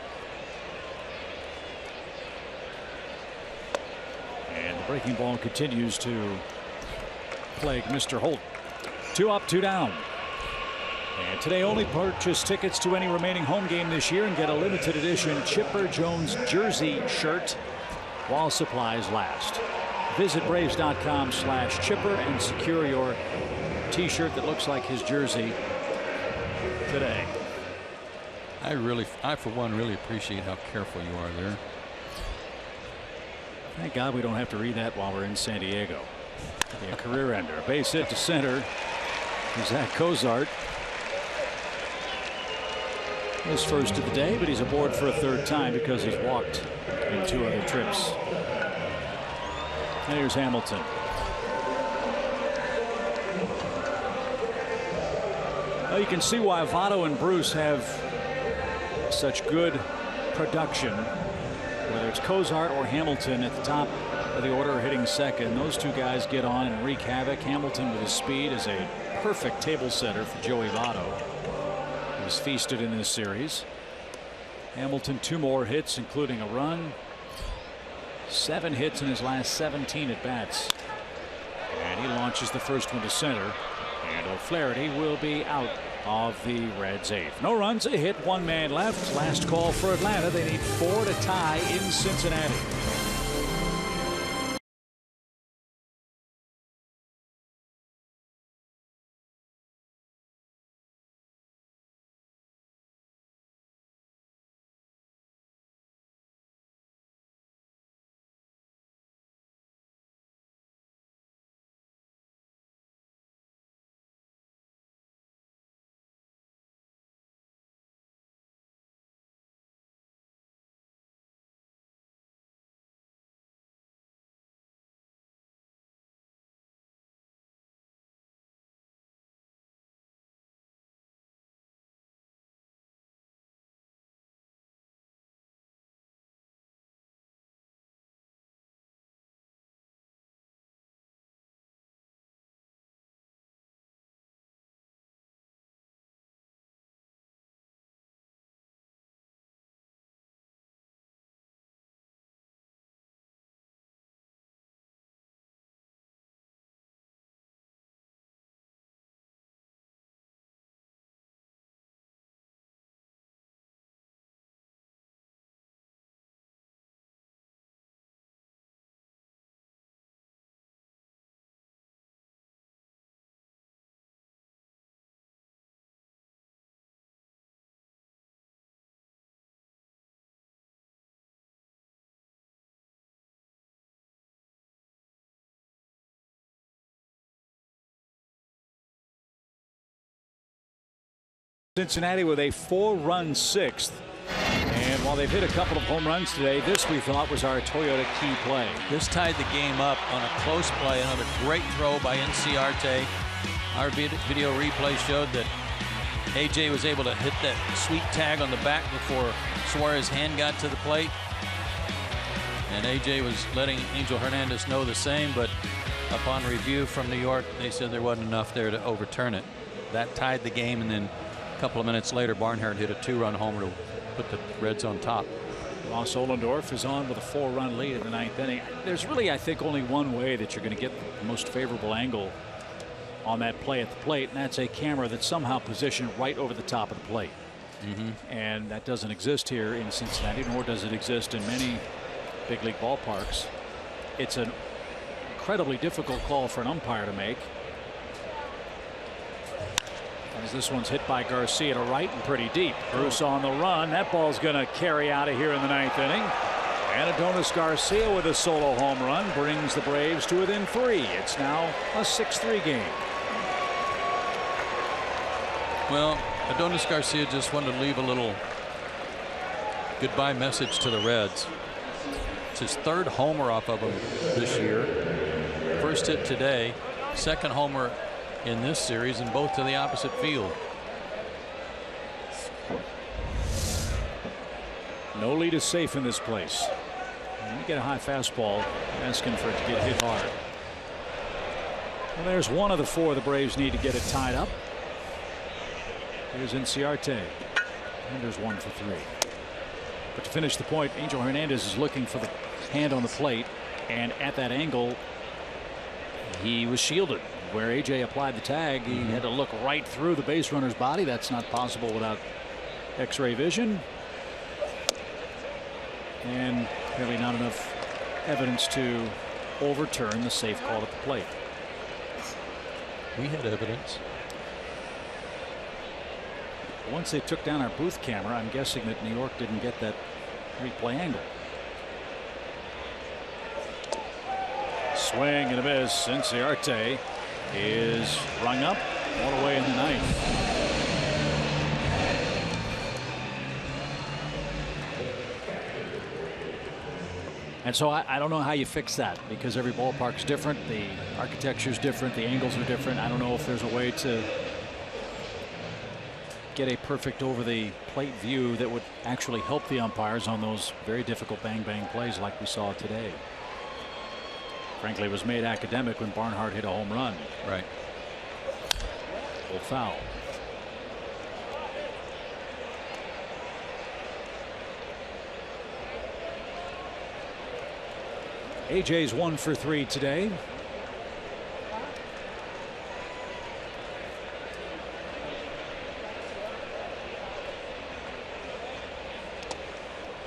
And the breaking ball continues to plague Mr. Holt. 2 up, 2 down. And today only purchase tickets to any remaining home game this year and get a limited edition Chipper Jones jersey shirt while supplies last. Visit Braves.com/Chipper and secure your t-shirt that looks like his jersey today. I for one really appreciate how careful you are there. Thank God we don't have to read that while we're in San Diego. A career ender. A base hit to center. Zach Cozart. His first of the day, but he's aboard for a 3rd time because he's walked in 2 other trips. And here's Hamilton. Well, you can see why Votto and Bruce have such good production, whether it's Cozart or Hamilton at the top of the order hitting second. Those 2 guys get on and wreak havoc. Hamilton with his speed is a perfect table setter for Joey Votto. He was feasted in this series. Hamilton 2 more hits, including a run. 7 hits in his last 17 at bats. And he launches the first one to center. And O'Flaherty will be out of the Reds' 8th. No runs, a hit, 1 man left. Last call for Atlanta. They need 4 to tie in Cincinnati. Cincinnati with a 4-run sixth. And while they've hit a couple of home runs today, this we thought was our Toyota key play. This tied the game up on a close play. Another great throw by Inciarte. Our video replay showed that AJ was able to hit that sweet tag on the back before Suarez's hand got to the plate. And AJ was letting Angel Hernandez know the same, but upon review from New York, they said there wasn't enough there to overturn it. That tied the game, and then a couple of minutes later, Barnhart hit a 2-run homer to put the Reds on top. Ross Ohlendorf is on with a 4-run lead in the 9th inning. There's really, I think, only one way that you're going to get the most favorable angle on that play at the plate, and that's a camera that's somehow positioned right over the top of the plate. And that doesn't exist here in Cincinnati, nor does it exist in many big league ballparks. It's an incredibly difficult call for an umpire to make. As this one's hit by Garcia to right and pretty deep. Bruce on the run. That ball's going to carry out of here in the 9th inning. And Adonis Garcia with a solo home run brings the Braves to within 3. It's now a 6-3 game. Well, Adonis Garcia just wanted to leave a little goodbye message to the Reds. It's his 3rd homer off of them this year. First hit today, 2nd homer in this series, and both to the opposite field. No lead is safe in this place. And you get a high fastball, asking for it to get hit hard. Well, there's one of the 4 the Braves need to get it tied up. Here's Inciarte, and there's 1 for 3. But to finish the point, Angel Hernandez is looking for the hand on the plate, and at that angle, he was shielded. Where AJ applied the tag, he had to look right through the base runner's body. That's not possible without X-ray vision. And really not enough evidence to overturn the safe call at the plate. We had evidence. Once they took down our booth camera, I'm guessing that New York didn't get that replay angle. Swing and a miss. Inciarte is rung up all the way in the 9th. And so I don't know how you fix that, because every ballpark's different. The architecture's different. The angles are different. I don't know if there's a way to get a perfect over the plate view that would actually help the umpires on those very difficult bang plays like we saw today. Frankly, it was made academic when Barnhart hit a home run. Right. Full foul. AJ's 1 for 3 today.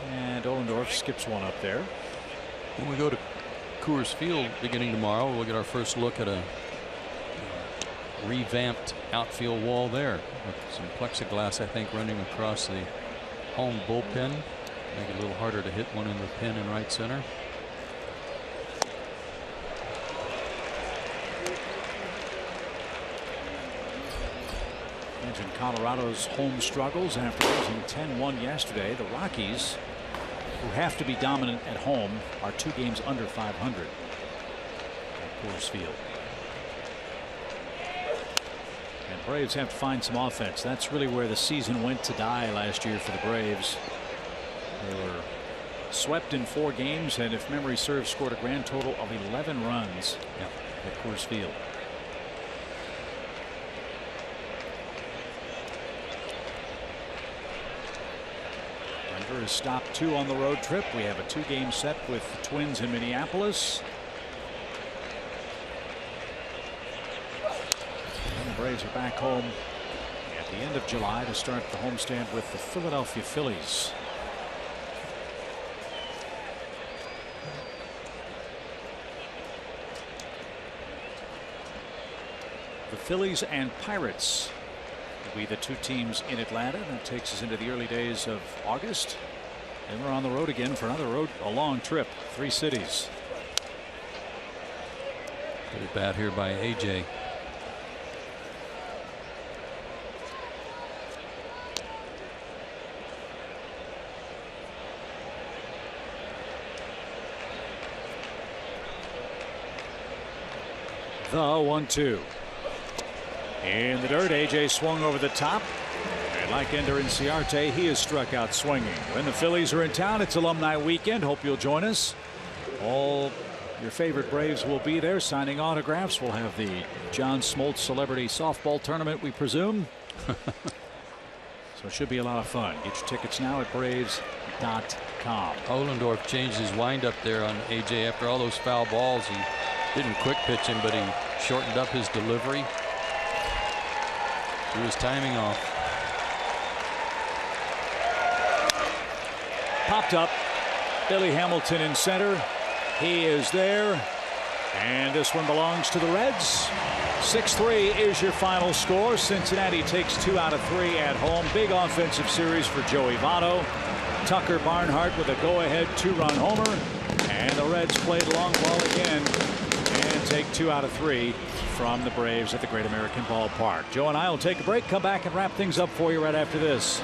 And Ohlendorf skips one up there. When we go to Coors Field beginning tomorrow, we'll get our first look at a revamped outfield wall there with some plexiglass, I think, running across the home bullpen. Make it a little harder to hit one in the pin in right center. Mentioned Colorado's home struggles after losing 10-1 yesterday. The Rockies, who have to be dominant at home, are 2 games under 500 at Coors Field. And Braves have to find some offense. That's really where the season went to die last year for the Braves. They were swept in 4 games, and if memory serves, scored a grand total of 11 runs at Coors Field. Denver has stopped 2 on the road trip. We have a 2-game set with the Twins in Minneapolis. And the Braves are back home at the end of July to start the homestand with the Philadelphia Phillies. The Phillies and Pirates will be the 2 teams in Atlanta. That takes us into the early days of August. And we're on the road again for a long trip. 3 cities. Good bat here by AJ. The 1-2. In the dirt, AJ swung over the top. And like Ender Inciarte, he is struck out swinging. When the Phillies are in town, it's alumni weekend. Hope you'll join us. All your favorite Braves will be there signing autographs. We'll have the John Smoltz Celebrity Softball Tournament, we presume. So it should be a lot of fun. Get your tickets now at Braves.com. Ohlendorf changed his windup there on AJ after all those foul balls. He didn't quick pitch him, but he shortened up his delivery. Threw his timing off. Popped up. Billy Hamilton in center. He is there. And this one belongs to the Reds. 6-3 is your final score. Cincinnati takes 2 out of 3 at home. Big offensive series for Joey Votto. Tucker Barnhart with a go-ahead 2-run homer. And the Reds played long ball again and take 2 out of 3 from the Braves at the Great American Ballpark. Joe and I will take a break, come back and wrap things up for you right after this.